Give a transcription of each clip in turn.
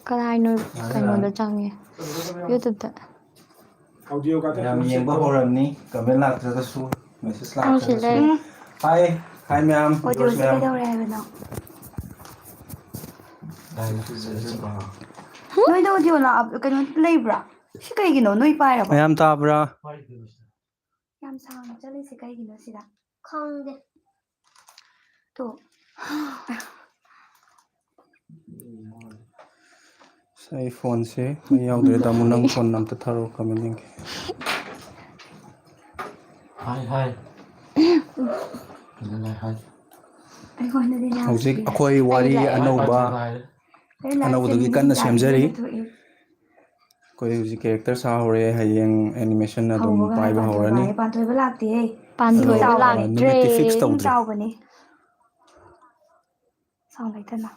ꯀꯗꯥꯏꯅꯣ ꯀꯩꯅꯣꯗ ꯆꯪꯉꯦ ꯌꯨꯇ꯭ꯌꯨꯕꯇ ꯌꯥꯝ ꯌꯦꯡꯕ ꯍꯧꯔꯝꯅꯤ ꯀꯃꯦꯟ ꯂꯥꯛꯇ꯭ꯔꯒꯁꯨ ꯃꯦꯁꯦꯖ ꯂꯥꯛꯇ꯭ꯔꯒꯁꯨ ꯍꯥꯏ ꯃꯌꯥꯝ ꯑꯣꯗꯤꯑꯣꯁꯦ ꯀꯩꯗꯧꯔꯦ ꯍꯥꯏꯕꯅꯣ ꯅꯣꯏꯗ ꯑꯣꯗꯤꯑꯣ ꯀꯩꯅꯣ ꯂꯩꯕ꯭ꯔꯥ ꯁꯤ ꯀꯩꯒꯤꯅꯣ ꯅꯣꯏ ꯄꯥꯏꯔꯕ ꯃꯌꯥꯝ ꯇꯥꯕ꯭ꯔꯥ ꯌꯥꯝ ꯁꯥꯡꯅ ꯆꯠꯂꯤꯁꯦ ꯀꯩꯒꯤꯅꯣ ꯁꯤꯗ ꯈꯪꯗꯦ ꯇꯣ ꯑꯩ ꯐꯣꯟꯁꯦ ꯃꯩ ꯌꯥꯎꯗ꯭ꯔꯦ ꯇꯥꯃꯣ ꯅꯪ ꯐꯣꯟ ꯑꯝꯇ ꯊꯥꯔꯛꯑꯣ ꯀꯃꯦꯟ ꯌꯦꯡꯒꯦ ꯍꯥꯏ ꯍꯧꯖꯤꯛ ꯑꯩꯈꯣꯏ ꯋꯥꯔꯤ ꯑꯅꯧꯕ ꯑꯅꯧꯕꯗꯨꯒꯤ ꯀꯟꯅ ꯁꯦꯝꯖꯔꯤ ꯑꯩꯈꯣꯏ ꯍꯧꯖꯤꯛ ꯀꯦꯔꯦꯛꯇꯔ ꯁꯥꯍꯧꯔꯦ ꯍꯌꯦꯡ ꯑꯦꯅꯤꯃꯦꯁꯟ ꯑꯗꯨꯝ ꯄꯥꯏꯕ ꯍꯧꯔꯅꯤ ꯄꯥꯟꯊꯣꯏꯕ ꯂꯥꯛꯇꯦꯍꯦ ꯄꯥꯟꯊꯣꯏꯕ ꯂꯥꯛꯇ꯭ꯔꯦ ꯅꯨꯃꯤꯠꯇꯤ ꯐꯤꯛꯁ ꯏꯁꯤꯡ ꯇꯧꯗ꯭ꯔꯤ ꯆꯥꯎꯕꯅꯦ ꯁꯥꯎꯟ ꯂꯩꯇꯅ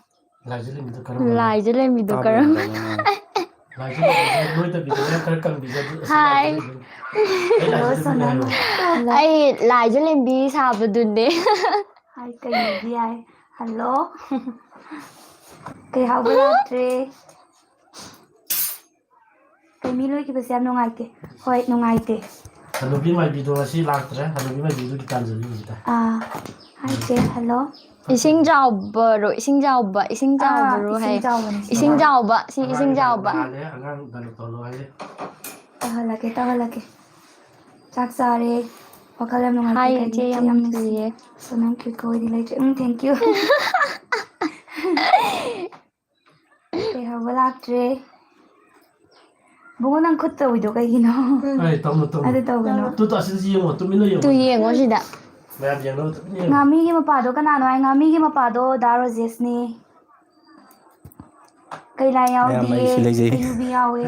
ꯂꯥꯏꯖ ꯂꯩꯔꯝꯃꯤꯗꯣ ꯀꯔꯝꯕ ꯍꯥꯏ ꯑꯩ ꯂꯥꯏꯖ ꯂꯦꯝꯕꯤ ꯁꯥꯕꯗꯨꯅꯦ ꯍꯥꯏ ꯀꯩꯅꯣꯗꯤ ꯌꯥꯏ ꯍꯜꯂꯣ ꯀꯩ ꯍꯥꯎꯕ ꯂꯥꯛꯇ꯭ꯔꯦ ꯃꯤ ꯂꯣꯏꯈꯤꯕꯁꯦ ꯌꯥꯝ ꯅꯨꯡꯉꯥꯏꯇꯦ ꯍꯣꯏ ꯅꯨꯡꯉꯥꯏꯇꯦ ꯍꯅꯨꯕꯤ ꯃꯥꯏꯕꯤꯗꯣ ꯉꯁꯤ ꯂꯥꯛꯇ꯭ꯔꯦ ꯍꯅꯨꯕꯤ ꯃꯥꯏꯕꯤꯗꯨꯒꯤ ꯇꯥꯟꯖꯂꯤꯁꯤꯗ ꯍꯥꯏꯁꯦ ꯍꯜꯂꯣ ꯏꯁꯤꯡ ꯆꯥꯎꯕꯔꯣ ꯏꯁꯤꯡ ꯆꯥꯎꯕ ꯏꯁꯤꯡ ꯆꯥꯎꯕꯔꯣ ꯏꯁꯤꯡ ꯍꯥꯏ ꯆꯥꯎꯕꯅꯦ ꯁꯤ ꯏꯁꯤꯡ ꯆꯥꯎꯕ ꯁꯤ ꯏꯁꯤꯡ ꯆꯥꯎꯕ ꯑꯉꯥꯡ ꯀꯩꯅꯣ ꯇꯧꯔꯣ ꯍꯥꯏꯌꯦ ꯇꯧꯍꯜꯂꯛꯀꯦ ꯆꯥꯛ ꯆꯥꯔꯦ ꯋꯥꯈꯜ ꯌꯥꯝ ꯅꯨꯡꯉꯥꯏꯇꯦ ꯍꯥꯏ ꯀꯩꯒꯤ ꯏꯆꯦ ꯌꯥꯝ ꯌꯥꯝ ꯅꯨꯡꯁꯤ ꯅꯨꯡꯁꯤꯌꯦ ꯁꯣꯅꯝ ꯀ꯭ꯌꯨꯠꯀ ꯑꯣꯏꯗꯤ ꯂꯩꯇ꯭ꯔꯦ ꯊꯦꯡꯀ꯭ꯌꯨ ꯀꯩ ꯍꯥꯎꯕ ꯂꯥꯛꯇ꯭ꯔꯦ ꯕꯨꯡꯉꯣ ꯅꯪ ꯈꯨꯠ ꯇꯧꯏꯗꯣ ꯀꯩꯒꯤꯅꯣ ꯑꯗꯨ ꯇꯧꯒꯅꯣ ꯇꯨ ꯌꯦꯡꯉꯣ ꯁꯤꯗ ꯃꯌꯥꯝ ꯌꯦꯡꯅꯕ ꯇꯨꯃꯤꯟꯅ ꯌꯦꯡꯉꯣ ꯉꯥꯃꯤꯒꯤ ꯃꯄꯥꯗꯣ ꯀꯅꯥꯅꯣ ꯍꯥꯏ ꯉꯥꯃꯤꯒꯤ ꯃꯄꯥꯗꯣ ꯗꯥ ꯔꯣꯖꯦꯁꯅꯤ ꯀꯩꯂꯥꯏ ꯃꯌꯥꯝ ꯌꯥꯎꯗꯤꯌꯦ ꯑꯩꯁꯨ ꯂꯩꯖꯩ ꯍꯩꯅꯨꯕꯤ ꯌꯥꯎꯋꯦ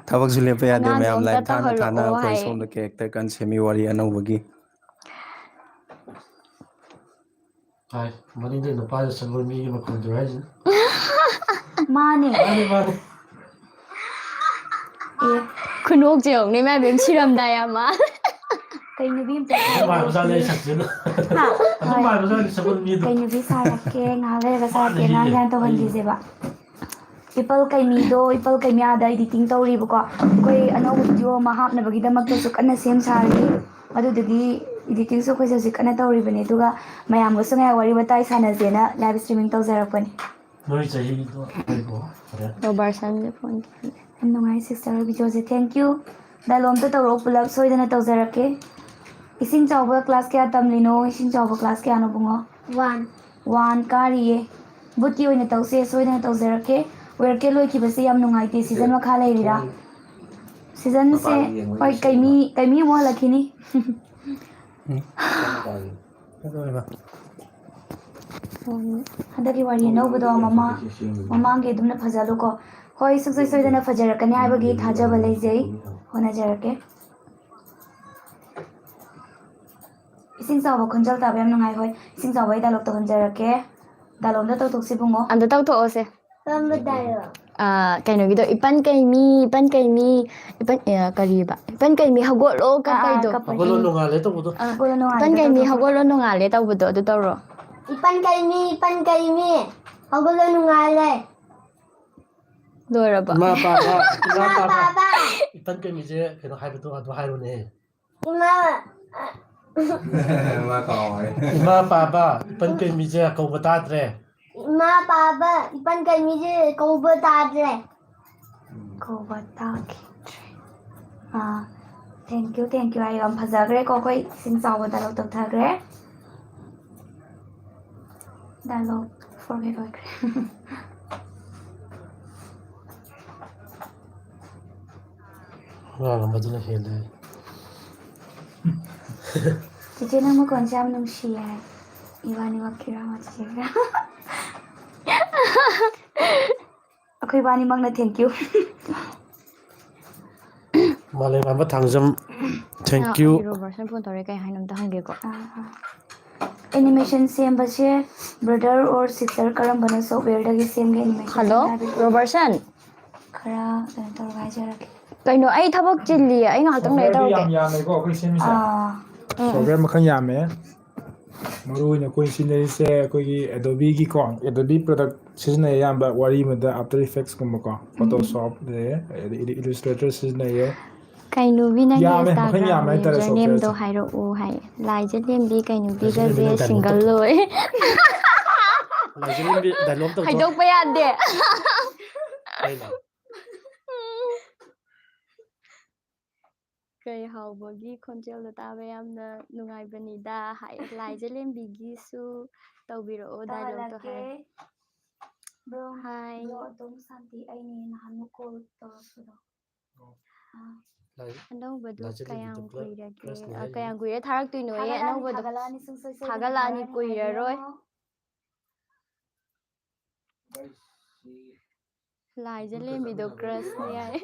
ꯊꯕꯛꯁꯨ ꯂꯦꯞꯄ ꯌꯥꯗꯦ ꯑꯉꯥꯡꯗꯣ ꯃꯌꯥꯝ ꯑꯝꯇ ꯂꯥꯏꯚ ꯊꯥꯅ ꯊꯥꯅ ꯇꯧꯍꯜꯂꯛꯑꯣ ꯑꯩꯈꯣꯏ ꯍꯥꯏꯌꯦ ꯁꯣꯝꯗ ꯀꯦꯔꯦꯛꯇꯔ ꯀꯟ ꯁꯦꯝꯃꯤ ꯋꯥꯔꯤ ꯑꯅꯧꯕꯒꯤ ꯍꯥꯏ ꯃꯅꯤꯡꯗ ꯅꯨꯄꯥꯗ ꯆꯪꯕ ꯃꯤꯒꯤ ꯃꯈꯣꯟꯗꯨꯔ ꯍꯥꯏꯁꯦ ꯃꯥꯅꯦ ꯑꯦ ꯈꯨꯅꯣꯛꯁꯦ ꯌꯦꯡꯉꯨꯅꯦ ꯏꯃꯥꯏ ꯕꯦꯝ ꯁꯤꯔꯝꯗꯥꯏ ꯑꯃ ꯀꯩ ꯅꯨꯕꯤ ꯑꯝꯇ ꯃꯤꯗꯣ ꯀꯩ ꯅꯨꯕꯤ ꯁꯥꯔꯛꯀꯦ ꯉꯥꯏꯍꯥꯛ ꯂꯩꯔꯒ ꯁꯥꯔꯛꯀꯦ ꯑꯉꯥꯡ ꯒ꯭ꯌꯥꯟ ꯇꯧꯍꯟꯈꯤꯁꯦꯕ ꯏꯄꯜ ꯀꯩꯃꯤꯗꯣ ꯏꯄꯜ ꯀꯩꯃꯤꯌꯥꯗ ꯏꯗꯤꯇꯤꯡ ꯇꯧꯔꯤꯕꯀꯣ ꯑꯩꯈꯣꯏ ꯑꯅꯧꯕ ꯚꯤꯗꯤꯑꯣ ꯑꯃ ꯍꯥꯞꯅꯕꯒꯤꯗꯃꯛꯇꯁꯨ ꯀꯟꯅ ꯁꯦꯝ ꯁꯥꯔꯤ ꯑꯗꯨꯗꯨꯒꯤ ꯏꯗꯤꯇꯤꯡꯁꯨ ꯑꯩꯈꯣꯏꯁꯨ ꯍꯧꯖꯤꯛ ꯀꯟꯅ ꯇꯧꯔꯤꯕꯅꯤ ꯑꯗꯨꯒ ꯃꯌꯥꯝꯒꯁꯨ ꯉꯥꯏꯍꯥꯛ ꯋꯥꯔꯤ ꯋꯥꯇꯥꯏ ꯁꯥꯟꯅꯁꯦꯅ ꯂꯥꯏꯚ ꯏꯁꯇ꯭ꯔꯤꯃꯤꯡ ꯇꯧꯖꯔꯛꯄꯅꯤ ꯅꯣꯏ ꯆꯍꯤꯗꯣ ꯍꯥꯏꯕꯣ ꯔꯣꯕꯥꯔꯁꯟꯁꯦ ꯐꯣꯟ ꯌꯥꯝ ꯅꯨꯡꯉꯥꯏ ꯁꯤꯁꯇꯔ ꯚꯤꯗꯤꯑꯣꯁꯦ ꯊꯦꯡꯀ꯭ꯌꯨ ꯗꯥꯏꯂꯣꯝꯇ ꯇꯧꯔꯛꯑꯣ ꯄꯨꯂꯞ ꯁꯣꯏꯗꯅ ꯇꯧꯖꯔꯛꯀꯦ ꯏꯁꯤꯡ ꯆꯥꯎꯕ ꯀ꯭ꯂꯥꯁ ꯀꯌꯥ ꯇꯝꯂꯤꯅꯣ ꯏꯁꯤꯡ ꯆꯥꯎꯕ ꯀ꯭ꯂꯥꯁ ꯀꯌꯥꯅꯣ ꯕꯨꯡꯉꯣ 1 ꯀꯥꯔꯤꯌꯦ ꯕꯨꯠꯀꯤ ꯑꯣꯏꯅ ꯇꯧꯁꯦ ꯁꯣꯏꯗꯅ ꯇꯧꯖꯔꯛꯀꯦ ꯋꯦꯔꯀꯦꯠ ꯂꯣꯏꯈꯤꯕꯁꯦ ꯌꯥꯝ ꯅꯨꯡꯉꯥꯏꯇꯦ ꯁꯤꯖꯟ ꯃꯈꯥ ꯂꯩꯔꯤꯔꯥ ꯁꯤꯖꯟꯁꯦ ꯍꯣꯏ ꯀꯩꯃꯤ ꯑꯃꯨꯛ ꯍꯜꯂꯛꯈꯤꯅꯤ ꯍꯟꯗꯛꯀꯤ ꯋꯥꯔꯤ ꯑꯅꯧꯕꯗꯣ ꯃꯃꯥꯡꯒꯤ ꯑꯗꯨꯝꯅ ꯐꯖꯜꯂꯨꯀꯣ ꯍꯣꯏ ꯁꯨꯡꯁꯣꯏ ꯁꯣꯏꯗꯅ ꯐꯖꯔꯛꯀꯅꯤ ꯍꯥꯏꯕꯒꯤ ꯊꯥꯖꯕ ꯂꯩꯖꯩ ꯍꯣꯠꯅꯖꯔꯛꯀꯦ ꯏꯁꯤꯡ ꯆꯥꯎꯕ ꯈꯣꯟꯖꯦꯜ ꯇꯥꯕ ꯌꯥꯝ ꯅꯨꯡꯉꯥꯏ ꯍꯣꯏ ꯏꯁꯤꯡ ꯆꯥꯎꯕꯒꯤ ꯗꯥꯏꯂꯣꯛ ꯇꯧꯍꯟꯖꯔꯛꯀꯦ ꯗꯥꯏꯂꯣꯛꯗ ꯇꯧꯊꯣꯛꯁꯤ ꯕꯨꯡꯉꯣ ꯑꯝꯇ ꯇꯧꯊꯣꯛꯑꯣꯁꯦ ꯀꯩꯅꯣꯒꯤꯗꯣ ꯏꯄꯟ ꯀꯩꯃꯤ ꯀꯔꯤꯕ ꯏꯄꯟ ꯀꯩꯃꯤ ꯍꯧꯒꯠꯂꯣ ꯀꯞꯄꯩꯗꯣ ꯍꯧꯒꯠꯂꯣ ꯅꯣꯡꯉꯥꯜꯂꯦ ꯇꯧꯕꯗꯣ ꯏꯄꯟ ꯀꯩꯃꯤ ꯍꯧꯒꯠꯂꯣ ꯅꯣꯡꯉꯥꯜꯂꯦ ꯇꯧꯕꯗꯣ ꯑꯗꯨ ꯇꯧꯔꯣ ꯏꯄꯟ ꯀꯩꯃꯤ ꯍꯧꯒꯠꯂꯣ ꯅꯣꯡꯉꯥꯜꯂꯦ ꯂꯣꯏꯔꯕ ꯏꯃꯥ ꯄꯥꯕ ꯏꯄꯟ ꯀꯩꯃꯤꯁꯦ ꯀꯩꯅꯣ ꯍꯥꯏꯕꯗꯣ ꯑꯗꯨ ꯍꯥꯏꯔꯣꯅꯦ ꯏꯃꯥ ꯄꯥꯕ ꯏꯄꯟ ꯀꯩꯃꯤꯁꯦ ꯀꯧꯕ ꯇꯥꯗ꯭ꯔꯦ ꯏꯃꯥ ꯄꯥꯕ ꯏꯄꯟ ꯀꯩꯃꯤꯁꯦ ꯀꯧꯕ ꯇꯥꯗ꯭ꯔꯦ ꯀꯧꯕ ꯇꯥꯈꯤꯗ꯭ꯔꯦ ꯊꯦꯡꯀ꯭ꯌꯨ ꯍꯥꯏ ꯌꯥꯝ ꯐꯖꯈ꯭ꯔꯦꯀꯣ ꯑꯩꯈꯣꯏ ꯏꯁꯤꯡ ꯆꯥꯎꯕ ꯗꯥꯏꯂꯣꯛ ꯇꯧꯊꯈ꯭ꯔꯦ ꯗꯥꯏꯂꯣꯛ ꯐꯣꯔꯒꯦꯠ ꯑꯣꯏꯈ꯭ꯔꯦ ꯉꯥꯡꯕꯗꯨꯅ ꯍꯦꯜꯂꯦ ꯆꯤꯆꯦ ꯅꯪ ꯃꯈꯣꯟꯁꯦ ꯌꯥꯝ ꯅꯨꯡꯁꯤꯌꯦ ꯍꯥꯏ ꯏꯕꯥꯅꯤꯃꯛꯀꯤꯔꯥ ꯆꯤꯆꯦꯒꯤꯔꯥ ꯑꯩꯈꯣꯏ ꯏꯕꯥꯅꯤꯃꯛꯅ ꯊꯦꯡꯀ꯭ꯌꯨ ꯃꯥꯂꯦꯝꯉꯥꯟꯕ ꯊꯥꯡꯖꯝ ꯊꯦꯡꯀ꯭ꯌꯨ ꯔꯣꯕꯔꯠꯁꯟ ꯐꯣꯟ ꯇꯧꯔꯦ ꯀꯩ ꯍꯥꯏꯅꯣ ꯑꯝꯇ ꯍꯪꯒꯦꯀꯣ ꯑꯦꯅꯤꯃꯦꯁꯟ ꯁꯦꯝꯕꯁꯦ ꯕ꯭ꯔꯗꯔ ꯑꯣꯔ ꯁꯤꯁꯇꯔ ꯀꯔꯝꯕꯅ ꯁꯣꯐꯋꯦꯌꯔꯗꯒꯤ ꯁꯦꯝꯒꯦ ꯑꯦꯅꯤꯃꯦꯁꯟ ꯍꯜꯂꯣ ꯔꯣꯕꯔꯠꯁꯟ ꯈꯔ ꯀꯩꯅꯣ ꯇꯧꯔꯒ ꯍꯥꯏꯖꯔꯛꯀꯦ ꯀꯩꯅꯣ ꯑꯩ ꯊꯕꯛ ꯆꯤꯜꯂꯤꯌꯦ ꯑꯩ ꯉꯥꯏꯍꯥꯛꯇꯪ ꯂꯩꯔ ꯇꯧꯔꯛꯀꯦ ꯌꯥꯝ ꯌꯥꯝꯃꯦꯀꯣ ꯑꯩꯈꯣꯏ ꯁꯦꯝꯃꯤꯁꯦ ꯑꯥ ꯁꯣꯐꯋꯦꯌꯔ ꯃꯈꯜ ꯌꯥꯝꯃꯦ ꯃꯔꯨꯑꯣꯏꯅ ꯑꯩꯈꯣꯏ ꯁꯤꯖꯤꯟꯅꯔꯤꯁꯦ ꯑꯩꯈꯣꯏꯒꯤ ꯑꯦꯗꯣꯕꯤꯒꯤꯀꯣ ꯑꯦꯗꯣꯕꯤ ꯄ꯭ꯔꯗꯛ ꯁꯤꯖꯤꯟꯅꯩ ꯑꯌꯥꯝꯕ ꯋꯥꯔꯤ ꯑꯃꯗ ꯑꯥꯐꯇꯔ ꯏꯐꯦꯛꯁꯀꯨꯝꯕꯀꯣ ꯐꯣꯇꯣꯁꯣꯞ ꯏꯂꯨꯁꯇ꯭ꯔꯦꯇꯔ ꯁꯤꯖꯤꯟꯅꯩꯌꯦ ꯀꯩꯅꯨꯕꯤ ꯅꯪꯒꯤ ꯌꯥꯝꯃꯦ ꯃꯈꯜ ꯌꯥꯝꯃꯦ ꯏꯟꯁꯇꯥꯒ꯭ꯔꯥꯝ ꯍꯥꯏꯇꯥꯔꯦ ꯌꯨꯖꯔ ꯅꯦꯝꯗꯣ ꯁꯣꯐꯋꯦꯔꯁꯦ ꯍꯥꯏꯔꯛꯑꯣ ꯍꯥꯏ ꯂꯥꯏꯖꯂꯦꯝꯕꯤ ꯂꯥꯏꯖꯂꯦꯝꯕꯤ ꯀꯩꯅꯨꯕꯤꯒꯁꯦ ꯅꯪ ꯗꯥꯏꯂꯣꯛ ꯁꯤꯡꯒꯜ ꯇꯧꯊꯣꯛ ꯂꯣꯏ ꯂꯥꯏꯖꯂꯦꯝꯕꯤ ꯗꯥꯏꯂꯣꯛ ꯇꯧꯊꯣꯛ ꯍꯥꯏꯗꯣꯛꯄ ꯌꯥꯗꯦ ꯀꯩꯅꯣ ꯀꯩ ꯍꯥꯎꯕꯒꯤ ꯈꯣꯟꯖꯦꯜꯗꯣ ꯇꯥꯕ ꯌꯥꯝꯅ ꯅꯨꯡꯉꯥꯏꯕꯅꯤꯗ ꯂꯥꯏꯖꯂꯦꯝꯕꯤꯒꯤꯁꯨ ꯇꯧꯕꯤꯔꯛꯑꯣ ꯗꯥꯏꯂꯣꯛꯇꯣ ꯍꯥꯏ Bro, ꯍꯥꯏ bro, ꯑꯗꯨꯝ ꯁꯥꯟꯇꯤ ꯑꯩꯅꯦ ꯅꯍꯥꯟꯃꯨꯛ ꯀꯣꯜ ꯇꯧꯔꯛꯄꯗꯣ. ꯑꯅꯧꯕꯗꯣ ꯀꯌꯥꯝ ꯂꯥꯏꯖꯂꯦꯝꯕꯤꯗꯣ ꯀꯨꯏꯔꯒꯦ ꯀ꯭ꯔꯁꯅꯦ ꯍꯥꯏꯔꯤ ꯀꯌꯥꯝ ꯀꯨꯏꯔꯦ ꯊꯥꯔꯛꯇꯣꯏꯅꯣꯌꯦ ꯑꯅꯧꯕꯗꯣ ꯊꯥꯒꯠꯂꯛꯑꯅꯤ ꯁꯨꯡꯁꯣꯏ ꯁꯣꯏꯗꯅ ꯊꯥꯒꯠꯂꯛꯑꯅꯤ ꯊꯥꯒꯠꯂꯛꯑꯅꯤ ꯀꯨꯏꯔꯔꯣꯏ ꯉꯥꯏꯕꯤꯔꯝꯃꯣ. ꯂꯥꯏꯖꯂꯦꯝꯕꯤꯗꯣ ꯀ꯭ꯔꯁꯅꯦ ꯌꯥꯏ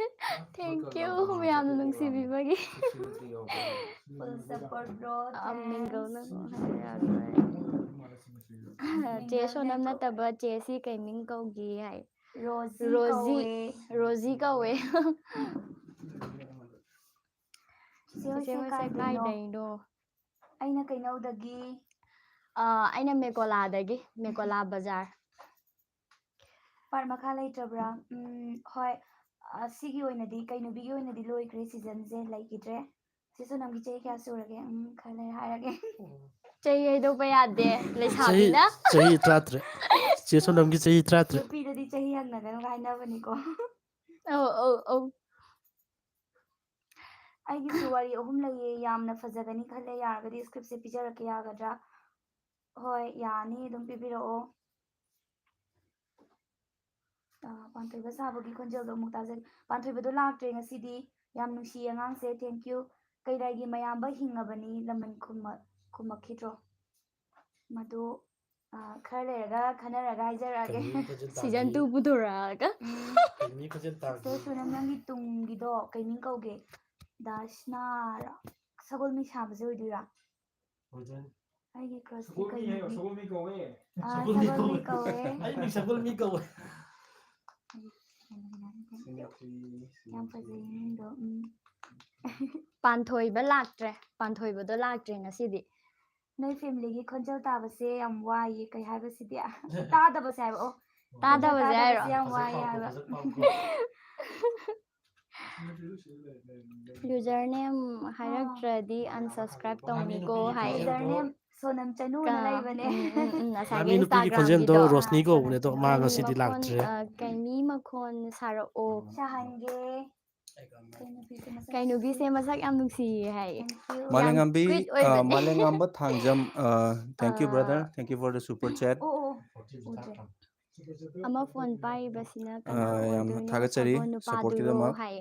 ꯊꯦꯡꯀ꯭ꯌꯨ ꯃꯌꯥꯝꯅ ꯅꯨꯡꯁꯤꯕꯤꯕꯒꯤ Full support bro. ꯃꯤꯡꯒꯜꯅ Thanks. ꯆꯦ ꯁꯣꯅꯝ ꯅꯠꯇꯕ ꯆꯦꯁꯤ ꯀꯩ ꯃꯤꯡ ꯀꯧꯒꯦ ꯍꯥꯏ Rosie ꯔꯣꯖꯤ ꯀꯧꯋꯦ. ꯔꯣꯖꯤ ꯀꯧꯋꯦ ꯆꯤꯆꯦ ꯆꯤꯆꯦ ꯍꯣꯏꯁꯦ ꯍꯣꯏꯁꯦ ꯀꯥꯏꯗꯩꯅꯣ? ꯀꯥꯏꯗꯩꯅꯣ ꯑꯩꯅ ꯀꯩꯅꯧꯗꯒꯤ. ꯑꯩꯅ ꯃꯦꯀꯣꯂꯥꯗꯒꯤ ꯃꯦꯀꯣꯂꯥ ꯕꯖꯥꯔ ꯄꯥꯔꯠ ꯃꯈꯥ ꯂꯩꯇ꯭ꯔꯕ꯭ꯔꯥ? ꯍꯣꯏ. ꯁꯤꯒꯤ ꯑꯣꯏꯅꯗꯤ ꯀꯩꯅꯨꯕꯤꯒꯤ ꯑꯣꯏꯅꯗꯤ ꯂꯣꯏꯈ꯭ꯔꯦ ꯁꯤꯖꯟꯁꯦ ꯂꯩꯈꯤꯗ꯭ꯔꯦ. ꯆꯦ ꯁꯣꯅꯝꯒꯤ ꯆꯍꯤ ꯀꯌꯥ ꯁꯨꯔꯒꯦ? ꯈꯔ ꯂꯩꯔ ꯍꯥꯏꯔꯒꯦ. ꯆꯍꯤ ꯍꯥꯏꯗꯣꯛꯄ ꯌꯥꯗꯦ ꯆꯍꯤ ꯂꯩꯁꯥꯕꯤꯅ ꯆꯍꯤ 33 ꯆꯦ ꯁꯣꯅꯝꯒꯤ ꯆꯍꯤ 33 ꯅꯨꯄꯤꯗꯗꯤ ꯆꯍꯤ ꯍꯪꯅꯒꯅꯨ ꯍꯥꯏꯅꯕꯅꯤꯀꯣ. ꯑꯧ ꯑꯩꯒꯤꯁꯨ ꯋꯥꯔꯤ 3 ꯂꯩꯌꯦ. ꯌꯥꯝꯅ ꯐꯖꯒꯅꯤ ꯈꯜꯂꯦ. ꯌꯥꯔꯒꯗꯤ ꯁ꯭ꯀ꯭ꯔꯤꯞꯁꯦ ꯄꯤꯖꯔꯛꯀꯦ ꯌꯥꯒꯗ꯭ꯔꯥ? ꯍꯣꯏ ꯌꯥꯅꯤ ꯑꯗꯨꯝ ꯄꯤꯕꯤꯔꯛꯑꯣ. ꯄꯥꯟꯊꯣꯏꯕ ꯁꯥꯕꯒꯤ ꯈꯣꯟꯖꯦꯜꯗꯣ ꯑꯃꯨꯛ ꯇꯥꯖꯒꯦ. ꯄꯥꯟꯊꯣꯏꯕꯗꯣ ꯂꯥꯛꯇ꯭ꯔꯦ ꯉꯁꯤꯗꯤ. ꯌꯥꯝ ꯅꯨꯡꯁꯤꯌꯦ ꯑꯉꯥꯡꯁꯦ. ꯊꯦꯡꯀ꯭ꯌꯨ. ꯀꯩꯔꯥꯏꯒꯤ ꯃꯌꯥꯝꯕ ꯍꯤꯡꯉꯕꯅꯤ ꯂꯃꯟ ꯈꯨꯝꯃꯛꯈꯤꯗ꯭ꯔꯣ? ꯃꯗꯨ ꯈꯔ ꯂꯩꯔꯒ ꯈꯟꯅꯔꯒ ꯍꯥꯏꯖꯔꯛꯑꯒꯦ. ꯀꯩꯅꯣ ꯈꯣꯟꯖꯦꯜ ꯁꯤꯖꯟ ꯇꯥꯕꯤ 2 ꯄꯨꯊꯣꯔꯛꯑꯒ ꯀꯩꯅꯣ ꯈꯣꯟꯖꯦꯜ ꯇꯥꯕꯤ ꯁꯤꯁꯇꯔ ꯁꯣꯅꯝ ꯅꯪꯒꯤ ꯇꯨꯡꯒꯤꯗꯣ ꯀꯩꯃꯤꯡ ꯀꯧꯒꯦ? ꯗꯥꯁꯅꯥꯔ ꯁꯒꯣꯜꯃꯤ ꯁꯥꯕꯁꯦ ꯑꯣꯏꯗꯣꯏꯔꯥ? ꯑꯣꯏꯗꯣꯏꯅꯤ. ꯑꯩꯒꯤ ꯀ꯭ꯔꯁꯇꯤ ꯁꯒꯣꯜꯃꯤ ꯍꯥꯏꯌꯣ ꯀꯩꯅꯨꯕꯤ. ꯁꯒꯣꯜꯃꯤ ꯀꯧꯋꯦ. ꯁꯒꯣꯜꯃꯤ ꯀꯧꯋꯦ. ꯑꯩ ꯃꯤꯡ ꯁꯒꯣꯜꯃꯤ ꯀꯧꯋꯦ. ꯌꯥꯝ ꯐꯖꯩ ꯃꯤꯡꯗꯣ. ꯄꯥꯟꯊꯣꯏꯕ ꯂꯥꯛꯇ꯭ꯔꯦ ꯄꯥꯟꯊꯣꯏꯕꯗꯣ ꯂꯥꯛꯇ꯭ꯔꯦ ꯉꯁꯤꯗꯤ ꯅꯣꯏ ꯐꯦꯃꯤꯂꯤꯒꯤ ꯈꯣꯟꯖꯦꯜ ꯇꯥꯕꯁꯦ ꯌꯥꯝ ꯋꯥꯏꯌꯦ. ꯀꯩ ꯍꯥꯏꯕꯁꯤꯗꯤ ꯇꯥꯗꯕꯁꯦ ꯍꯥꯏꯕ. ꯑꯣ ꯈꯣꯟꯖꯦꯜ ꯇꯥꯗꯕꯁꯦ ꯍꯥꯏꯔꯣ ꯇꯥꯗꯕꯁꯦ ꯌꯥꯝ ꯐꯖ ꯋꯥꯏꯌꯦ ꯄꯥꯎꯈꯣ ꯍꯥꯏꯕ. ꯐꯖ ꯄꯥꯎꯈꯣ ꯌꯨꯖꯔ ꯅꯦꯝ ꯍꯥꯏꯔꯛꯇ꯭ꯔꯗꯤ ꯑꯟꯁꯞꯁꯀ꯭ꯔꯥꯏꯞ ꯉꯥꯃꯤ ꯇꯧꯅꯤꯀꯣ ꯅꯨꯄꯤꯒꯤ ꯍꯥꯏ ꯈꯣꯟꯖꯦꯜꯗꯣ ꯌꯨꯖꯔꯅꯦꯝ ꯁꯣꯅꯝ ꯆꯅꯨꯅ ꯂꯩꯕꯅꯦ. ꯉꯁꯥꯏꯒꯤ ꯉꯥꯃꯤ ꯅꯨꯄꯤꯒꯤ ꯈꯣꯟꯖꯦꯜꯗꯣ ꯏꯟꯁꯇꯥꯒ꯭ꯔꯥꯝꯒꯤꯗꯣ ꯔꯣꯁꯅꯤ ꯀꯧꯕꯅꯦ ꯁꯣꯅꯝ ꯑꯗꯣ ꯃꯥ ꯆꯅꯨ. ꯉꯁꯤꯗꯤ ꯂꯥꯛꯇ꯭ꯔꯦ. ꯀꯩꯃꯤ ꯃꯈꯣꯟ ꯁꯥꯔꯛꯑꯣ ꯁꯥꯍꯟꯒꯦ. ꯀꯩꯅꯨꯕꯤꯁꯦ ꯃꯁꯛ ꯌꯥꯝ ꯅꯨꯡꯁꯤꯌꯦ ꯍꯥꯏ ꯌꯥꯝ Malengambi, ꯀ꯭ꯋꯤꯠ ꯑꯣꯏꯕꯅꯦ Malengamba Thangjam. Thank you, brother. Thank you for the super chat. ꯑꯣ ꯎꯗ꯭ꯔꯦ. ꯑꯃ ꯐꯣꯟ ꯄꯥꯏꯔꯤꯕꯁꯤꯅ ꯀꯅꯥ ꯌꯥꯝ ꯑꯣꯏꯗꯣꯏꯅꯣ ꯊꯥꯒꯠꯆꯔꯤ ꯁꯒꯣꯜ ꯅꯨꯄꯥꯗꯨꯔꯣ ꯁꯞꯄꯣꯔꯠꯀꯤꯗꯃꯛ ꯍꯥꯏ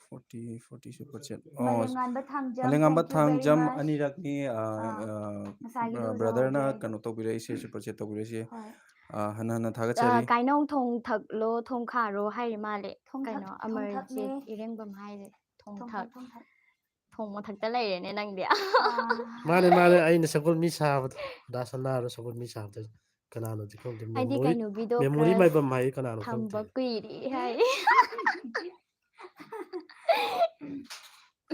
40 super chat. Malengamba Thangjam Malengamba thank you very Thangjam much. ꯑꯅꯤꯔꯛꯅꯤ ꯉꯁꯥꯏꯒꯤꯗꯣ brother ꯎꯖꯍꯧꯗ꯭ꯔꯦ na ꯑꯩꯗꯣ. kano tobirese super chat tobirese. ꯍꯣꯏ. Hana hana thagachari. ꯀꯥꯏꯅꯧ ꯊꯣꯡ ꯊꯛꯂꯣ ꯊꯣꯡ ꯈꯥꯔꯣ ꯍꯥꯏꯔꯤ ꯃꯥꯜꯂꯦ ꯀꯩꯅꯣ ꯊꯣꯡꯊꯛꯅꯦ. ꯑꯃꯔꯖꯤꯠ ꯏꯔꯦꯡꯕꯝ ꯍꯥꯏꯁꯦ ꯊꯣꯡꯊꯛ ꯊꯣꯡꯊꯛ ꯊꯣꯡꯊꯛ. ꯊꯣꯡ ꯃꯊꯛꯇ ꯂꯩꯔꯦꯅꯦ ꯅꯪꯗꯤ ꯃꯥꯅꯦ ꯑꯩꯅ ꯁꯒꯣꯜꯃꯤ ꯁꯥꯕꯗꯣ ꯗꯥꯁꯅꯥꯔꯣ ꯁꯒꯣꯜꯃꯤ ꯁꯥꯕꯗꯣ ꯀꯅꯥꯅꯣꯗꯤ ꯈꯪꯗꯦ. ꯑꯩꯗꯤ ꯀꯩꯅꯣꯕꯤꯗꯣ ꯃꯦꯃꯣꯔꯤ ꯀ꯭ꯔꯁ ꯃꯥꯏꯕꯝ ꯍꯥꯏ ꯀꯅꯥꯅꯣ ꯈꯪꯗꯦ. ꯊꯝꯕ ꯀꯨꯏꯔꯦ ꯍꯥꯏ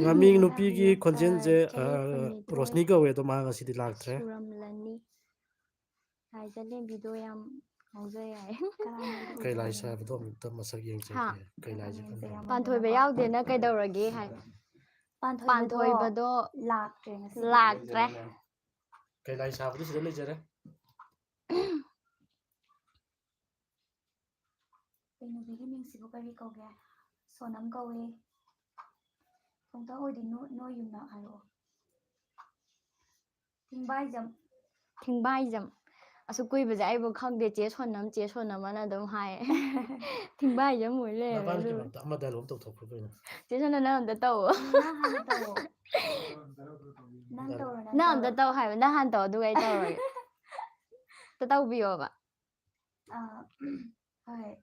ꯉꯥꯃꯤ ꯅꯨꯄꯤꯒꯤ ꯊꯥꯕꯤꯌꯨ. ꯈꯣꯟꯖꯦꯜꯁꯦ ꯆꯍꯤ ꯀꯨꯟꯅꯤꯊꯣꯏ ꯔꯣꯁꯅꯤ ꯀꯧꯋꯦ ꯑꯗꯣ ꯃꯥ ꯉꯁꯤꯗꯤ ꯂꯥꯛꯇ꯭ꯔꯦ. ꯁꯨꯔꯝꯂꯅꯤ ꯂꯥꯏꯖꯂꯦꯝꯕꯤꯗꯣ ꯌꯥꯝ ꯉꯥꯎꯖꯩ ꯍꯥꯏ ꯀꯩꯂꯥꯏ ꯁꯥꯕꯗꯣ ꯑꯃꯨꯛꯇ ꯃꯁꯛ ꯌꯦꯡꯖꯒꯦ. ꯀꯩꯂꯥꯏꯁꯦ ꯈꯪꯗꯦ. ꯄꯥꯟꯊꯣꯏꯕ ꯌꯥꯎꯗꯦꯅ ꯀꯩꯗꯧꯔꯒꯦ ꯍꯥꯏ ꯄꯥꯟꯊꯣꯏꯕꯗꯣ ꯂꯥꯛꯇ꯭ꯔꯦ ꯉꯁꯤꯗꯤ. ꯂꯥꯛꯇ꯭ꯔꯦ ꯀꯩꯂꯥꯏ ꯁꯥꯕꯗꯤ ꯁꯤꯗ ꯂꯩꯖꯔꯦ. ꯀꯩꯅꯨꯕꯤꯒꯤ ꯃꯤꯡꯁꯤꯕꯨ ꯀꯔꯤ ꯀꯧꯒꯦ? ꯁꯣꯅꯝ ꯀꯧꯋꯦ. ꯊꯣꯡꯊꯛ ꯑꯣꯏꯗꯤ ꯅꯣꯏ ꯌꯨꯝꯅ ꯍꯥꯏꯔꯛꯑꯣ. ꯊꯤꯡꯕꯥꯏꯖꯝ ꯑꯁꯨꯛ ꯀꯨꯏꯕꯁꯦ ꯑꯩꯕꯨ ꯈꯪꯗꯦ ꯆꯦ ꯁꯣꯟꯅꯝ ꯑꯅ ꯑꯗꯨꯝ ꯍꯥꯏ ꯊꯤꯡꯕꯥꯏꯖꯝ ꯑꯣꯏ ꯂꯩꯔꯝꯃꯦ ꯅꯕꯥꯅꯤꯒꯤ ꯑꯗꯨꯒ ꯃꯔꯛꯇ ꯑꯃ ꯗꯥꯏꯂꯣꯛ ꯇꯧꯊꯣꯛꯈ꯭ꯔꯣ ꯀꯩꯅꯣ. ꯆꯦ ꯁꯣꯟꯅꯝ ꯅꯪ ꯑꯝꯇ ꯇꯧꯋꯣ ꯅꯪ ꯍꯥꯟꯅ ꯇꯧꯑꯣ. ꯅꯪ ꯇꯧꯔꯣ ꯅꯪ ꯑꯝꯇ ꯇꯧ ꯍꯥꯏꯕ ꯅꯪ ꯍꯥꯟꯅ ꯇꯧ ꯑꯗꯨꯒ ꯑꯩ ꯇꯧꯔꯒꯦ ꯑꯝꯇ ꯇꯧꯕꯤꯌꯣꯕ. ꯍꯣꯏ.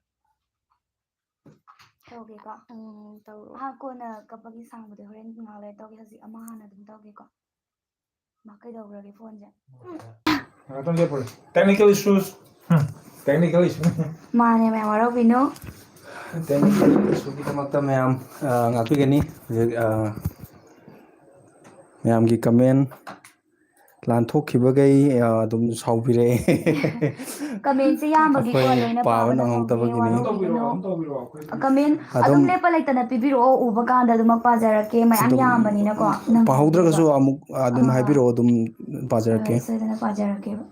ꯇꯧꯒꯦꯀꯣ. ꯇꯧꯔꯣ. ꯀꯣꯟꯅ ꯀꯞꯄꯒꯤ ꯁꯥꯡꯕꯗꯤ ꯍꯣꯔꯦꯟ ꯉꯥꯏꯍꯥꯛ ꯂꯩꯔ ꯇꯧꯒꯦ. ꯍꯧꯖꯤꯛ ꯑꯃ ꯍꯥꯟꯅ ꯑꯗꯨꯝ ꯇꯧꯒꯦꯀꯣ. ꯃꯥ ꯀꯩꯗꯧꯈ꯭ꯔꯒꯦ ꯐꯣꯟꯁꯦ? Technical issues. Technical issues. ꯃꯥꯅꯦ ꯃꯌꯥꯝ ꯋꯥꯔꯧꯕꯤꯅꯨ. ꯁꯨꯒꯤꯗꯃꯛꯇ ꯃꯌꯥꯝ ꯉꯥꯛꯄꯤꯒꯅꯤ ꯍꯧꯖꯤꯛ ꯃꯌꯥꯝꯒꯤ ꯀꯃꯦꯟ ꯂꯥꯟꯊꯣꯛꯈꯤꯕꯈꯩ ꯑꯗꯨꯝ ꯁꯥꯎꯕꯤꯔꯛꯑꯦ ꯀꯃꯦꯟꯁꯦ ꯌꯥꯝꯕꯒꯤꯀꯣ ꯑꯩꯈꯣꯏ ꯂꯣꯏꯅ ꯄꯥꯕ ꯄꯥꯕ ꯅꯪꯍꯧꯗ꯭ꯔꯦ ꯅꯪꯍꯧꯗꯕꯒꯤꯅꯤ ꯋꯥꯔꯧꯕꯤꯒꯅꯨ ꯀꯃꯦꯟ ꯑꯗꯨꯝ ꯑꯗꯨꯝ ꯂꯦꯞꯄ ꯂꯩꯇꯅ ꯄꯤꯕꯤꯔꯛꯑꯣ ꯎꯕ ꯀꯥꯟꯗ ꯑꯗꯨꯃꯛ ꯄꯥꯖꯔꯛꯀꯦ ꯃꯌꯥꯝ ꯑꯗꯨꯝ ꯌꯥꯝꯕꯅꯤꯅꯀꯣ ꯅꯪꯍꯧꯗꯦꯕ ꯄꯥꯍꯧꯗ꯭ꯔꯒꯁꯨ ꯑꯃꯨꯛ ꯑꯗꯨꯝ ꯍꯥꯏꯕꯤꯔꯛꯑꯣ ꯑꯗꯨꯝ ꯍꯣꯏ ꯄꯥꯖꯔꯛꯀꯦ ꯍꯣꯏ ꯁꯣꯏꯗꯅ ꯄꯥꯖꯔꯛꯀꯦꯕ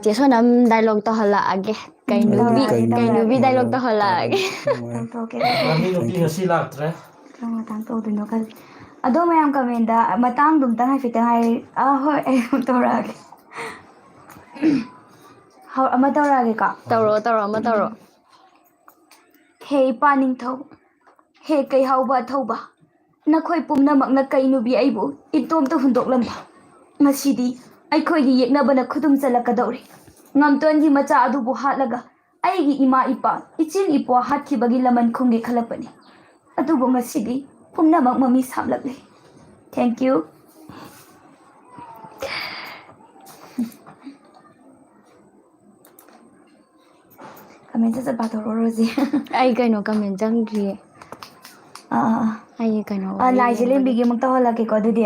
ꯆꯦ ꯁꯣꯅꯝ ꯗꯥꯏꯂꯣꯛ ꯇꯧꯍꯜꯂꯛꯑꯒꯦ ꯀꯩꯅꯨꯕꯤ ꯀꯩꯅꯨꯕꯤ ꯗꯥꯏꯂꯣꯛ ꯇꯧꯍꯜꯂꯛꯑꯒꯦ ꯇꯧꯊꯣꯛꯀꯦ ꯔꯥꯅꯤ ꯅꯨꯄꯤ ꯉꯁꯤ ꯂꯥꯛꯇ꯭ꯔꯦ ꯀꯔꯝ ꯃꯇꯥꯡ ꯇꯧꯗꯣꯏꯅꯣ ꯈꯜꯂꯤ ꯑꯗꯣ ꯃꯌꯥꯝ ꯀꯃꯦꯟꯗ ꯃꯇꯥꯡꯗꯨ ꯑꯝꯇꯪ ꯍꯥꯏꯐꯦꯠꯇꯪ ꯍꯥꯏ ꯍꯣꯏ ꯑꯩ ꯇꯧꯔꯛꯑꯒꯦ ꯑꯃ ꯇꯧꯔꯛꯑꯒꯦꯀꯣ ꯇꯧꯔꯛꯑꯣ ꯇꯧꯔꯣ ꯑꯃ ꯇꯧꯔꯣ ꯍꯦ ꯏꯄꯥꯅꯤꯡꯊꯧ ꯍꯦ ꯀꯩꯍꯥꯎꯕ ꯑꯊꯧꯕ ꯅꯈꯣꯏ ꯄꯨꯝꯅꯃꯛꯅ ꯀꯩꯅꯨꯕꯤ ꯑꯩꯕꯨ ꯏꯇꯣꯝꯇ ꯍꯨꯟꯗꯣꯛꯂꯝꯕ ꯉꯁꯤꯗꯤ ꯑꯩꯈꯣꯏꯒꯤ ꯌꯦꯛꯅꯕꯅ ꯈꯨꯗꯨꯝ ꯆꯜꯂꯛꯀꯗꯧꯔꯤ ꯉꯝꯇꯣꯟꯒꯤ ꯃꯆꯥ ꯑꯗꯨꯕꯨ ꯍꯥꯠꯂꯒ ꯑꯩꯒꯤ ꯏꯃꯥ ꯏꯄꯥ ꯏꯆꯤꯟ ꯏꯄ꯭ꯋꯥ ꯍꯥꯠꯈꯤꯕꯒꯤ ꯂꯃꯟ ꯈꯨꯝꯒꯦ ꯈꯜꯂꯛꯄꯅꯤ ꯑꯗꯨꯕꯨ ꯉꯁꯤꯗꯤ ꯄꯨꯝꯅꯃꯛ ꯃꯃꯤ ꯁꯥꯝꯂꯛꯂꯦ ꯊꯦꯡꯛ ꯌꯨ ꯀꯃꯦꯟ ꯁꯠ ꯁꯠ ꯄꯥꯊꯣꯛꯎꯔꯣꯁꯦ ꯑꯩ ꯀꯩꯅꯣ ꯀꯃꯦꯟ ꯆꯪꯗ꯭ꯔꯤꯌꯦ ꯑꯩ ꯀꯩꯅꯣ ꯋꯥꯔꯤ ꯂꯥꯏꯁꯦ ꯌꯦꯡꯕꯒꯤ ꯂꯦꯝꯕꯤꯒꯤ ꯑꯃꯨꯛ ꯇꯧꯍꯜꯂꯛꯀꯦꯀꯣ ꯑꯗꯨꯗꯤ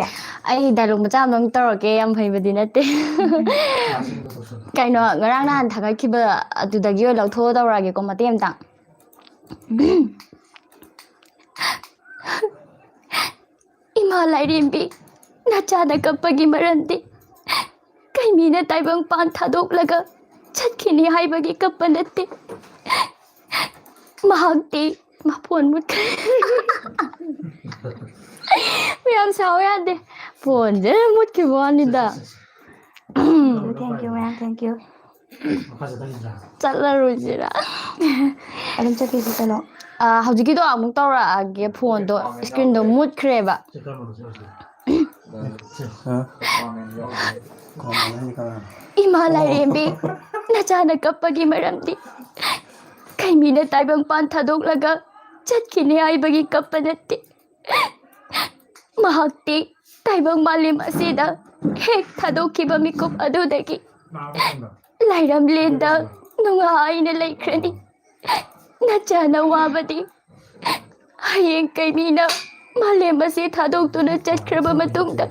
ꯑꯩ ꯗꯥꯏꯂꯣꯛ ꯃꯆꯥ ꯑꯃ ꯇꯧꯔꯛꯀꯦ ꯌꯥꯝ ꯍꯩꯕꯗꯤ ꯅꯠꯇꯦ ꯀꯩꯅꯣ ꯉꯔꯥꯡ ꯅꯍꯥꯟ ꯊꯥꯒꯠꯈꯤꯕ ꯑꯗꯨꯗꯒꯤ ꯑꯣꯏꯅ ꯂꯧꯊꯣꯛꯑ ꯇꯧꯔꯛꯑꯒꯦꯀꯣ ꯃꯇꯦꯛ ꯑꯃꯇꯪ ꯏꯃꯥ ꯂꯥꯏꯔꯦꯝꯕꯤ ꯅꯆꯥꯅ ꯀꯞꯄꯒꯤ ꯃꯔꯝꯗꯤ ꯀꯩꯃꯤꯅ ꯇꯥꯏꯕꯪꯄꯥꯟ ꯊꯥꯗꯣꯛꯂꯒ ꯆꯠꯈꯤꯅꯤ ꯍꯥꯏꯕꯒꯤ ꯀꯞꯄ ꯅꯠꯇꯦ ꯃꯍꯥꯛꯇꯤ ꯃꯐꯣꯟ ꯃꯨꯠꯈ꯭ꯔꯦ ꯃꯌꯥꯝ ꯁꯥꯎ ꯌꯥꯗꯦ ꯐꯣꯟꯁꯦ ꯃꯨꯠꯈꯤꯕ ꯋꯥꯅꯤꯗ ꯊꯦꯡꯛ ꯌꯨ ꯃꯌꯥꯝ ꯊꯦꯡꯛ ꯌꯨ ꯆꯠꯂꯔꯣꯏꯁꯤꯔꯥ ꯑꯗꯨꯝ ꯆꯠꯈꯤꯁꯤ ꯆꯠꯂꯣ ꯍꯧꯖꯤꯛꯀꯤꯗꯣ ꯑꯃꯨꯛ ꯇꯧꯔꯛꯑꯒꯦ ꯐꯣꯟꯗꯣ ꯏꯁꯀ꯭ꯔꯤꯟꯗꯣ ꯃꯨꯠꯈ꯭ꯔꯦꯕ ꯏꯃꯥ ꯂꯥꯏꯔꯦꯝꯕꯤ ꯅꯆꯥꯅ ꯀꯞꯄꯒꯤ ꯃꯔꯝꯗꯤ ꯀꯩꯃꯤꯅ ꯇꯥꯏꯕꯪꯄꯥꯟ ꯊꯥꯗꯣꯛꯂꯒ ꯆꯠꯈꯤꯅꯤ ꯍꯥꯏꯕꯒꯤ ꯀꯞꯄ ꯅꯠꯇꯦ ꯃꯍꯥꯛꯇꯤ ꯇꯥꯏꯕꯪ ꯃꯥꯂꯦꯝ ꯑꯁꯤꯗ ꯍꯦꯛ ꯊꯥꯗꯣꯛꯈꯤꯕ ꯃꯤꯀꯨꯞ ꯑꯗꯨꯗꯒꯤ ꯂꯥꯏꯔꯝꯂꯦꯟꯗ ꯅꯨꯡꯉꯥꯏꯅ ꯂꯩꯈ꯭ꯔꯅꯤ ꯅꯆꯥꯅ ꯋꯥꯕꯗꯤ ꯍꯌꯦꯡ ꯀꯩꯃꯤꯅ ꯃꯥꯂꯦꯝ ꯑꯁꯤ ꯊꯥꯗꯣꯛꯇꯨꯅ ꯆꯠꯈ꯭ꯔꯕ ꯃꯇꯨꯡꯗ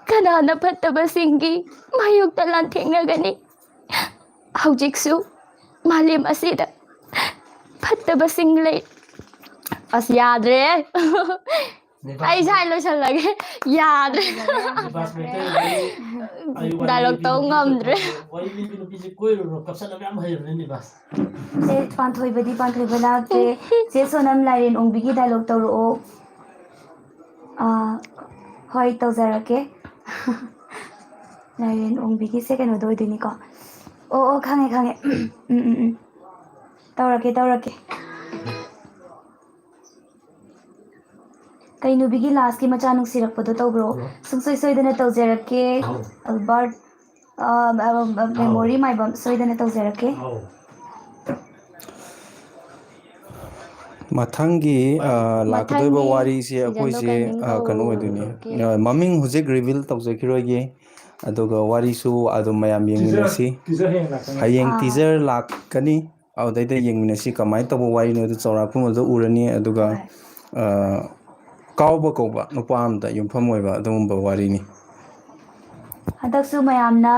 ꯀꯅꯥꯅ ꯐꯠꯇꯕꯁꯤꯡꯒꯤ ꯃꯥꯌꯣꯛꯇ ꯂꯥꯟꯊꯦꯡꯅꯒꯅꯤ ꯍꯧꯖꯤꯛꯁꯨ ꯃꯥꯂꯦꯝ ꯑꯁꯤꯗ ꯐꯠꯇꯕꯁꯤꯡ ꯂꯩ ꯑꯁ ꯌꯥꯗ꯭ꯔꯦ ꯑꯩ ꯁꯥꯏ ꯂꯣꯏꯁꯜꯂꯒꯦ ꯌꯥꯗ꯭ꯔꯦ ꯗꯥꯏꯂꯣꯛ ꯇꯧ ꯉꯝꯗ꯭ꯔꯦ ꯋꯥꯔꯤ ꯂꯤꯕꯤ ꯅꯨꯄꯤꯁꯦ ꯀꯣꯏꯔꯨꯔꯣ ꯀꯞꯁꯟꯅꯕ ꯌꯥꯝ ꯍꯩꯕꯅꯤ ꯅꯤꯕꯥꯁ ꯆꯦ ꯄꯥꯟꯊꯣꯏꯕꯗꯤ ꯄꯥꯟꯊꯣꯏꯕ ꯂꯥꯛꯇ꯭ꯔꯦ ꯆꯦ ꯁꯣꯅꯝ ꯂꯥꯏꯔꯦꯟ ꯑꯣꯡꯕꯤꯒꯤ ꯗꯥꯏꯂꯣꯛ ꯇꯧꯔꯛꯑꯣ ꯍꯣꯏ ꯇꯧꯖꯔꯛꯀꯦ ꯂꯥꯏꯔꯦꯟ ꯑꯣꯡꯕꯤꯒꯤꯁꯦ ꯀꯩꯅꯣꯗꯣ ꯑꯣꯏꯗꯣꯏꯅꯤꯀꯣ ꯑꯣ ꯈꯪꯉꯦ ꯈꯪꯉꯦ ꯇꯧꯔꯛꯀꯦ ꯀꯩꯅꯨꯕꯤꯒꯤ ꯂꯥꯁꯀꯤ ꯃꯆꯥ ꯅꯨꯡꯁꯤꯔꯛꯄꯗꯣ ꯇꯧꯕ꯭ꯔꯣ ꯁꯨꯡꯁꯣꯏ ꯁꯣꯏꯗꯅ ꯇꯧꯖꯔꯛꯀꯦ ꯑꯜꯕꯥꯔꯠ ꯃꯦꯃꯣꯔꯤ ꯃꯥꯏꯕꯝ ꯁꯣꯏꯗꯅ ꯇꯧꯖꯔꯛꯀꯦ ꯃꯊꯪꯒꯤ ꯂꯥꯛꯀꯗꯣꯏꯕ ꯃꯊꯪꯒꯤ ꯋꯥꯔꯤꯁꯦ ꯁꯤꯖꯟꯗꯣ ꯑꯩꯈꯣꯏꯁꯦ ꯀꯩ ꯃꯤꯡ ꯀꯩꯅꯣ ꯑꯣꯏꯗꯣꯏꯅꯤ ꯀꯧꯒꯦ ꯃꯃꯤꯡ ꯍꯧꯖꯤꯛ ꯔꯤꯚꯤꯜ ꯇꯧꯖꯈꯤꯔꯣꯏꯒꯦ ꯑꯗꯨꯒ ꯋꯥꯔꯤꯁꯨ ꯑꯗꯨꯝ ꯃꯌꯥꯝ ꯌꯦꯡꯃꯤꯟꯅꯁꯤ ꯍꯌꯦꯡ ꯇꯤꯖꯔ ꯂꯥꯛꯀꯅꯤ ꯑꯗꯨꯗꯩꯗ ꯌꯦꯡꯃꯤꯟꯅꯁꯤ ꯀꯃꯥꯏꯅ ꯇꯧꯕ ꯋꯥꯔꯤꯅꯣꯗꯨ ꯆꯥꯎꯔꯥꯛꯄ ꯑꯃꯗ ꯎꯔꯅꯤ ꯑꯗꯨꯒ ꯍꯣꯏ ꯀꯥꯎꯕ ꯀꯧꯕ ꯅꯨꯄꯥ ꯑꯃꯗ ꯌꯨꯝꯐꯝ ꯑꯣꯏꯕ ꯑꯗꯨꯒꯨꯝꯕ ꯋꯥꯔꯤꯅꯤ ꯍꯟꯗꯛꯁꯨ ꯃꯌꯥꯝꯅ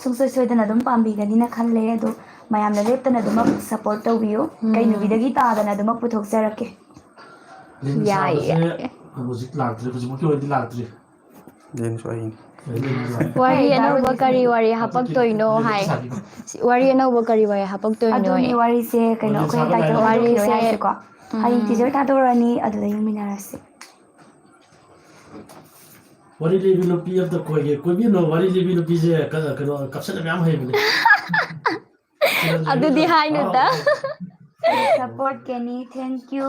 ꯁꯨꯡꯁꯣꯏ ꯁꯣꯏꯗꯅ ꯑꯗꯨꯝ ꯄꯥꯝꯕꯤꯒꯅꯤꯅ ꯈꯜꯂꯦ ꯑꯗꯣ ꯃꯌꯥꯝꯅ ꯂꯦꯞꯇꯅ ꯑꯗꯨꯃꯛ ꯁꯞꯄꯣꯔꯠ ꯇꯧꯕꯤꯌꯨ ꯀꯩꯅꯨꯕꯤꯗꯒꯤ ꯇꯥꯗꯅ ꯑꯗꯨꯃꯛ ꯄꯨꯊꯣꯛꯆꯔꯛꯀꯦ ꯌꯥꯏꯌꯦ ꯍꯧꯖꯤꯛ ꯂꯥꯛꯇ꯭ꯔꯤ ꯍꯧꯖꯤꯛꯃꯛꯀꯤ ꯑꯣꯏꯅꯗꯤ ꯂꯥꯛꯇ꯭ꯔꯤ ꯂꯦꯟꯁꯨ ꯑꯩꯅꯤ ꯋꯥꯔꯤ ꯑꯅꯧꯕ ꯀꯔꯤ ꯋꯥꯔꯤ ꯍꯥꯄꯛꯇꯣꯏꯅꯣ ꯍꯥꯏ ꯋꯥꯔꯤ ꯑꯅꯧꯕ ꯀꯔꯤ ꯋꯥꯔꯤ ꯍꯥꯄꯛꯇꯣꯏꯅꯣ ꯑꯗꯨꯅꯦ ꯋꯥꯔꯤꯁꯦ ꯀꯩꯅꯣ ꯑꯩꯈꯣꯏꯅ ꯇꯥꯏꯇꯜ ꯍꯥꯏꯗꯣꯛꯈꯤꯔꯣꯏ ꯋꯥꯔꯤꯁꯦ ꯍꯥꯏꯁꯦꯀꯣ ꯍꯌꯦꯡ ꯇꯤꯖꯔ ꯊꯥꯗꯣꯔꯛꯑꯅꯤ ꯑꯗꯨꯗ ꯌꯦꯡꯃꯤꯟꯅꯔꯁꯤ ꯋꯥꯔꯤ ꯂꯤꯕꯤ ꯅꯨꯄꯤ ꯑꯝꯇ ꯀꯣꯏꯕꯤꯅꯣ ꯋꯥꯔꯤ ꯂꯤꯕꯤ ꯅꯨꯄꯤꯁꯦ ꯀꯩꯅꯣ ꯀꯞꯁꯟꯅꯕ ꯌꯥꯝ ꯍꯩꯕꯅꯦ ꯑꯗꯨꯗꯤ ꯍꯥꯏꯅꯨꯗ support Kenny thank you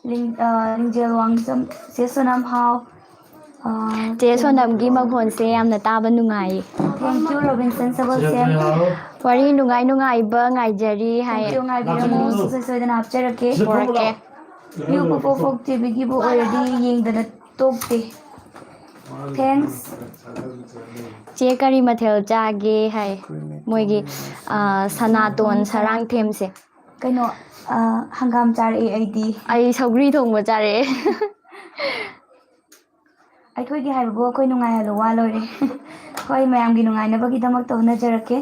Lingjel Wangzam Che Sonam Hao ꯆꯦ ꯁꯣꯅꯝꯒꯤ ꯃꯈꯣꯟꯁꯦ ꯌꯥꯝꯅ ꯇꯥꯕ ꯅꯨꯡꯉꯥꯏꯌꯦ thank you Robinson Sabulsen ꯋꯥꯔꯤ ꯅꯨꯡꯉꯥꯏ ꯅꯨꯡꯉꯥꯏꯕ ꯉꯥꯏꯖꯔꯤ ꯍꯥꯏ thank you ꯉꯥꯏꯕꯤꯔꯝꯃꯨ ꯁꯨꯡꯁꯣꯏ ꯁꯣꯏꯗꯅ ꯍꯥꯞꯆꯔꯛꯀꯦ ꯄꯣꯔꯛꯀꯦ ꯌꯨ ꯄꯨꯄꯨ ꯐꯣꯛ ꯇꯤꯚꯤꯒꯤꯕꯨ ꯑꯣꯏꯔꯗꯤ ꯌꯦꯡꯗꯅ ꯇꯣꯛꯇꯦ ꯊꯦꯡꯛꯁ ꯆꯦ ꯀꯔꯤ ꯃꯊꯦꯜ ꯆꯥꯒꯦ ꯍꯥꯏ ꯃꯣꯏꯒꯤ ꯁꯅꯥꯇꯣꯟ ꯁꯔꯥꯡꯊꯦꯝꯁꯦ Kaino hangam chare aidi. Ai saugri thongba chare. ꯑꯩꯈꯣꯏꯒꯤ ꯍꯥꯏꯕꯕꯨ ꯑꯩꯈꯣꯏ ꯅꯨꯡꯉꯥꯏꯍꯜꯂꯨ ꯋꯥ ꯂꯣꯏꯔꯦ ꯍꯣꯏ ꯃꯌꯥꯝꯒꯤ ꯅꯨꯡꯉꯥꯏꯅꯕꯒꯤꯗꯃꯛꯇ ꯍꯣꯠꯅꯖꯔꯛꯀꯦ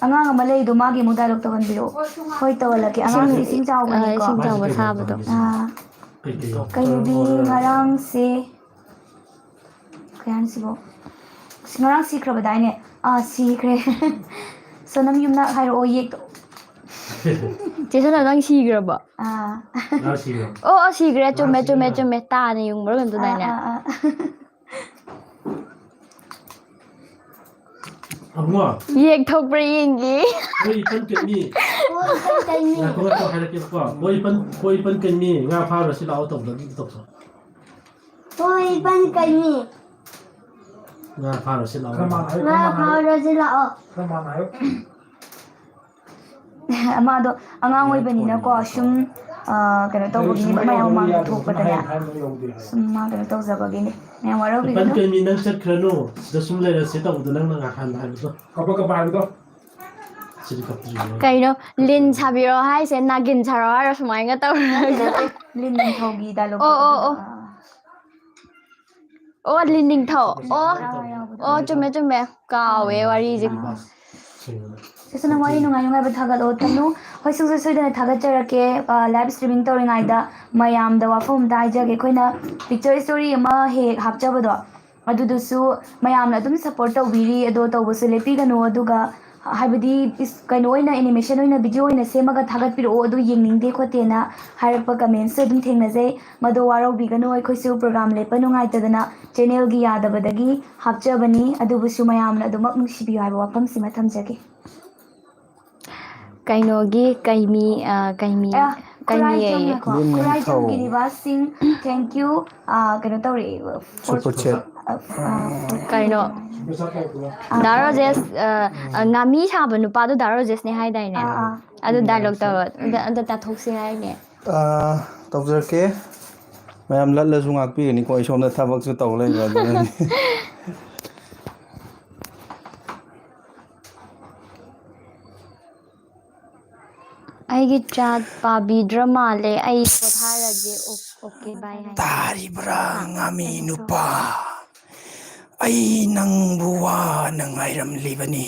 ꯑꯉꯥꯡ ꯑꯃ ꯂꯩꯗꯣ ꯃꯥꯒꯤ ꯑꯃꯨꯛ ꯗꯥꯏꯂꯣꯛ ꯇꯧꯍꯟꯕꯤꯔꯛꯑꯣ ꯍꯣꯏ ꯇꯧꯍꯜꯂꯛꯀꯦ ꯑꯉꯥꯡꯁꯦ ꯏꯁꯤꯡ ꯆꯥꯎꯕꯅꯤꯀꯣ ꯏꯁꯤꯡ ꯆꯥꯎꯕ ꯁꯥꯕꯗꯣ. ꯀꯩꯅꯣꯗꯤ ꯉꯔꯥꯡꯁꯦ ꯀꯌꯥꯅꯁꯤꯕꯣ ꯉꯔꯥꯡ ꯁꯤꯈ꯭ꯔꯕꯗꯥꯏꯅꯦ ꯁꯤꯈ꯭ꯔꯦ ꯁꯣꯅꯝ ꯌꯨꯝꯅꯥꯛ ꯍꯥꯏꯔꯛꯑꯣ ꯌꯦꯛꯇꯣ ꯆꯦ ꯁꯣꯅꯝ ꯅꯪ ꯁꯤꯈ꯭ꯔꯕꯣ? Sigo. ꯑꯣ ꯁꯤꯈ꯭ꯔꯦ ꯆꯨꯝꯃꯦ ꯇꯥꯅ ꯌꯨꯡꯕ꯭ꯔꯥ ꯀꯩꯅꯣꯝ ꯇꯧꯗꯥꯏꯅꯦ. Amo. ꯌꯦꯛ ꯊꯣꯛꯄ꯭ꯔꯥ ꯌꯦꯡꯒꯦ. Boy ipan kami. Ipan kami. Na ko harake ko. Boy ipan kami. Nga para sila out of the dito. Ipan kami. Nga para sila out. Para sila ꯑꯃꯗꯣ ꯑꯉꯥꯡ ꯑꯣꯏꯕꯅꯤꯅꯀꯣ ꯁꯨꯝ ꯀꯩꯅꯣ ꯇꯧꯕꯒꯤꯅꯤ ꯃꯌꯥꯝ ꯃꯃꯥꯡꯗ ꯊꯣꯛꯄꯗꯅꯦ ꯁꯨꯝ ꯃꯥ ꯀꯩꯅꯣ ꯇꯧꯖꯕꯒꯤꯅꯤ ꯃꯌꯥꯝ ꯋꯥꯔꯧꯕꯤꯒꯅꯨ Ipan kami nang chakkrano. Sida sum lerase ta udalang nga handa haibdo. Kapag haibdo. ꯀꯩꯅꯣ ꯂꯤꯟ ꯁꯥꯕꯤꯔꯣ ꯍꯥꯏꯁꯦ ꯅꯥꯒꯤꯟ ꯁꯥꯔꯣ ꯍꯥꯏꯔꯣ ꯁꯨꯃꯥꯏꯅ ꯇꯧꯔꯒ. ꯂꯤꯟ ꯅꯤꯡꯊꯧꯒꯤ ꯗꯥꯏꯂꯣꯛ. ꯑꯣ ꯂꯤꯟ ꯅꯤꯡꯊꯧ. ꯑꯣ ꯆꯨꯝꯃꯦ ꯀꯥꯎꯋꯦ ꯋꯥꯔꯤꯁꯦ. ꯁꯤꯁꯨꯅ ꯋꯥꯔꯤ ꯅꯨꯡꯉꯥꯏꯕ ꯊꯥꯒꯠꯂꯛꯑꯣ ꯇꯝꯅꯨ ꯍꯣꯏ ꯁꯨꯡꯁꯣꯏ ꯁꯣꯏꯗꯅ ꯊꯥꯒꯠꯆꯔꯛꯀꯦ ꯂꯥꯏꯚ ꯁ꯭ꯇ꯭ꯔꯤꯃꯤꯡ ꯇꯧꯔꯤꯉꯩꯗ ꯃꯌꯥꯝꯗ ꯋꯥꯐꯝ ꯑꯝꯇ ꯍꯥꯏꯖꯒꯦ ꯑꯩꯈꯣꯏꯅ ꯄꯤꯛꯆꯔ ꯁ꯭ꯇꯣꯔꯤ ꯑꯃ ꯍꯦꯛ ꯍꯥꯞꯆꯕꯗꯣ ꯑꯗꯨꯗꯨꯁꯨ ꯃꯌꯥꯝꯅ ꯑꯗꯨꯝ ꯁꯞꯄꯣꯔꯠ ꯇꯧꯕꯤꯔꯤ ꯑꯗꯣ ꯇꯧꯕꯁꯨ ꯂꯦꯞꯄꯤꯒꯅꯨ ꯑꯗꯨꯒ ꯍꯥꯏꯕꯗꯤ ꯀꯩꯅꯣ ꯑꯣꯏꯅ ꯑꯦꯅꯤꯃꯦꯁꯟ ꯑꯣꯏꯅ ꯚꯤꯗꯤꯑꯣ ꯑꯣꯏꯅ ꯁꯦꯝꯃꯒ ꯊꯥꯒꯠꯄꯤꯔꯛꯑꯣ ꯑꯗꯨ ꯌꯦꯡꯅꯤꯡꯗꯦ ꯈꯣꯠꯇꯦꯅ ꯍꯥꯏꯔꯛꯄ ꯀꯃꯦꯟꯠꯁꯨ ꯑꯗꯨꯝ ꯊꯦꯡꯅꯖꯩ ꯃꯗꯣ ꯋꯥꯔꯧꯕꯤꯒꯅꯨ ꯑꯩꯈꯣꯏꯁꯨ ꯄ꯭ꯔꯣꯒ꯭ꯔꯥꯝ ꯂꯦꯞꯄ ꯅꯨꯡꯉꯥꯏꯇꯗꯅ ꯆꯦꯅꯦꯜꯒꯤ ꯌꯥꯗꯕꯗꯒꯤ ꯍꯥꯞꯆꯕꯅꯤ ꯑꯗꯨꯕꯨꯁꯨ ꯃꯌꯥꯝꯅ ꯑꯗꯨꯃꯛ ꯅꯨꯡꯁꯤꯕꯤꯌꯨ ꯍꯥꯏꯕ ꯋꯥꯐꯝꯁꯤꯃ ꯊꯝꯖꯒꯦ ꯀꯩꯅꯣꯒꯤ ꯀꯩꯃꯤ ꯈꯨꯔꯥꯏꯖꯝꯒꯤ ꯅꯤꯕꯥꯁꯁꯤꯡ ꯊꯦꯡꯛ ꯌꯨ ꯀꯩꯅꯣ ꯇꯧꯔꯛꯑꯦ ꯁꯨꯄꯔ ꯆꯦꯠ ꯀꯩꯅꯣ ꯗꯥ ꯔꯣꯖꯦꯁ ꯉꯥꯃꯤ ꯁꯥꯕ ꯅꯨꯄꯥꯗꯣ ꯗꯥ ꯔꯣꯖꯦꯁꯅꯦ ꯍꯥꯏꯗꯥꯏꯅꯦ ꯑꯗꯨ ꯗꯥꯏꯂꯣꯛꯇꯣ ꯑꯝꯇ ꯇꯥꯊꯣꯛꯁꯤ ꯍꯥꯏꯅꯦ ꯇꯧꯖꯔꯛꯀꯦ ꯃꯌꯥꯝ ꯂꯠꯂꯁꯨ ꯉꯥꯛꯄꯤꯒꯅꯤꯀꯣ ꯑꯩ ꯁꯣꯝꯗ ꯊꯕꯛꯁꯨ ꯇꯧ ꯂꯩꯕ ꯑꯗꯨꯅꯅꯤ ꯑꯩꯒꯤ ꯆꯥꯠ ꯄꯥꯕꯤꯗ꯭ꯔ ꯃꯥꯜꯂꯦ ꯑꯩ ꯄꯣꯊꯥꯔꯒꯦ ꯑꯣꯀꯦ ꯕꯥꯏ ꯍꯥꯏ ꯇꯥꯔꯤꯕ꯭ꯔꯥ ꯉꯥꯃꯤ ꯅꯨꯄꯥ ꯑꯩ ꯅꯪꯕꯨ ꯋꯥꯅ ꯉꯥꯏꯔꯝꯂꯤꯕꯅꯤ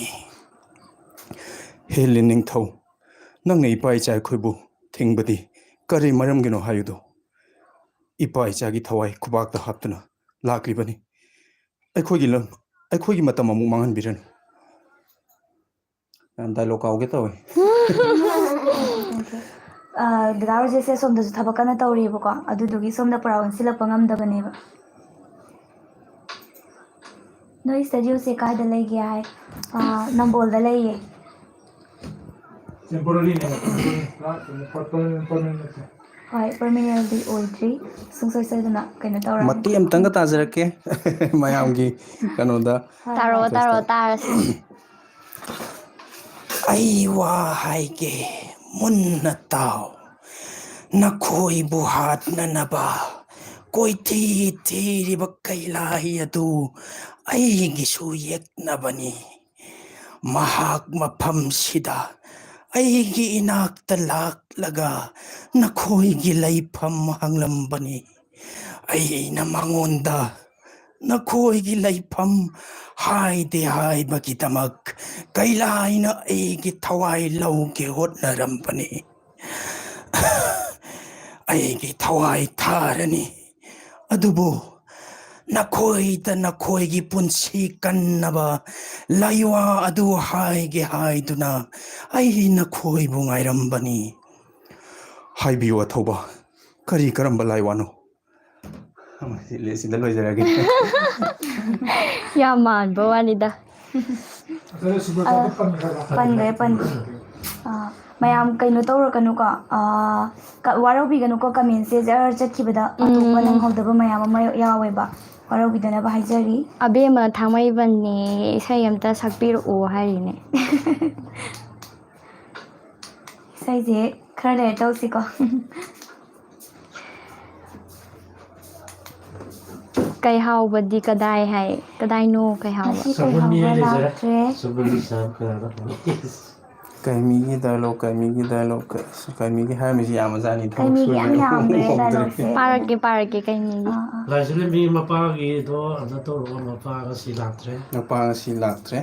ꯍꯦ ꯂꯤꯟ ꯅꯤꯡꯊꯧ ꯅꯪꯅ ꯏꯄꯥ ꯏꯆꯥ ꯑꯩꯈꯣꯏꯕꯨ ꯊꯤꯡꯕꯗꯤ ꯀꯔꯤ ꯃꯔꯝꯒꯤꯅꯣ ꯍꯥꯏꯌꯨꯗꯣ ꯏꯄꯥ ꯏꯆꯥꯒꯤ ꯊꯋꯥꯏ ꯈꯨꯕꯥꯛꯇ ꯍꯥꯞꯇꯨꯅ ꯂꯥꯛꯂꯤꯕꯅꯤ ꯑꯩꯈꯣꯏꯒꯤ ꯃꯇꯝ ꯑꯃꯨꯛ ꯃꯥꯡꯍꯟꯕꯤꯔꯅꯨ ꯗꯥꯏꯂꯣꯛ ꯀꯥꯎꯒꯦ ꯇꯧꯋꯦ ꯗꯥ ꯔꯣꯖꯦꯁꯁꯦ ꯁꯣꯝꯗꯁꯨ ꯊꯕꯛ ꯀꯟꯅ ꯇꯧꯔꯤꯕꯀꯣ ꯑꯗꯨꯗꯨꯒꯤ ꯁꯣꯝꯗ ꯄꯨꯔꯥ ꯑꯣꯟꯁꯤꯜꯂꯛꯄ ꯉꯝꯗꯕꯅꯦꯕ ꯅꯣꯏ ꯁ꯭ꯇꯨꯗꯤꯑꯣꯁꯦ ꯀꯥꯏꯗ ꯂꯩꯒꯦ ꯍꯥꯏ ꯅꯝꯕꯣꯜꯗ ꯂꯩꯌꯦ ꯍꯣꯏ ꯄꯔꯃꯤꯅꯦꯟꯗꯤ ꯑꯣꯏꯗ꯭ꯔꯤ ꯁꯨꯡꯁꯣꯏ ꯁꯣꯏꯗꯅ ꯀꯩꯅꯣ ꯇꯧꯔꯛꯑꯅꯤ ꯃꯇꯦꯛ ꯑꯃꯇꯪꯒ ꯇꯥꯖꯔꯛꯀꯦ ꯃꯌꯥꯝꯒꯤ ꯀꯩꯅꯣꯗ ꯇꯥꯔꯛꯑꯣ ꯇꯥꯔꯁꯤ ꯑꯩ ꯋꯥ ꯍꯥꯏꯒꯦ ꯃꯨꯟꯅ ꯇꯥꯎ ꯅꯈꯣꯏꯕꯨ ꯍꯥꯠꯅꯅꯕ ꯀꯣꯏꯊꯤ ꯊꯤꯔꯤꯕ ꯀꯩꯂꯥꯏ ꯑꯗꯨ ꯑꯩꯒꯤꯁꯨ ꯌꯦꯛꯅꯕꯅꯤ ꯃꯍꯥꯛ ꯃꯐꯝꯁꯤꯗ ꯑꯩꯒꯤ ꯏꯅꯥꯛꯇ ꯂꯥꯛꯂꯒ ꯅꯈꯣꯏꯒꯤ ꯂꯩꯐꯝ ꯍꯪꯂꯝꯕꯅꯤ ꯑꯩꯅ ꯃꯉꯣꯟꯗ ꯅꯈꯣꯏꯒꯤ ꯂꯩꯐꯝ ꯍꯥꯏꯗꯦ ꯍꯥꯏꯕꯒꯤꯗꯃꯛ ꯀꯩꯂꯥꯏꯅ ꯑꯩꯒꯤ ꯊꯋꯥꯏ ꯂꯧꯒꯦ ꯍꯣꯠꯅꯔꯝꯕꯅꯤ ꯑꯩꯒꯤ ꯊꯋꯥꯏ ꯊꯥꯔꯅꯤ ꯑꯗꯨꯕꯨ ꯅꯈꯣꯏꯗ ꯅꯈꯣꯏꯒꯤ ꯄꯨꯟꯁꯤ ꯀꯟꯅꯕ ꯂꯩꯋꯥ ꯑꯗꯨ ꯍꯥꯏꯒꯦ ꯍꯥꯏꯗꯨꯅ ꯑꯩ ꯅꯈꯣꯏꯕꯨ ꯉꯥꯏꯔꯝꯕꯅꯤ ꯍꯥꯏꯕꯤꯌꯨ ꯑꯊꯧꯕ ꯀꯔꯤ ꯀꯔꯝꯕ ꯂꯥꯏꯋꯥꯅꯣ ꯁꯤꯗ ꯂꯣꯏꯖꯔꯒꯦ ꯌꯥꯝ ꯃꯥꯟꯕ ꯋꯥꯅꯤꯗ ꯄꯟꯈ꯭ꯔꯦ ꯃꯌꯥꯝ ꯀꯩꯅꯣ ꯇꯧꯔꯛꯀꯅꯨꯀꯣ ꯋꯥꯔꯧꯕꯤꯒꯅꯨꯀꯣ ꯀꯃꯦꯟꯁꯦ ꯖꯔ ꯆꯠꯈꯤꯕꯗ ꯑꯇꯣꯞꯄ ꯅꯪꯍꯧꯗꯕ ꯃꯌꯥꯝ ꯑꯃ ꯌꯥꯎꯋꯦꯕ ꯋꯥꯔꯧꯕꯤꯗꯅꯕ ꯍꯥꯏꯖꯔꯤ ꯑꯕꯦꯝꯃ ꯊꯥꯡꯃꯩꯕꯟꯅꯦ ꯏꯁꯩ ꯑꯝꯇ ꯁꯛꯄꯤꯔꯛꯑꯣ ꯍꯥꯏꯔꯤꯅꯦ ꯏꯁꯩꯁꯦ ꯈꯔ ꯂꯩꯔ ꯇꯧꯁꯤꯀꯣ ꯀꯩꯍꯥꯎꯕꯗꯤ ꯀꯗꯥꯏ ꯍꯥꯏ ꯀꯗꯥꯏꯅꯣ ꯀꯩꯍꯥꯎꯕ ꯉꯁꯤ ꯀꯩꯍꯥꯎꯕ ꯂꯥꯛꯇ꯭ꯔꯦ ꯀꯩꯃꯤꯒꯤ ꯗꯥꯏꯂꯣꯛ ꯀꯩꯃꯤꯒꯤ ꯍꯥꯏꯔꯝꯃꯤꯁꯤ ꯌꯥꯝꯕꯖꯥꯠꯅꯤ ꯊꯕꯛ ꯀꯩꯃꯤꯒꯤ ꯌꯥꯝ ꯁꯨꯗꯅ ꯌꯥꯝꯈ꯭ꯔꯦ ꯎꯍꯧꯗ꯭ꯔꯦ ꯗꯥꯏꯂꯣꯛꯁꯦ ꯄꯥꯔꯛꯀꯦ ꯀꯩ ꯃꯤꯒꯤ ꯂꯥꯏꯖꯂꯦꯝꯕꯤ ꯃꯄꯥꯒꯤꯗꯣ ꯑꯗ ꯇꯧꯔꯒ ꯃꯄꯥ ꯉꯁꯤ ꯂꯥꯛꯇ꯭ꯔꯦ. ꯃꯄꯥ ꯉꯁꯤ ꯂꯥꯛꯇ꯭ꯔꯦ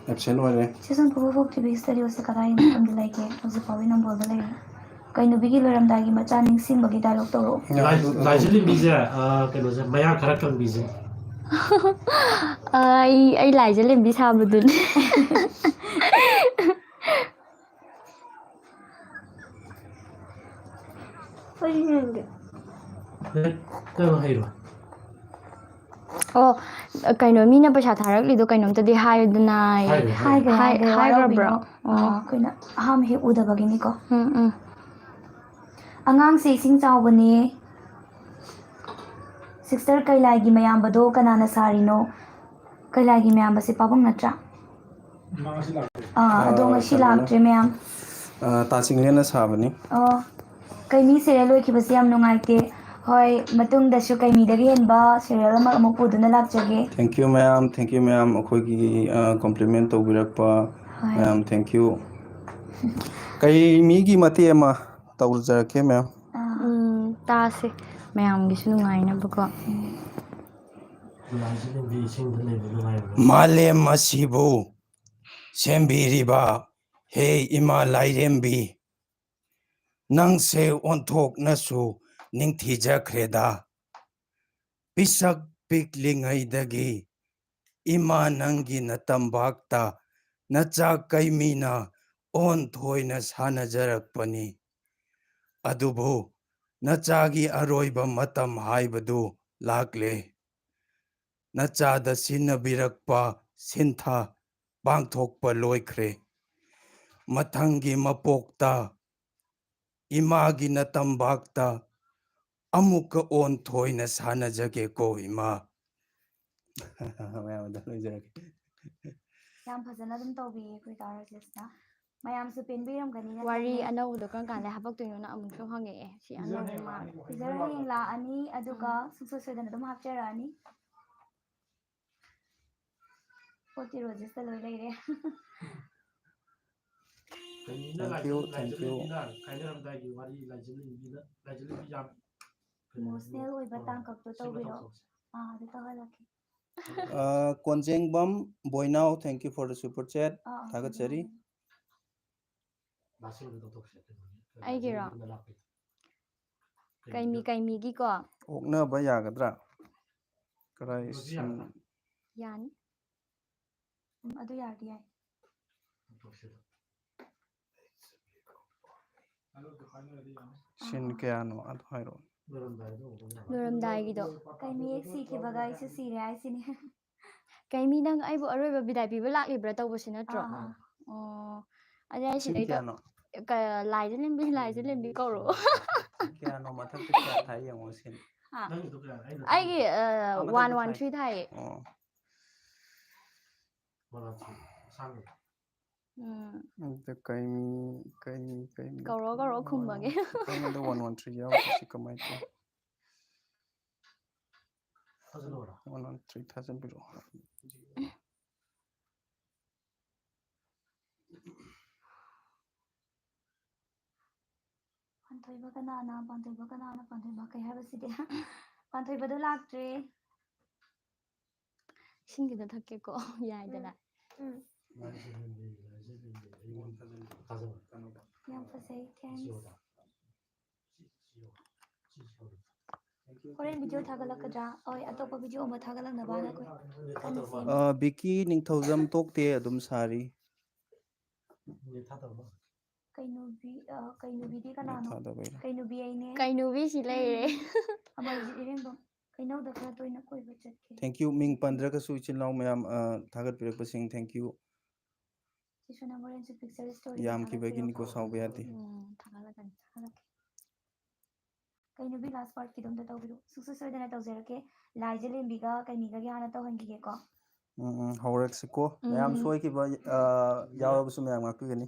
ꯑꯦꯕꯁꯦꯟ ꯑꯣꯏꯔꯦ. ꯁꯤꯖꯟ 4 ꯊꯣꯛꯇ꯭ꯔꯤꯕ ꯁ꯭ꯇꯨꯗꯤꯑꯣꯁꯦ ꯀꯗꯥꯏ ꯃꯐꯝꯗ ꯂꯩꯒꯦ? ꯍꯧꯖꯤꯛ ꯐꯥꯎꯕ ꯅꯝꯕꯣꯜꯗ ꯂꯩꯔꯦ. ꯀꯩꯅꯨꯕꯤꯒꯤ ꯂꯣꯏꯔꯝꯗꯥꯏꯒꯤ ꯃꯆꯥ ꯅꯤꯡꯁꯤꯡꯕꯒꯤ ꯗꯥꯏꯂꯣꯛ ꯇꯧꯔꯛꯑꯣ. ꯂꯥꯏꯖꯂꯦꯝꯕꯤꯁꯦ ꯀꯩꯅꯣꯁꯦ ꯃꯌꯥ ꯈꯔ ꯀꯪꯕꯤꯁꯦ. ꯑꯩ ꯂꯥꯏꯖꯂꯦꯝꯕꯤ ꯁꯥꯕꯗꯨꯅꯦ. ꯅꯪ ꯍꯩꯔꯣ. ꯑꯣ ꯀꯩꯅꯣ ꯃꯤꯅ ꯄꯩꯁꯥ ꯊꯥꯔꯛꯂꯤꯗꯣ ꯀꯩꯅꯣꯝꯇꯗꯤ ꯍꯥꯏꯌꯨꯗꯅ. ꯍꯥꯏꯈ꯭ꯔꯦ ꯍꯥꯏꯈ꯭ꯔꯕ꯭ꯔꯣ? ꯑꯩꯈꯣꯏꯅ ꯑꯍꯥꯟꯕ ꯍꯦꯛ ꯎꯗꯕꯒꯤꯅꯤꯀꯣ. ꯎꯝ. ꯑꯉꯥꯡꯁꯦ ꯏꯁꯤꯡ ꯆꯥꯎꯕꯅꯦ. ꯁꯤꯁꯇꯔ ꯀꯩꯂꯥꯏꯒꯤ ꯃꯌꯥꯝꯕꯗꯣ ꯀꯅꯥꯅ ꯁꯥꯔꯤꯅꯣ? ꯀꯩꯂꯥꯏꯒꯤ ꯃꯌꯥꯝꯕꯁꯦ ꯄꯥꯕꯨꯡ ꯅꯠꯇ꯭ꯔꯥ? ꯑꯗꯣ ꯉꯁꯤ ꯂꯥꯛꯇ꯭ꯔꯦ ꯃꯌꯥꯝ. ꯇꯥꯆꯤꯡꯂꯦꯟꯅ ꯁꯥꯕꯅꯤ. ꯀꯩꯃꯤ ꯁꯦꯔꯦꯜ ꯂꯣꯏꯈꯤꯕꯁꯦ ꯌꯥꯝ ꯅꯨꯡꯉꯥꯏꯇꯦ. ꯍꯣꯏ ꯃꯇꯨꯡꯗꯁꯨ ꯀꯩꯃꯤꯗꯒꯤ ꯍꯦꯟꯕ ꯁꯦꯔꯤꯌꯦꯜ ꯑꯃꯨꯛ ꯄꯨꯗꯨꯅ ꯂꯥꯛꯆꯒꯦ. ꯊꯦꯡꯛ ꯌꯨ ꯃꯌꯥꯝ ꯑꯩꯈꯣꯏꯒꯤ ꯀꯣꯝꯄ꯭ꯂꯤꯃꯦꯟ ꯇꯧꯕꯤꯔꯛꯄ ꯃꯌꯥꯝ ꯊꯦꯡꯛ ꯌꯨ. ꯀꯩꯃꯤꯒꯤ ꯃꯇꯦꯛ ꯑꯃ ꯇꯧꯖꯔꯛꯀꯦ ꯃꯌꯥꯝ. ꯇꯥꯁꯦ ꯃꯌꯥꯝꯒꯤꯁꯨ ꯅꯨꯡꯉꯥꯏꯅꯕꯀꯣ. ꯂꯥꯏꯖꯂꯦꯝꯕꯤ ꯏꯁꯤꯡꯗ ꯂꯩꯕ ꯅꯨꯡꯉꯥꯏꯕ꯭ꯔꯣ? ꯃꯥꯂꯦꯝ ꯑꯁꯤꯕꯨ ꯁꯦꯝꯕꯤꯔꯤꯕ ꯍꯦ ꯏꯃꯥ ꯂꯥꯏꯔꯦꯝꯕꯤ, ꯅꯪꯁꯦ ꯑꯣꯟꯊꯣꯛꯅꯁꯨ ꯅꯤꯡꯊꯤꯖꯈ꯭ꯔꯦꯗ. ꯄꯤꯁꯛ ꯄꯤꯛꯂꯤꯉꯩꯗꯒꯤ ꯏꯃꯥ ꯅꯪꯒꯤ ꯅꯇꯝꯕꯥꯛꯇ ꯅꯆꯥ ꯀꯩꯃꯤꯅ ꯑꯣꯟꯊꯣꯏꯅ ꯁꯥꯟꯅꯖꯔꯛꯄꯅꯤ. ꯑꯗꯨꯕꯨ ꯅꯆꯥꯒꯤ ꯑꯔꯣꯏꯕ ꯃꯇꯝ ꯍꯥꯏꯕꯗꯨ ꯂꯥꯛꯂꯦ. ꯅꯆꯥꯗ ꯁꯤꯟꯅꯕꯤꯔꯛꯄ ꯁꯤꯟꯊꯥ ꯄꯥꯡꯊꯣꯛꯄ ꯂꯣꯏꯈ꯭ꯔꯦ. ꯃꯊꯪꯒꯤ ꯃꯄꯣꯛꯇ ꯏꯃꯥꯒꯤ ꯅꯇꯝꯕꯥꯛꯇ ꯑꯃꯨꯛꯀ ꯑꯣꯟꯊꯣꯏꯅ ꯁꯥꯟꯅꯖꯒꯦꯀꯣ ꯏꯃꯥ. ꯌꯥꯝ ꯐꯖꯅ ꯑꯗꯨꯝ ꯇꯧꯕꯤꯌꯦ ꯑꯩꯈꯣꯏ ꯀꯥꯔꯖꯦꯁꯅ. ꯃꯌꯥꯝꯁꯨ ꯄꯦꯟꯕꯤꯔꯝꯒꯅꯤꯅ ꯋꯥꯔꯤ ꯈꯜꯂꯦ. ꯑꯅꯧꯕꯗꯣ ꯀꯔꯝ ꯀꯥꯟꯗ ꯍꯥꯄꯛꯇꯣꯏꯅꯣꯅ ꯑꯃꯨꯛꯁꯨ ꯍꯪꯉꯛꯑꯦ. ꯁꯤ ꯑꯅꯧꯕ ꯃꯥꯜꯂꯦ. ꯇꯤꯖꯔ ꯍꯌꯦꯡ ꯂꯥꯛꯑꯅꯤ ꯑꯗꯨꯒ ꯁꯨꯡꯁꯣꯏ ꯁꯣꯏꯗꯅ ꯑꯗꯨꯝ ꯍꯥꯞꯆꯔꯛꯑꯅꯤ. ꯄꯣꯠꯇꯤ ꯔꯣꯖꯦꯁꯇ ꯂꯣꯏ ꯂꯩꯔꯦ. ꯂꯥꯏꯖꯂꯦꯝꯕꯤꯅ ꯀꯥꯏꯅꯔꯝꯗꯥꯏꯒꯤ ꯋꯥꯔꯤ ꯂꯥꯏꯖꯂꯦꯝꯕꯤ ꯌꯥꯝ ꯏꯃꯣꯁꯅꯦꯜ ꯑꯣꯏꯕ ꯇꯥꯡꯀꯛꯇꯣ ꯇꯧꯕꯤꯔꯣ. ꯑꯗꯨ ꯇꯧꯍꯜꯂꯛꯀꯦ. Konjengbam Boinao thank you for the super chat. ꯊꯥꯒꯠꯆꯔꯤ. ꯑꯩꯒꯤꯔꯣ? ꯀꯩꯃꯤꯒꯤꯀꯣ. ꯑꯣꯛꯅꯕ ꯌꯥꯒꯗ꯭ꯔꯥ? ꯀꯔꯥꯏ ꯌꯥꯅꯤ. ꯑꯗꯨ ꯌꯥꯔꯗꯤ ꯌꯥꯏ. ꯁꯤꯟ ꯀꯌꯥꯅꯣ ꯑꯗꯨ ꯍꯥꯏꯔꯛꯑꯣ. ꯂꯣꯏꯔꯝꯗꯥꯏꯒꯤꯗꯣ. ꯀꯩꯃꯤ ꯍꯦꯛ ꯁꯤꯈꯤꯕꯒ ꯑꯩꯁꯨ ꯁꯤꯔꯦ ꯍꯥꯏꯁꯤꯅꯤ. ꯀꯩꯃꯤ ꯅꯪ ꯑꯩꯕꯨ ꯑꯔꯣꯏꯕ ꯕꯤꯗꯥꯏ ꯄꯤꯕ ꯂꯥꯛꯂꯤꯕ꯭ꯔꯥ ꯇꯧꯕꯁꯤ ꯅꯠꯇ꯭ꯔꯣ? ꯑꯣ ꯑꯗꯨ ꯑꯩ ꯁꯤꯟ ꯁꯤꯗꯩꯗ ꯀꯌꯥꯅꯣ? ꯂꯥꯏꯖꯂꯦꯝꯕꯤ ꯀꯧꯔꯛꯑꯣ. ꯀꯌꯥꯅꯣ ꯃꯊꯛꯇ ꯀꯌꯥ ꯊꯥꯏ ꯌꯦꯡꯉꯣ ꯁꯤꯟ. ꯑꯩꯒꯤ 113 ꯊꯥꯏꯌꯦ. ꯀꯩꯃꯤ ꯀꯧꯔꯛꯑꯣ ꯈꯨꯝꯃꯒꯦ. ꯑꯩꯉꯣꯟꯗ 113 ꯌꯥꯎꯗꯦ. ꯁꯤ ꯀꯃꯥꯏꯅ ꯇꯧ? 113 ꯊꯥꯖꯟꯕꯤꯔꯛꯑꯣ. ꯄꯥꯟꯊꯣꯏꯕ ꯀꯅꯥꯅ? ꯄꯥꯟꯊꯣꯏꯕ ꯀꯩ ꯍꯥꯏꯕꯁꯤꯗꯤ? ꯄꯥꯟꯊꯣꯏꯕꯗꯣ ꯂꯥꯛꯇ꯭ꯔꯦ. ꯏꯁꯤꯡꯒꯤꯗ ꯊꯛꯀꯦꯀꯣ ꯌꯥꯏꯗꯅ. ꯌꯥꯝ ꯐꯖꯩ. ꯊꯦꯡꯛꯁ. ꯍꯣꯔꯦꯟ ꯚꯤꯗꯤꯑꯣ ꯊꯥꯒꯠꯂꯛꯀꯗ꯭ꯔꯥ? ꯍꯣꯏ ꯑꯇꯣꯞꯄ ꯚꯤꯗꯤꯑꯣ ꯑꯃ ꯊꯥꯒꯠꯂꯛꯅꯕꯅ ꯑꯩꯈꯣꯏ ꯀꯟꯅ ꯁꯦꯝꯃꯤ. ꯕꯤꯀꯤ ꯅꯤꯡꯊꯧꯖꯝ ꯇꯣꯛꯇꯦ ꯑꯗꯨꯝ ꯁꯥꯔꯤ. ꯀꯩꯅꯨꯕꯤꯗꯤ ꯀꯅꯥꯅꯣ? ꯀꯩꯅꯨꯕꯤ ꯑꯩꯅꯦ. ꯀꯩꯅꯨꯕꯤ ꯁꯤ ꯂꯩꯔꯦ. ꯑꯃꯔꯖꯤꯠ ꯏꯔꯦꯡꯕꯝ. ꯀꯩꯅꯧꯗ ꯈꯔ ꯇꯣꯏꯅ ꯀꯣꯏꯕ ꯆꯠꯀꯦ. Thank you. ꯃꯤꯡ ꯄꯟꯗ꯭ꯔꯒꯁꯨ ꯏꯆꯤꯜ ꯏꯅꯥꯎ ꯃꯌꯥꯝ ꯊꯥꯒꯠꯄꯤꯔꯛꯄꯁꯤꯡ ꯊꯦꯡꯛ ꯌꯨ. ꯁꯤꯁꯨ ꯅꯪ ꯍꯣꯔꯦꯟꯁꯨ ꯄꯤꯛꯆꯔ ꯁ꯭ꯇꯣꯔꯤ ꯌꯥꯝꯈꯤꯕꯒꯤꯅꯤꯀꯣ ꯁꯥꯎꯕ ꯌꯥꯗꯦ. ꯊꯥꯒꯠꯂꯛꯀꯦ. ꯀꯩꯅꯨꯕꯤ ꯂꯥꯁ ꯄꯥꯔꯠꯀꯤꯗꯣ ꯑꯝꯇ ꯇꯧꯕꯤꯔꯣ. ꯁꯨꯡꯁꯣꯏ ꯁꯣꯏꯗꯅ ꯇꯧꯖꯔꯛꯀꯦ. ꯂꯥꯏꯖꯂꯦꯝꯕꯤꯒ ꯀꯩꯃꯤꯒꯒꯤ ꯍꯥꯟꯅ ꯇꯧꯍꯟꯈꯤꯒꯦꯀꯣ. ꯍꯧꯔꯛꯁꯤꯀꯣ ꯃꯌꯥꯝ ꯁꯣꯏꯈꯤꯕ ꯌꯥꯎꯔꯕꯁꯨ ꯃꯌꯥꯝ ꯉꯥꯛꯄꯤꯒꯅꯤ.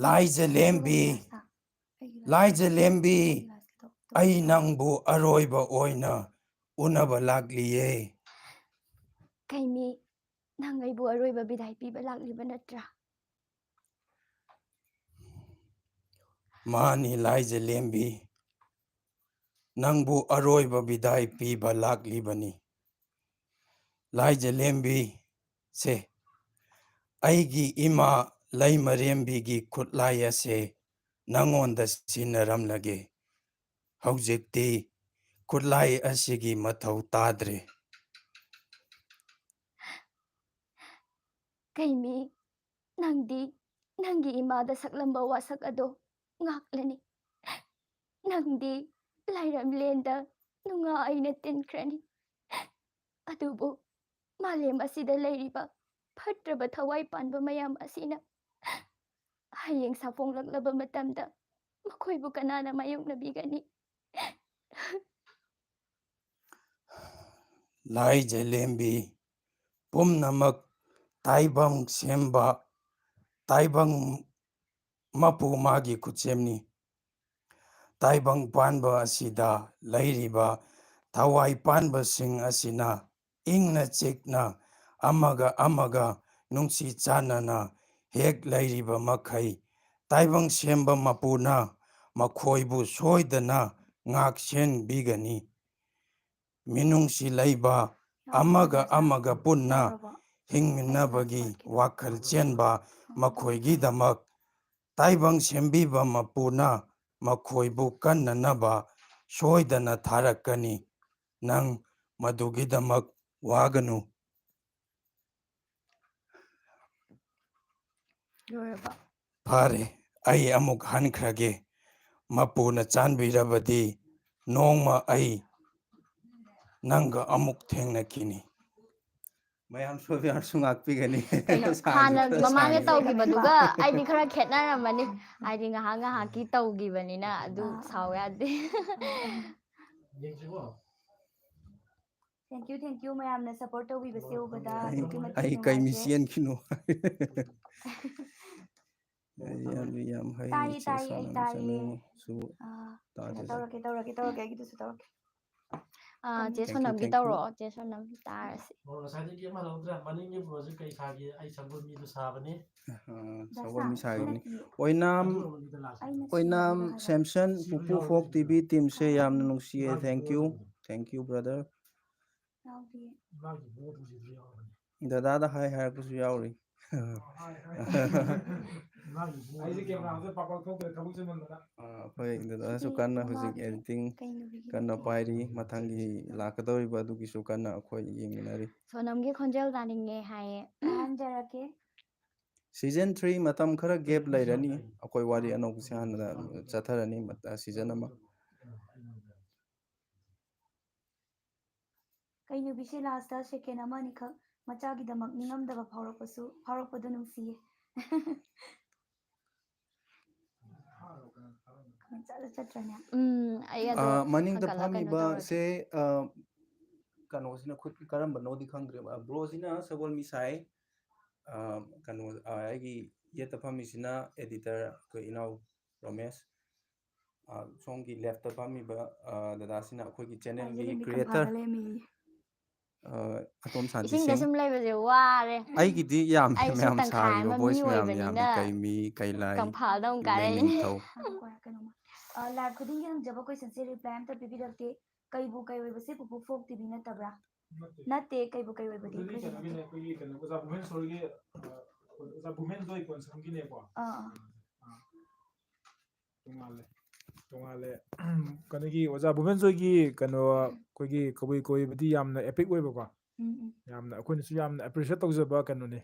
ꯂꯥꯏꯖꯂꯦꯝꯕꯤ, ꯂꯥꯏꯖꯂꯦꯝꯕꯤ, ꯑꯩ ꯅꯪꯕꯨ ꯑꯔꯣꯏꯕ ꯑꯣꯏꯅ ꯎꯅꯕ ꯂꯥꯛꯂꯤꯌꯦ. ꯀꯩꯃꯤ ꯅꯪ ꯑꯩꯕꯨ ꯑꯔꯣꯏꯕ ꯕꯤꯗꯥꯏ ꯄꯤꯕ ꯂꯥꯛꯂꯤꯕ ꯅꯠꯇ꯭ꯔꯥ? ꯃꯥꯅꯤ ꯂꯥꯏꯖꯂꯦꯝꯕꯤ, ꯅꯪꯕꯨ ꯑꯔꯣꯏꯕ ꯕꯤꯗꯥꯏ ꯄꯤꯕ ꯂꯥꯛꯂꯤꯕꯅꯤ꯫ ꯂꯥꯏꯖꯂꯦꯝꯕꯤ ꯁꯦ, ꯑꯩꯒꯤ ꯏꯃꯥ ꯂꯩꯃꯔꯦꯝꯕꯤꯒꯤ ꯈꯨꯠꯂꯥꯏ ꯑꯁꯦ ꯅꯪꯉꯣꯟꯗ ꯁꯤꯟꯅꯔꯝꯂꯒꯦ꯫ ꯍꯧꯖꯤꯛꯇꯤ ꯈꯨꯠꯂꯥꯏ ꯑꯁꯤꯒꯤ ꯃꯊꯧ ꯇꯥꯗ꯭ꯔꯦ꯫ ꯀꯩꯃꯤ, ꯅꯪꯗꯤ ꯅꯪꯒꯤ ꯏꯃꯥꯗ ꯁꯛꯂꯝꯕ ꯋꯥꯁꯛ ꯑꯗꯣ ꯉꯥꯛꯂꯅꯤ꯫ ꯅꯪꯗꯤ ꯂꯥꯏꯔꯝꯂꯦꯟꯗ ꯅꯨꯡꯉꯥꯏꯅ ꯇꯤꯟꯈ꯭ꯔꯅꯤ꯫ ꯑꯗꯨꯕꯨ ꯃꯥꯂꯦꯝ ꯑꯁꯤꯗ ꯂꯩꯔꯤꯕ ꯐꯠꯇ꯭ꯔꯕ ꯊꯋꯥꯏ ꯄꯥꯟꯕ ꯃꯌꯥꯝ ꯑꯁꯤꯅ ꯍꯌꯦꯡ ꯁꯥꯐꯣꯡꯂꯛꯂꯕ ꯃꯇꯝꯗ ꯃꯈꯣꯏꯕꯨ ꯀꯅꯥꯅ ꯃꯥꯌꯣꯛꯅꯕꯤꯒꯅꯤ? ꯂꯥꯏꯖꯂꯦꯝꯕꯤ, ꯄꯨꯝꯅꯃꯛ ꯇꯥꯏꯕꯪ ꯁꯦꯝꯕ ꯇꯥꯏꯕꯪ ꯃꯄꯨ ꯃꯥꯒꯤ ꯈꯨꯠꯁꯦꯝꯅꯤ꯫ ꯇꯥꯏꯕꯪ ꯄꯥꯟꯕ ꯑꯁꯤꯗ ꯂꯩꯔꯤꯕ ꯊꯋꯥꯏ ꯄꯥꯟꯕꯁꯤꯡ ꯑꯁꯤꯅ ꯏꯪꯅ ꯆꯤꯛꯅ ꯑꯃꯒ ꯑꯃꯒ ꯅꯨꯡꯁꯤ ꯆꯥꯟꯅꯅ ꯍꯦꯛ ꯂꯩꯔꯤꯕ ꯃꯈꯩ ꯇꯥꯏꯕꯪ ꯁꯦꯝꯕ ꯃꯄꯨꯅ ꯃꯈꯣꯏꯕꯨ ꯁꯣꯏꯗꯅ ꯉꯥꯛ ꯁꯦꯟꯕꯤꯒꯅꯤ꯫ ꯃꯤꯅꯨꯡꯁꯤ ꯂꯩꯕ ꯑꯃꯒ ꯑꯃꯒ ꯄꯨꯟꯅ ꯍꯤꯡꯃꯤꯟꯅꯕꯒꯤ ꯋꯥꯈꯜ ꯆꯦꯟꯕ ꯃꯈꯣꯏꯒꯤꯗꯃꯛ ꯇꯥꯏꯕꯪ ꯁꯦꯝꯕꯤꯕ ꯃꯄꯨꯅ ꯃꯈꯣꯏꯕꯨ ꯀꯟꯅꯅꯕ ꯁꯣꯏꯗꯅ ꯊꯥꯔꯛꯀꯅꯤ꯫ ꯅꯪ ꯃꯗꯨꯒꯤꯗꯃꯛ ꯋꯥꯒꯅꯨ꯫ ꯂꯣꯏꯔꯕ? ꯐꯔꯦ, ꯑꯩ ꯑꯃꯨꯛ ꯍꯟꯈ꯭ꯔꯒꯦ꯫ ꯃꯄꯨꯅ ꯆꯥꯟꯕꯤꯔꯕꯗꯤ ꯅꯣꯡꯃ ꯑꯩ ꯅꯪꯒ ꯑꯃꯨꯛ ꯊꯦꯡꯅꯈꯤꯅꯤ꯫ ꯃꯌꯥꯝ ꯁꯣꯏꯕ ꯌꯥꯔꯁꯨ ꯉꯥꯛꯄꯤꯒꯅꯤ꯫ ꯀꯩꯅꯣ ꯁꯥꯡꯁꯨ ꯍꯥꯟꯅ ꯈꯔ ꯃꯃꯥꯡꯗ ꯁꯥꯡꯉꯦ꯫ ꯇꯧꯈꯤꯕꯗꯨꯒ ꯑꯩꯗꯤ ꯈꯔ ꯈꯦꯠꯅꯔꯝꯃꯅꯤ꯫ ꯍꯥꯏꯗꯤ ꯉꯥꯏꯍꯥꯛ ꯉꯥꯏꯍꯥꯛꯀꯤ ꯇꯧꯈꯤꯕꯅꯤꯅ ꯑꯗꯨ ꯁꯥꯎ ꯌꯥꯗꯦ꯫ ꯌꯦꯡꯁꯤꯀꯣ? ꯊꯦꯡꯛ ꯌꯨ ꯃꯌꯥꯝꯅ ꯁꯞꯄꯣꯔꯠ ꯇꯧꯕꯤꯕꯁꯦ ꯎꯕꯗ ꯑꯗꯨꯛꯀꯤ ꯃꯇꯤꯛ ꯑꯩ ꯀꯩꯃꯤ ꯅꯨꯡꯉꯥꯏꯖ꯭ꯔꯦ꯫ ꯆꯦꯟꯈꯤꯅꯣ? ꯌꯥꯝ ꯍꯩ ꯇꯥꯏꯌꯦ ꯏꯆꯦ ꯇꯥꯏꯌꯦ ꯑꯩ ꯁꯣꯅꯝ ꯇꯥꯏꯌꯦ꯫ ꯆꯅꯨꯁꯨ ꯀꯩꯅꯣ ꯇꯥꯗꯦꯗ꯫ ꯇꯧꯔꯛꯀꯦ ꯑꯩꯒꯤꯗꯨꯁꯨ ꯇꯧꯔꯛꯀꯦ꯫ ꯆꯦ ꯊꯦꯡꯛ ꯌꯨ ꯁꯣꯅꯝꯒꯤ ꯊꯦꯡꯛ ꯌꯨ ꯇꯧꯔꯛꯑꯣ, ꯆꯦ ꯁꯣꯅꯝ ꯇꯥꯔꯁꯤ꯫ ꯉꯁꯥꯏꯗꯒꯤ ꯑꯃ ꯍꯜꯍꯧꯗ꯭ꯔꯦ, ꯃꯅꯤꯡꯒꯤ ꯕ꯭ꯔꯣꯁꯦ ꯀꯩ ꯁꯥꯒꯦ? ꯑꯩ ꯁꯒꯣꯜ ꯃꯤꯗꯣ ꯁꯥꯕꯅꯤ꯫ ꯁꯒꯣꯜ ꯃꯤ ꯁꯥꯈꯤꯕꯅꯤ꯫ ꯅꯠꯇꯤꯌꯦ, ꯑꯣꯏꯅꯥꯝ ꯑꯩꯅ ꯑꯣꯏꯅꯥꯝ ꯁꯤꯕꯒꯤꯔꯣ ꯍꯥꯏꯕ? ꯁꯦꯝꯁꯟ ꯄꯨꯄꯨ ꯐꯣꯛ ꯇꯤꯚꯤ ꯇꯤꯝꯁꯦ ꯌꯥꯝꯅ ꯅꯨꯡꯁꯤꯌꯦ꯫ Thank you brother. ꯌꯥꯎꯗꯤꯌꯦ꯫ ꯗꯗꯥꯗ ꯍꯥꯏ ꯍꯥꯏꯔꯛꯄꯁꯨ ꯌꯥꯎꯔꯤ꯫ ꯑꯩꯁꯦ ꯀꯦꯃꯦꯔꯥ ꯑꯝꯇ ꯄꯥꯛ ꯊꯣꯛꯇ꯭ꯔꯦ ꯊꯕꯛ ꯆꯤꯟꯃꯟꯗꯅ꯫ ꯑꯩꯈꯣꯏ ꯗꯗꯥꯁꯨ ꯁꯤ ꯀꯟꯅ ꯍꯧꯖꯤꯛ ꯃꯃꯥꯒꯤ ꯑꯦꯗꯤꯇꯤꯡ ꯀꯩ ꯅꯨꯕꯤꯒꯤ ꯀꯟꯅ ꯅꯠꯇꯦ ꯄꯥꯏꯔꯤ꯫ ꯃꯊꯪꯒꯤ ꯂꯥꯛꯀꯗꯧꯔꯤꯕ ꯑꯗꯨꯒꯤꯁꯨ ꯀꯟꯅ ꯑꯩꯈꯣꯏ ꯌꯦꯡꯃꯤꯟꯅꯔꯤ꯫ ꯁꯣꯅꯝꯒꯤ ꯈꯣꯟꯖꯦꯜ ꯇꯥꯅꯤꯡꯉꯦ ꯍꯥꯏꯌꯦ꯫ ꯇꯥꯍꯟꯖꯔꯛꯀꯦ꯫ ꯁꯤꯖꯟ 3 ꯃꯇꯝ ꯈꯔ ꯒꯦꯞ ꯂꯩꯔꯅꯤ꯫ ꯑꯩꯈꯣꯏ ꯋꯥꯔꯤ ꯑꯅꯧꯕꯁꯦ ꯍꯥꯟꯅ ꯆꯠꯊꯔꯅꯤ ꯁꯤꯖꯟ ꯑꯃ꯫ ꯀꯩꯅꯨꯕꯤꯁꯦ ꯂꯥꯁꯇ ꯁꯦꯀꯦꯟ ꯑꯃ ꯑꯅꯤꯈꯛ ꯃꯆꯥꯒꯤꯗꯃꯛ ꯅꯤꯡꯉꯝꯗꯕ ꯐꯥꯎꯔꯛꯄꯗꯨ ꯅꯨꯡꯁꯤꯌꯦ꯫ ꯆꯠꯇ꯭ꯔꯅꯦ? ꯑꯩ ꯑꯗꯣ ꯃꯅꯤꯡꯗ ꯊꯥꯡꯒꯠꯂ ꯀꯩꯅꯣ ꯇꯧꯔꯒꯦ꯫ ꯐꯝꯃꯤꯕꯁꯦ ꯀꯩꯅꯣꯁꯤꯅ ꯈꯨꯠ ꯀꯔꯝꯕꯅꯣꯗꯤ ꯈꯪꯗ꯭ꯔꯦ꯫ ꯕ꯭ꯔꯣꯁꯤꯅ ꯁꯒꯣꯜ ꯃꯤꯁꯥꯏ, ꯀꯩꯅꯣ ꯑꯩꯒꯤ ꯌꯦꯠꯇ ꯐꯝꯃꯤꯁꯤꯅ ꯑꯦꯗꯤꯇꯔ ꯑꯩꯈꯣꯏ ꯏꯅꯥꯎ ꯔꯣꯃꯦꯁ꯫ ꯁꯣꯝꯒꯤ ꯂꯦꯐꯇ ꯐꯝꯃꯤꯕ ꯗꯗꯥꯁꯤꯅ ꯑꯩꯈꯣꯏꯒꯤ ꯆꯦꯅꯦꯜꯒꯤ ꯂꯥꯏꯖꯂꯦꯝꯕꯤ ꯇꯝꯐꯥꯗ ꯀ꯭ꯔꯤꯌꯦꯇꯔ ꯂꯩꯔꯝꯃꯤ꯫ ꯑꯇꯣꯝ ꯁꯥꯟꯇꯤ ꯏꯁꯤꯡꯗ ꯁꯤꯡ꯫ ꯁꯨꯝ ꯂꯩꯕꯁꯦ ꯋꯥꯔꯦ꯫ ꯑꯩꯒꯤꯗꯤ ꯌꯥꯝꯃꯦ ꯑꯩꯁꯨ ꯃꯌꯥꯝ ꯇꯪꯈꯥꯏ ꯁꯥꯔꯤꯕ ꯑꯃ ꯃꯤ ꯚꯣꯏꯁ ꯃꯌꯥꯝ ꯌꯥꯝꯃꯤ꯫ ꯑꯣꯏꯕꯅꯤꯅ ꯀꯩꯃꯤ, ꯀꯩꯂꯥꯏ, ꯀꯪꯐꯥꯜꯗ ꯑꯃꯨꯛ ꯀꯥꯔꯛꯏꯅꯦ꯫ ꯂꯩꯅꯤꯡꯊꯧ꯫ ꯂꯥꯏꯚ ꯈꯨꯗꯤꯡꯒꯤ ꯍꯪꯖꯕ ꯀꯣꯏꯁꯟꯁꯦ ꯔꯤꯄ꯭ꯂꯥꯏ ꯑꯝꯇ ꯄꯤꯕꯤꯔꯛꯇꯦ꯫ ꯀꯩꯕꯨ ꯀꯩ ꯑꯣꯏꯕꯁꯦ ꯄꯨꯄꯨ ꯐꯣꯛ ꯇꯤꯚꯤ ꯅꯠꯇꯕ꯭ꯔꯥ? ꯅꯠꯇꯦ, ꯀꯩꯕꯨ ꯀꯩ ꯑꯣꯏꯕꯗꯤ ꯑꯗꯨꯗꯤ ꯑꯩꯈꯣꯏꯒꯤ ꯅꯠꯇꯦ꯫ ꯀꯩꯅꯣꯒꯤꯅꯦ, ꯑꯩꯈꯣꯏꯒꯤ ꯀꯩꯅꯣ ꯑꯣꯖꯥ ꯚꯨꯃꯦꯟ ꯁꯣꯔꯒꯤ ꯑꯣꯖꯥ ꯚꯨꯃꯦꯟ ꯖꯣꯏ ꯀꯣꯟꯁꯝꯒꯤꯅꯦꯀꯣ꯫ ꯇꯣꯉꯥꯜꯂꯦ ꯀꯩꯅꯣꯒꯤ ꯑꯣꯖꯥ ꯚꯨꯃꯦꯟꯖꯣꯏꯒꯤ ꯀꯩꯅꯣ ꯑꯩꯈꯣꯏꯒꯤ ꯀꯕꯨꯏ ꯀꯣꯏꯕꯗꯤ ꯌꯥꯝꯅ ꯑꯦꯄꯤꯛ ꯑꯣꯏꯕꯀꯣ꯫ ꯌꯥꯝꯅ ꯑꯩꯈꯣꯏꯅꯁꯨ ꯌꯥꯝꯅ ꯑꯦꯄ꯭ꯔꯤꯁꯤꯌꯦꯠ ꯇꯧꯖꯕ ꯀꯩꯅꯣꯅꯤ꯫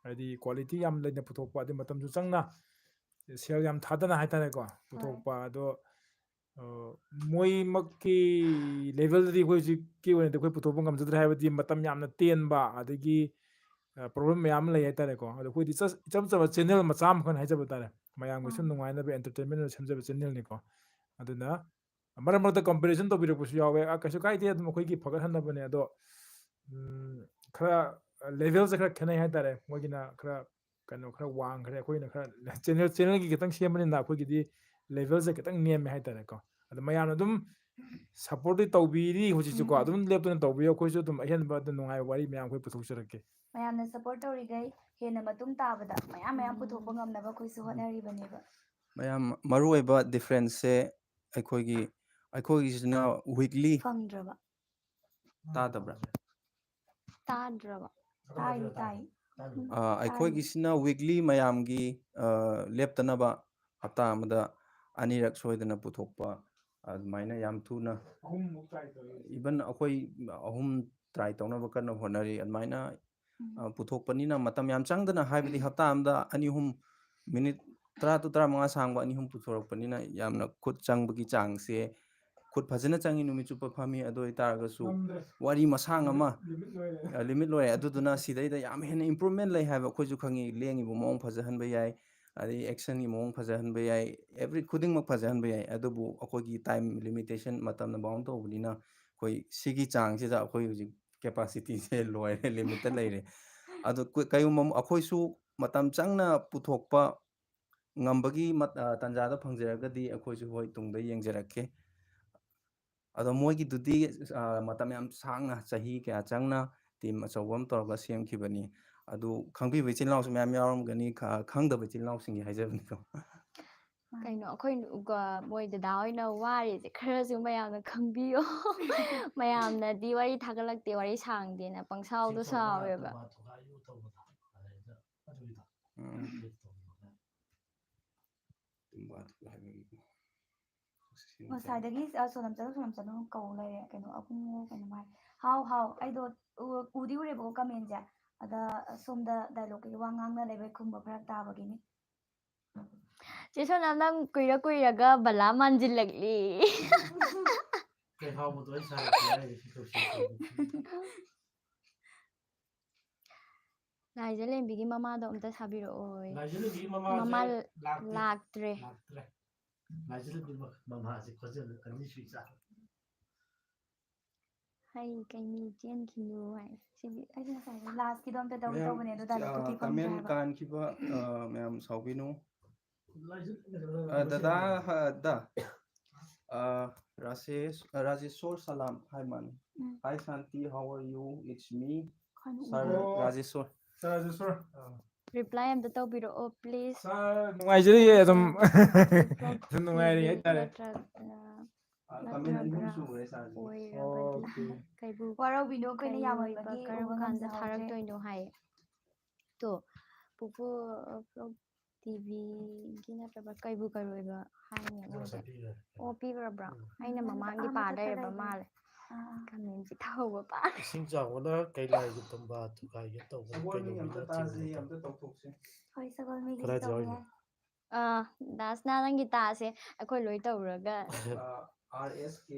ꯍꯥꯏꯗꯤ ꯀ꯭ꯋꯥꯂꯤꯇꯤ ꯌꯥꯝ ꯂꯩꯅ ꯄꯨꯊꯣꯛꯄ, ꯑꯗꯩ ꯃꯇꯝꯁꯨ ꯆꯪꯅ ꯁꯦꯜ ꯌꯥꯝ ꯊꯥꯗꯅ ꯍꯥꯏꯇꯥꯔꯦꯀꯣ ꯄꯨꯊꯣꯛꯄ꯫ ꯑꯗꯣ ꯃꯣꯏꯃꯛꯀꯤ ꯂꯦꯚꯦꯜꯗꯗꯤ ꯑꯩꯈꯣꯏ ꯍꯧꯖꯤꯛꯀꯤ ꯑꯣꯏꯅꯗꯤ ꯑꯩꯈꯣꯏ ꯄꯨꯊꯣꯛꯄ ꯉꯝꯖꯗ꯭ꯔꯦ꯫ ꯍꯥꯏꯕꯗꯤ ꯃꯇꯝ ꯌꯥꯝꯅ ꯇꯦꯟꯕ, ꯑꯗꯒꯤ ꯄ꯭ꯔꯣꯕ꯭ꯂꯦꯝ ꯃꯌꯥꯝ ꯑꯃ ꯂꯩ ꯍꯥꯏꯇꯥꯔꯦꯀꯣ꯫ ꯑꯗꯣ ꯑꯩꯈꯣꯏꯗꯤ ꯏꯆꯝ ꯆꯝꯕ ꯆꯦꯟꯅꯦꯜ ꯃꯆꯥ ꯑꯃꯈꯛ ꯍꯥꯏꯖꯕ ꯇꯥꯔꯦ꯫ ꯃꯌꯥꯝꯒꯤ ꯁꯨꯝ ꯅꯨꯡꯉꯥꯏꯅꯕ ꯑꯦꯟꯇꯔꯇꯦꯟꯃꯦꯟ ꯑꯣꯏꯅ ꯁꯦꯝꯖꯕ ꯆꯦꯟꯅꯦꯜꯅꯤꯀꯣ꯫ ꯑꯗꯨꯅ ꯃꯔꯛ ꯃꯔꯛꯇ ꯀꯝꯄꯦꯔꯤꯖꯟ ꯇꯧꯕꯤꯔꯛꯄꯁꯨ ꯌꯥꯎꯋꯦ꯫ ꯀꯩꯁꯨ ꯀꯥꯏꯗꯦ, ꯑꯗꯨꯝ ꯑꯩꯈꯣꯏꯒꯤ ꯐꯒꯠꯍꯟꯅꯕꯅꯦ꯫ ꯑꯗꯣ ꯈꯔ ꯂꯦꯚꯦꯜꯁꯦ ꯈꯔ ꯈꯦꯠꯅꯩ ꯍꯥꯏꯇꯥꯔꯦ꯫ ꯃꯣꯏꯒꯤꯅ ꯈꯔ ꯀꯩꯅꯣ ꯈꯔ ꯋꯥꯡꯈ꯭ꯔꯦ, ꯑꯩꯈꯣꯏꯅ ꯈꯔ ꯆꯦꯅꯦꯜꯒꯤ ꯈꯤꯇꯪ ꯁꯦꯝꯕꯅꯤꯅ ꯑꯩꯈꯣꯏꯒꯤꯗꯤ ꯂꯦꯚꯦꯜꯁꯦ ꯈꯤꯇꯪ ꯅꯦꯝꯃꯦ ꯍꯥꯏꯇꯥꯔꯦꯀꯣ꯫ ꯑꯗꯣ ꯃꯌꯥꯝꯅ ꯑꯗꯨꯝ ꯁꯞꯄꯣꯔꯠꯇꯤ ꯇꯧꯕꯤꯔꯤ ꯍꯧꯖꯤꯛꯁꯨꯀꯣ ꯑꯗꯨꯝ ꯂꯦꯞꯇꯅ ꯇꯧꯕꯤꯌꯨ ꯑꯩꯈꯣꯏꯁꯨ ꯑꯗꯨꯝ ꯑꯍꯦꯟꯕ ꯑꯗꯨꯝ ꯅꯨꯡꯉꯥꯏꯕ ꯋꯥꯔꯤ ꯃꯌꯥꯝ ꯑꯩꯈꯣꯏ ꯄꯨꯊꯣꯛꯆꯔꯛꯀꯦ ꯃꯌꯥꯝꯅ ꯁꯞꯄꯣꯔꯠ ꯇꯧꯔꯤꯈꯩ ꯍꯦꯟꯅ ꯃꯇꯨꯡ ꯇꯥꯕꯗ ꯃꯌꯥꯝ ꯄꯨꯊꯣꯛꯄ ꯉꯝꯅꯕ ꯑꯩꯈꯣꯏꯁꯨ ꯍꯣꯠꯅꯔꯤꯕꯅꯦꯕ ꯃꯌꯥꯝ ꯃꯔꯨꯑꯣꯏꯕ ꯗꯤꯐ꯭ꯔꯦꯟꯁꯁꯦ ꯑꯩꯈꯣꯏꯒꯤꯁꯤꯅ ꯋꯤꯛꯂꯤ ꯐꯪꯗ꯭ꯔꯕ ꯇꯥꯗꯕ꯭ꯔꯥ ꯇꯥꯗ꯭ꯔꯕ ꯇꯥꯏ ꯑꯩꯈꯣꯏꯒꯤꯁꯤꯅ ꯋꯤꯛꯂꯤ ꯃꯌꯥꯝꯒꯤ ꯂꯦꯞꯇꯅꯕ ꯍꯞꯇꯥ ꯑꯃꯗ ꯑꯅꯤꯔꯛ ꯁꯣꯏꯗꯅ ꯄꯨꯊꯣꯛꯄ ꯑꯗꯨꯃꯥꯏꯅ ꯌꯥꯝ ꯊꯨꯅ ꯏꯚꯟ ꯑꯩꯈꯣꯏ 3 ꯇ꯭ꯔꯥꯏ ꯇꯧꯅꯕ ꯀꯟꯅ ꯍꯣꯠꯅꯔꯤ ꯑꯗꯨꯃꯥꯏꯅ ꯄꯨꯊꯣꯛꯄꯅꯤꯅ ꯃꯇꯝ ꯌꯥꯝ ꯆꯪꯗꯅ ꯍꯥꯏꯕꯗꯤ ꯍꯞꯇꯥ ꯑꯃꯗ 2-3 ꯃꯤꯅꯤꯠ 10-15 ꯁꯥꯡꯕ 2-3 ꯄꯨꯊꯣꯔꯛꯄꯅꯤꯅ ꯌꯥꯝꯅ ꯈꯨꯠ ꯆꯪꯕꯒꯤ ꯆꯥꯡꯁꯦ ꯈꯨꯠ ꯐꯖꯅ ꯆꯪꯉꯤ ꯅꯨꯃꯤꯠ ꯆꯨꯞꯄ ꯐꯝꯃꯤ ꯑꯗꯨ ꯑꯣꯏꯇꯥꯔꯒꯁꯨ ꯋꯥꯔꯤ ꯃꯁꯥꯡ ꯑꯃ ꯂꯤꯃꯤꯠ ꯂꯣꯏꯔꯦ ꯑꯗꯨꯗꯨꯅ ꯁꯤꯗꯩꯗ ꯌꯥꯝ ꯍꯦꯟꯅ ꯏꯝꯄ꯭ꯔꯨꯚꯃꯦꯟ ꯂꯩ ꯍꯥꯏꯕ ꯑꯩꯈꯣꯏꯁꯨ ꯈꯪꯉꯤ ꯂꯦꯡꯉꯤꯕ ꯃꯑꯣꯡ ꯐꯖꯍꯟꯕ ꯌꯥꯏ ꯑꯗꯩ ꯑꯦꯛꯁꯟꯒꯤ ꯃꯑꯣꯡ ꯐꯖꯍꯟꯕ ꯌꯥꯏ ꯑꯦꯕ꯭ꯔꯤ ꯈꯨꯗꯤꯡꯃꯛ ꯐꯖꯍꯟꯕ ꯌꯥꯏ ꯑꯗꯨꯕꯨ ꯑꯩꯈꯣꯏꯒꯤ ꯇꯥꯏꯝ ꯂꯤꯃꯤꯇꯦꯁꯟ ꯃꯇꯝꯅ ꯕꯥꯎꯟ ꯇꯧꯕꯅꯤꯅ ꯑꯩꯈꯣꯏ ꯁꯤꯒꯤ ꯆꯥꯡꯁꯤꯗ ꯑꯩꯈꯣꯏ ꯍꯧꯖꯤꯛ ꯀꯦꯄꯥꯁꯤꯇꯤꯁꯦ ꯂꯣꯏꯔꯦ ꯂꯤꯃꯤꯠꯇ ꯂꯩꯔꯦ ꯑꯗꯣ ꯀꯩꯒꯨꯝꯕ ꯑꯩꯈꯣꯏꯁꯨ ꯃꯇꯝ ꯆꯪꯅ ꯄꯨꯊꯣꯛꯄ ꯉꯝꯕꯒꯤ ꯇꯥꯟꯖꯥꯗ ꯐꯪꯖꯔꯒꯗꯤ ꯑꯩꯈꯣꯏꯁꯨ ꯍꯣꯏ ꯇꯨꯡꯗ ꯌꯦꯡꯖꯔꯛꯀꯦ ꯑꯗꯣ ꯃꯣꯏꯒꯤꯗꯨꯗꯤ ꯃꯇꯝ ꯌꯥꯝ ꯁꯥꯡꯅ ꯆꯍꯤ ꯀꯌꯥ ꯆꯪꯅ ꯇꯤꯝ ꯑꯆꯧꯕ ꯑꯃ ꯇꯧꯔꯒ ꯁꯦꯝꯈꯤꯕꯅꯤ ꯑꯗꯨ ꯈꯪꯕꯤꯕ ꯏꯆꯤꯜ ꯏꯅꯥꯎꯁꯨ ꯃꯌꯥꯝ ꯌꯥꯎꯔꯝꯒꯅꯤ ꯈꯪꯗꯕ ꯏꯆꯤꯜ ꯏꯅꯥꯎꯁꯤꯡꯒꯤ ꯍꯥꯏꯖꯕꯅꯤꯀꯣ ꯀꯩꯅꯣ ꯑꯩꯈꯣꯏ ꯃꯣꯏ ꯗꯗꯥ ꯍꯣꯏꯅ ꯋꯥꯔꯤꯁꯦ ꯈꯔꯁꯨ ꯃꯌꯥꯝꯅ ꯈꯪꯕꯤꯌꯣ ꯃꯌꯥꯝꯅꯗꯤ ꯋꯥꯔꯤ ꯊꯥꯒꯠꯂꯛꯇꯦ ꯋꯥꯔꯤ ꯁꯥꯡꯗꯦꯅ ꯄꯪꯁꯥꯎꯗ ꯁꯥꯎꯋꯦꯕ ꯉꯁꯥꯏꯗꯒꯤ ꯁꯣꯅꯝ ꯆꯅꯨ ꯀꯧ ꯂꯩꯔꯦ ꯀꯩꯅꯣ ꯑꯕꯨꯡꯉꯣ ꯀꯩꯅꯣ ꯍꯥꯏ ꯍꯥꯎ ꯑꯩꯗꯣ ꯎꯗꯤ ꯎꯔꯦꯕꯀꯣ ꯀꯃꯦꯟꯁꯦ ꯑꯗ ꯁꯣꯝꯗ ꯗꯥꯏꯂꯣꯛ ꯀꯩ ꯋꯥ ꯉꯥꯡꯅ ꯂꯩꯕꯩ ꯈꯨꯝꯕ ꯐꯔꯛ ꯇꯥꯕꯒꯤꯅꯤ ꯆꯦ ꯁꯣꯅꯝ ꯅꯪ ꯀꯨꯏꯔꯒ ꯕꯂꯥ ꯃꯥꯟꯁꯤꯜꯂꯛꯂꯤ ꯀꯩ ꯍꯥꯎꯕꯗꯣ ꯑꯩ ꯁꯥꯔꯛꯀꯦ ꯍꯥꯏꯔꯤ ꯁꯤ ꯇꯧꯁꯤ ꯂꯥꯏꯖꯂꯦꯝꯕꯤꯒꯤ ꯃꯃꯥꯗꯣ ꯑꯝꯇ ꯁꯥꯕꯤꯔꯛꯑꯣ ꯂꯥꯏꯖꯂꯦꯝꯕꯤꯒꯤ ꯃꯃꯥ ꯃꯃꯥꯁꯦ ꯂꯥꯛꯇ꯭ꯔꯦ ꯂꯥꯏꯖꯂꯦꯝꯕꯤ ꯃꯃꯥꯁꯦ ꯈꯣꯟꯖꯦꯜ 2 ꯁꯨꯏ ꯆꯥꯔꯦ ꯍꯩ ꯀꯩꯅꯤ ꯆꯦꯟꯈꯤꯅꯨ ꯍꯥꯏ ꯁꯤꯗꯤ ꯑꯩꯁꯦ ꯉꯁꯥꯏ ꯂꯥꯁꯀꯤꯗꯣ ꯑꯝꯇ ꯇꯧꯒꯦ ꯃꯌꯥꯝ ꯇꯧꯕꯅꯦ ꯑꯗꯣ ꯗꯥꯏꯂꯣꯛꯇꯣ ꯊꯤ ꯐꯪꯗ꯭ꯔꯦ ꯀꯃꯦꯟ ꯍꯥꯏꯕ ꯀꯥꯟꯈꯤꯕ ꯃꯌꯥꯝ ꯁꯥꯎꯕꯤꯅꯨ ꯗꯗꯥ Rajeshwar Salam. Hi, man. Hi, Shanti. How are you? It's me, Sir Rajeshwar. Sir Rajeshwar. Reply ꯑꯝꯇ ꯇꯧꯕꯤꯔꯛꯑꯣ please Sir, nungayjariye adum nungayri haitare. Comment 2 sure sir. Okay. ꯋꯥꯔꯧꯕꯤꯅꯨ ꯑꯩꯈꯣꯏꯅ ꯌꯥꯝꯃꯟꯕꯒꯤ ꯀꯔꯝ ꯎꯕ ꯀꯥꯟꯗ ꯉꯝꯖꯍꯧꯗ꯭ꯔꯦ ꯊꯥꯔꯛꯇꯣꯏꯅꯣ ꯍꯥꯏꯌꯦ ꯇꯣ ꯄꯨꯄꯨ ꯐ꯭ꯂꯣꯛ ꯇꯤꯚꯤꯒꯤ ꯅꯠꯇ꯭ꯔꯕ ꯀꯩꯕꯨ ꯀꯩꯔꯣꯏꯕ ꯍꯥꯏꯅꯦ ꯃꯣꯏꯁꯦ ꯑꯣ ꯄꯤꯈ꯭ꯔꯕ꯭ꯔꯥ ꯑꯩꯅ ꯃꯃꯥꯡꯒꯤ ꯄꯥ ꯂꯩꯔꯕ ꯃꯥꯜꯂꯦ ꯀꯃꯦꯟꯁꯤ ꯊꯧꯕ ꯄꯥ ꯏꯁꯤꯡ ꯆꯥꯎꯕꯅ ꯀꯩꯂꯥꯏꯒꯤ ꯇꯨꯝꯕ ꯊꯨꯒꯥꯏꯒꯦ ꯇꯧꯕꯅ ꯁꯒꯣꯜ ꯀꯩꯗꯧꯕꯤꯅ ꯑꯝꯇ ꯇꯥꯁꯤ ꯊꯤꯡꯕ ꯑꯝꯇ ꯇꯧꯊꯣꯛꯁꯤ ꯍꯣꯏ ꯁꯒꯣꯜ ꯃꯤꯒꯤꯁꯨ ꯀꯗꯥꯏꯗ ꯇꯧꯕ ꯌꯥꯎꯔꯤꯅꯣ ꯌꯥꯏ ꯗꯥꯁꯅꯥ ꯅꯪꯒꯤ ꯇꯥꯁꯦ ꯑꯩꯈꯣꯏ ꯂꯣꯏ ꯇꯧꯔꯒ RSK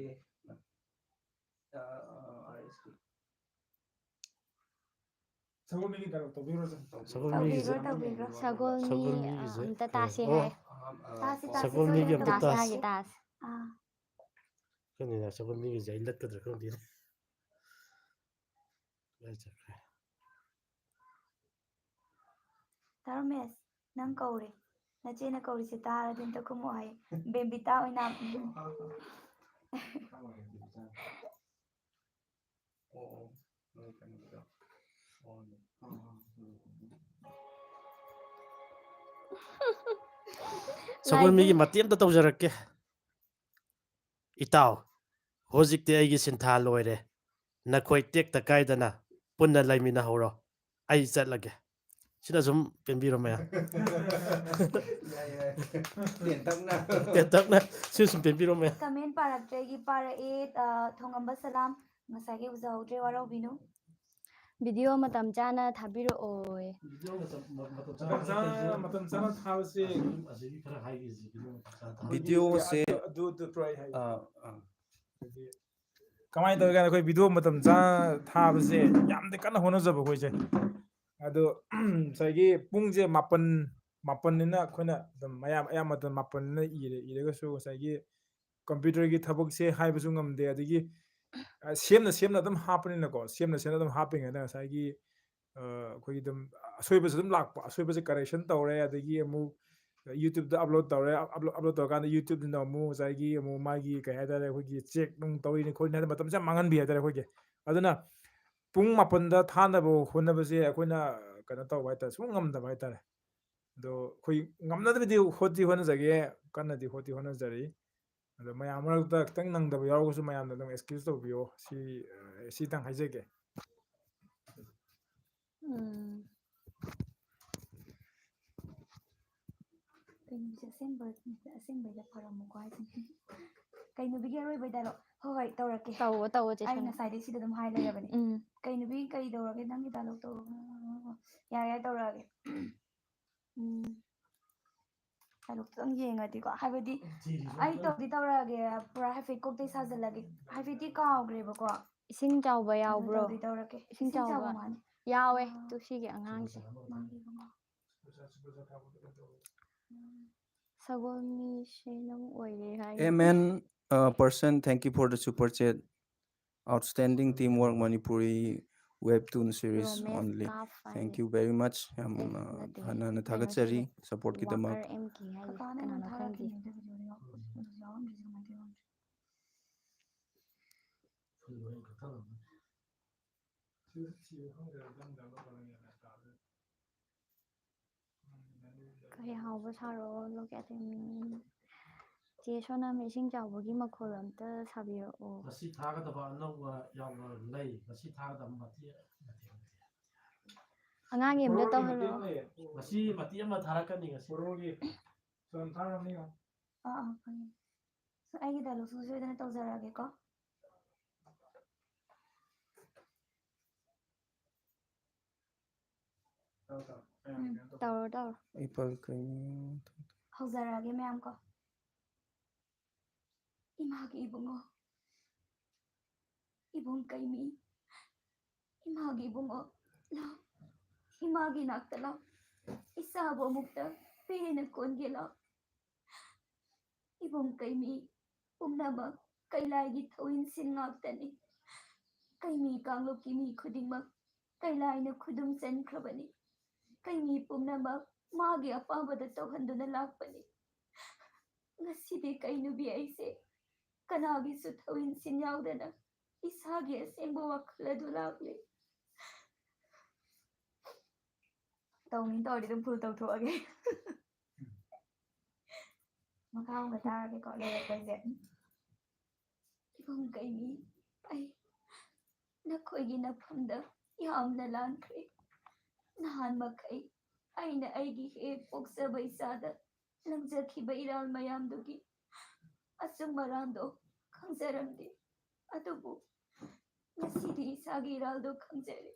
RSK Sagol migi dialogue tawbiro sir. ꯁꯒꯣꯜ ꯃꯤꯒꯤꯁꯦ ꯇꯧꯕꯤꯈ꯭ꯔꯣ ꯁꯒꯣꯜ ꯃꯤ ꯃꯤꯒꯤꯁꯦ ꯑꯝꯇ ꯀꯩ ꯇꯥꯁꯦ ꯑꯣ ꯍꯥꯏ ꯇꯥꯁꯤ ꯁꯒꯣꯜ ꯃꯤꯒꯤ ꯁꯣꯏꯗꯅ ꯑꯝꯇ ꯇꯥꯁꯤ ꯗꯥꯁꯅꯥꯒꯤ ꯇꯥꯁꯦ ꯈꯪꯗꯦꯅ ꯁꯒꯣꯜ ꯃꯤꯒꯤꯁꯦ ꯑꯩ ꯂꯠꯀꯗ꯭ꯔꯥ ꯈꯪꯗꯦꯅꯦ ꯆꯠꯈ꯭ꯔꯦ ꯙꯔꯃꯦꯁ ꯅꯪ ꯀꯧꯔꯦ ꯅꯆꯦꯅ ꯀꯧꯔꯤꯁꯦ ꯇꯥꯔꯗꯤ ꯑꯝꯇ ꯀꯨꯝꯃꯛꯑꯣ ꯍꯥꯏꯌꯦ ꯕꯦꯝꯕꯤꯇꯥ ꯑꯣꯏꯅ ꯁꯒꯣꯜ ꯃꯤꯒꯤ ꯃꯇꯦꯛ ꯑꯃꯇ ꯇꯧꯖꯔꯛꯀꯦ ꯏꯇꯥꯎ ꯍꯧꯖꯤꯛꯇꯤ ꯑꯩꯒꯤ ꯁꯤꯟꯊꯥ ꯂꯣꯏꯔꯦ ꯅꯈꯣꯏ ꯇꯦꯛꯇ ꯀꯥꯏꯗꯅ ꯄꯨꯟꯅ ꯂꯩꯃꯤꯟꯅꯍꯧꯔꯣ ꯑꯩ ꯆꯠꯂꯒꯦ ꯁꯤꯅ ꯁꯨꯝ ꯄꯦꯟꯕꯤꯔꯣ ꯃꯌꯥꯝ ꯇꯦꯟꯇꯛꯅ ꯁꯤ ꯁꯨꯝ ꯄꯦꯟꯕꯤꯔꯣ ꯃꯌꯥꯝ ꯀꯃꯦꯟ ꯄꯥꯔꯛꯇ꯭ꯔꯦꯒꯤ ꯄꯥꯔꯛꯑꯦ ꯊꯣꯡꯉꯝꯕ ꯁꯂꯥꯝ ꯉꯁꯥꯏꯒꯤ ꯎꯖꯍꯧꯗ꯭ꯔꯦ ꯋꯥꯔꯧꯕꯤꯅꯨ ꯚꯤꯗꯤꯑꯣ ꯃꯇꯝ ꯆꯥꯅ ꯊꯥꯕꯤꯔꯛꯑꯣ Matam chana thabase ꯑꯁꯤꯒꯤ ꯈꯔ ꯍꯥꯏꯈꯤꯁꯤ ꯚꯤꯗꯤꯑꯣꯁꯦ adu try hai. ꯀꯃꯥꯏꯅ ꯇꯧꯔꯤꯀꯥꯟꯗ ꯑꯩꯈꯣꯏ ꯚꯤꯗꯤꯑꯣ ꯃꯇꯝ ꯆꯥꯅ ꯊꯥꯕꯁꯦ ꯌꯥꯝꯅ ꯀꯟꯅ ꯍꯣꯠꯅꯖꯕ ꯑꯩꯈꯣꯏꯁꯦ ꯑꯗꯣ ꯉꯁꯥꯏꯒꯤ ꯄꯨꯡꯁꯦ ꯃꯥꯄꯟꯅꯤꯅ ꯑꯩꯈꯣꯏꯅ ꯑꯗꯨꯝ ꯃꯌꯥꯝ ꯑꯌꯥꯝꯕ ꯃꯇꯝ ꯃꯥꯄꯟꯅꯤꯅ ꯏꯔꯒꯁꯨ ꯉꯁꯥꯏꯒꯤ ꯀꯝꯄ꯭ꯌꯨꯇꯔꯒꯤ ꯊꯕꯛꯁꯦ ꯍꯥꯏꯕꯁꯨ ꯉꯝꯗꯦ ꯑꯗꯒꯤ ꯁꯦꯝꯅ ꯑꯗꯨꯝ ꯍꯥꯞꯄꯅꯤꯅꯀꯣ ꯁꯦꯝꯅ ꯑꯗꯨꯝ ꯍꯥꯞꯄꯤꯉꯩꯗ ꯉꯁꯥꯏꯒꯤ ꯑꯩꯈꯣꯏꯒꯤ ꯑꯗꯨꯝ ꯑꯁꯣꯏꯕꯁꯨ ꯑꯗꯨꯝ ꯂꯥꯛꯄ ꯑꯁꯣꯏꯕꯁꯦ ꯀꯔꯦꯛꯁꯟ ꯇꯧꯔꯦ ꯑꯗꯒꯤ ꯑꯃꯨꯛ ꯌꯨꯇ꯭ꯌꯨꯕꯇ ꯑꯞꯂꯣꯗ ꯇꯧꯔꯦ ꯑꯞꯂꯣꯗ ꯇꯧꯔꯀꯥꯟꯗ ꯌꯨꯇ꯭ꯌꯨꯕꯅ ꯑꯃꯨꯛ ꯉꯁꯥꯏꯒꯤ ꯑꯃꯨꯛ ꯃꯥꯒꯤ ꯀꯩ ꯍꯥꯏꯇꯥꯔꯦ ꯑꯩꯈꯣꯏꯒꯤ ꯆꯦꯛ ꯅꯨꯡ ꯇꯧꯔꯤꯅꯤ ꯈꯣꯠꯅꯤ ꯍꯥꯏꯅ ꯃꯇꯝꯁꯦ ꯌꯥꯝ ꯃꯥꯡꯍꯟꯕꯤ ꯍꯥꯏꯇꯥꯔꯦ ꯑꯩꯈꯣꯏꯒꯤ ꯑꯗꯨꯅ ꯄꯨꯡ 7ꯗ ꯊꯥꯅꯕ ꯍꯣꯠꯅꯕꯁꯦ ꯑꯩꯈꯣꯏꯅ ꯀꯩꯅꯣ ꯇꯧꯕ ꯍꯥꯏꯇꯥꯔꯦ ꯁꯨꯝ ꯉꯝꯗꯕ ꯍꯥꯏꯇꯥꯔꯦ ꯑꯗꯣ ꯑꯩꯈꯣꯏ ꯉꯝꯅꯗꯕꯗꯤ ꯍꯣꯠꯅꯖꯒꯦ ꯀꯟꯅꯗꯤ ꯍꯣꯠꯅꯖꯔꯤ ꯑꯗꯣ ꯃꯌꯥꯝ ꯃꯔꯛꯇ ꯈꯤꯇꯪ ꯅꯪꯗꯕ ꯌꯥꯎꯔꯒꯁꯨ ꯃꯌꯥꯝꯅ ꯑꯗꯨꯝ ꯑꯦꯛꯁꯀ꯭ꯌꯨꯁ ꯇꯧꯕꯤꯌꯣ ꯁꯤꯇꯪ ꯍꯥꯏꯖꯒꯦ ꯀꯩꯅꯣꯁꯦ ꯑꯁꯦꯡꯕꯩꯗ ꯐꯔꯝꯃꯨꯀꯣ ꯍꯥꯏꯁꯤꯅꯦ ꯀꯩꯅꯣꯕꯤꯒꯤ ꯑꯔꯣꯏꯕꯩ ꯗꯥꯏꯂꯣꯛ ꯍꯣꯏ ꯇꯧꯔꯛꯀꯦ ꯇꯧꯋꯣ ꯆꯦ ꯑꯩ ꯁꯣꯅꯥ ꯉꯁꯥꯏꯗꯩ ꯁꯤꯗ ꯑꯗꯨꯝ ꯍꯥꯏ ꯂꯩꯔꯕꯅꯦ ꯀꯩꯅꯣꯕꯤ ꯀꯩ ꯇꯧꯔꯒꯦ ꯅꯪꯒꯤ ꯗꯥꯏꯂꯣꯛ ꯇꯧꯔꯣ ꯌꯥꯔꯦ ꯇꯧꯔꯛꯑꯒꯦ ꯗꯥꯏꯂꯣꯛꯇꯪ ꯌꯦꯡꯉꯗꯤꯀꯣ ꯍꯥꯏꯕꯗꯤ ꯑꯩ ꯇꯧꯔꯛꯑꯒꯦ ꯄꯨꯔꯥ ꯍꯥꯏꯐꯦꯠ ꯀꯣꯛꯇꯩ ꯁꯥꯖꯤꯜꯂꯒꯦ ꯍꯥꯏꯐꯦꯠꯇꯤ ꯀꯥꯎꯈ꯭ꯔꯦꯕꯀꯣ ꯏꯁꯤꯡ ꯆꯥꯎꯕ ꯑꯗꯣ ꯌꯥꯎꯕ꯭ꯔꯣ ꯇꯧꯔꯛꯀꯦ ꯏꯁꯤꯡ ꯆꯥꯎꯕ ꯃꯥꯅꯤ ꯌꯥꯎꯋꯦ ꯇꯨ ꯁꯤꯒꯤ ꯑꯉꯥꯡꯁꯦ ꯁꯒꯣꯜꯃꯤꯁꯦ ꯅꯪ ꯑꯣꯏꯔꯦ ꯍꯥꯏꯌꯦ person, thank you for the super chat. Outstanding teamwork, Manipuri webtoon series ꯔꯣꯃꯦꯁ only. Carp Thank ꯍꯥꯏꯌꯦ you very much. ꯅꯠꯇꯦ Hana ꯀꯩꯅꯣ Thagatsari, ꯁꯤꯁꯦ support ꯋꯥꯀꯔ Kidamak. ꯑꯦꯝ ꯀꯤ ꯍꯥꯏꯁꯦ ꯀꯀꯥꯅ ꯀꯅꯥꯅꯣ ꯑꯩꯉꯣꯟꯗ ꯈꯪꯗꯦ ꯊꯥꯔꯛꯈꯤꯕꯅꯦ ꯑꯗꯨ ꯚꯤꯗꯤꯑꯣꯗꯣ ꯌꯥꯎꯔꯝꯗ꯭ꯔꯤꯁꯦ ꯀꯃꯥꯏꯅ ꯇꯧꯔꯝꯗ꯭ꯔꯦ ꯀꯩ ꯍꯥꯎꯕ ꯁꯥꯔꯛꯑꯣ ꯂꯣꯛ ꯑꯦꯠ ꯆꯦ ꯁꯣꯅꯥꯝ ꯏꯁꯤꯡ ꯆꯥꯎꯕꯒꯤ ꯃꯈꯣꯜ ꯑꯝꯇ ꯁꯥꯕꯤꯔꯛꯑꯣ ꯉꯁꯤ ꯊꯥꯒꯗꯕ ꯑꯅꯧꯕ ꯌꯥꯝꯅ ꯂꯩ ꯉꯁꯤ ꯊꯥꯒꯗꯕ ꯃꯇꯦꯛ ꯑꯉꯥꯡꯒꯤ ꯑꯝꯇ ꯇꯧꯍꯜꯂꯛꯑꯣ ꯉꯁꯤ ꯃꯇꯦꯛ ꯑꯃ ꯊꯥꯔꯛꯀꯅꯤ ꯉꯁꯤ ꯐꯪꯉꯦ ꯑꯩꯒꯤ ꯗꯥꯏꯂꯣꯛꯁꯨ ꯁꯣꯏꯗꯅ ꯇꯧꯖꯔꯛꯑꯒꯦꯀꯣ ꯇꯧꯔꯣ ꯍꯧꯖꯔꯛꯑꯒꯦ ꯃꯌꯥꯝ ꯀꯣ ꯏꯃꯥꯒꯤ ꯏꯕꯨꯡꯉꯣ ꯏꯕꯨꯡ ꯀꯩꯃꯤ ꯏꯃꯥꯒꯤ ꯏꯕꯨꯡꯉꯣ ꯂꯥꯎ ꯏꯃꯥꯒꯤ ꯅꯥꯛꯇ ꯂꯥꯎ ꯏꯆꯥꯕꯨ ꯑꯃꯨꯛꯇ ꯄꯦꯟꯅ ꯀꯣꯟꯒꯦ ꯂꯥꯎ ꯏꯕꯨꯡ ꯀꯩꯃꯤ ꯄꯨꯝꯅꯃꯛ ꯀꯩꯂꯥꯏꯒꯤ ꯊꯧꯏꯟꯁꯤꯟ ꯉꯥꯛꯇꯅꯤ ꯀꯩꯃꯤ ꯀꯥꯡꯂꯨꯞꯀꯤ ꯃꯤ ꯈꯨꯗꯤꯡꯃꯛ ꯀꯩꯂꯥꯏꯅ ꯈꯨꯗꯨꯝ ꯆꯟꯈ꯭ꯔꯕꯅꯤ ꯀꯩꯃꯤ ꯄꯨꯝꯅꯃꯛ ꯃꯥꯒꯤ ꯑꯄꯥꯝꯕꯗ ꯇꯧꯍꯟꯗꯨꯅ ꯂꯥꯛꯄꯅꯤ ꯉꯁꯤꯗꯤ ꯀꯩꯅꯨꯕꯤ ꯑꯩꯁꯦ ꯀꯅꯥꯒꯤꯁꯨ ꯊꯧꯏꯟꯁꯤꯟ ꯌꯥꯎꯗꯅ ꯏꯁꯥꯒꯤ ꯑꯁꯦꯡꯕ ꯋꯥꯈꯜ ꯑꯗꯨ ꯂꯥꯛꯂꯤ ꯇꯧꯅꯤꯡ ꯇꯧꯔꯗꯤ ꯑꯗꯨꯝ ꯐꯨꯜ ꯇꯧꯊꯣꯛꯑꯒꯦ ꯃꯈꯥ ꯑꯃꯨꯛꯀ ꯇꯥꯔꯒꯦꯀꯣ ꯂꯩꯔꯛꯄꯩꯁꯦ ꯏꯕꯨꯡ ꯀꯩꯃꯤ ꯑꯩ ꯅꯈꯣꯏꯒꯤ ꯅꯐꯝꯗ ꯌꯥꯝꯅ ꯂꯥꯟꯈ꯭ꯔꯦ ꯅꯍꯥꯟ ꯃꯈꯩ ꯑꯩꯅ ꯑꯩꯒꯤ ꯍꯦꯛ ꯄꯣꯛꯆꯕ ꯏꯆꯥꯗ ꯂꯪꯖꯈꯤꯕ ꯏꯔꯥꯜ ꯃꯌꯥꯝꯗꯨꯒꯤ ꯑꯆꯨꯝ ꯃꯔꯥꯟꯗꯣ ꯈꯪꯖꯔꯝꯗꯦ ꯑꯗꯨꯕꯨ ꯉꯁꯤꯗꯤ ꯏꯁꯥꯒꯤ ꯏꯔꯥꯜꯗꯣ ꯈꯪꯖꯔꯦ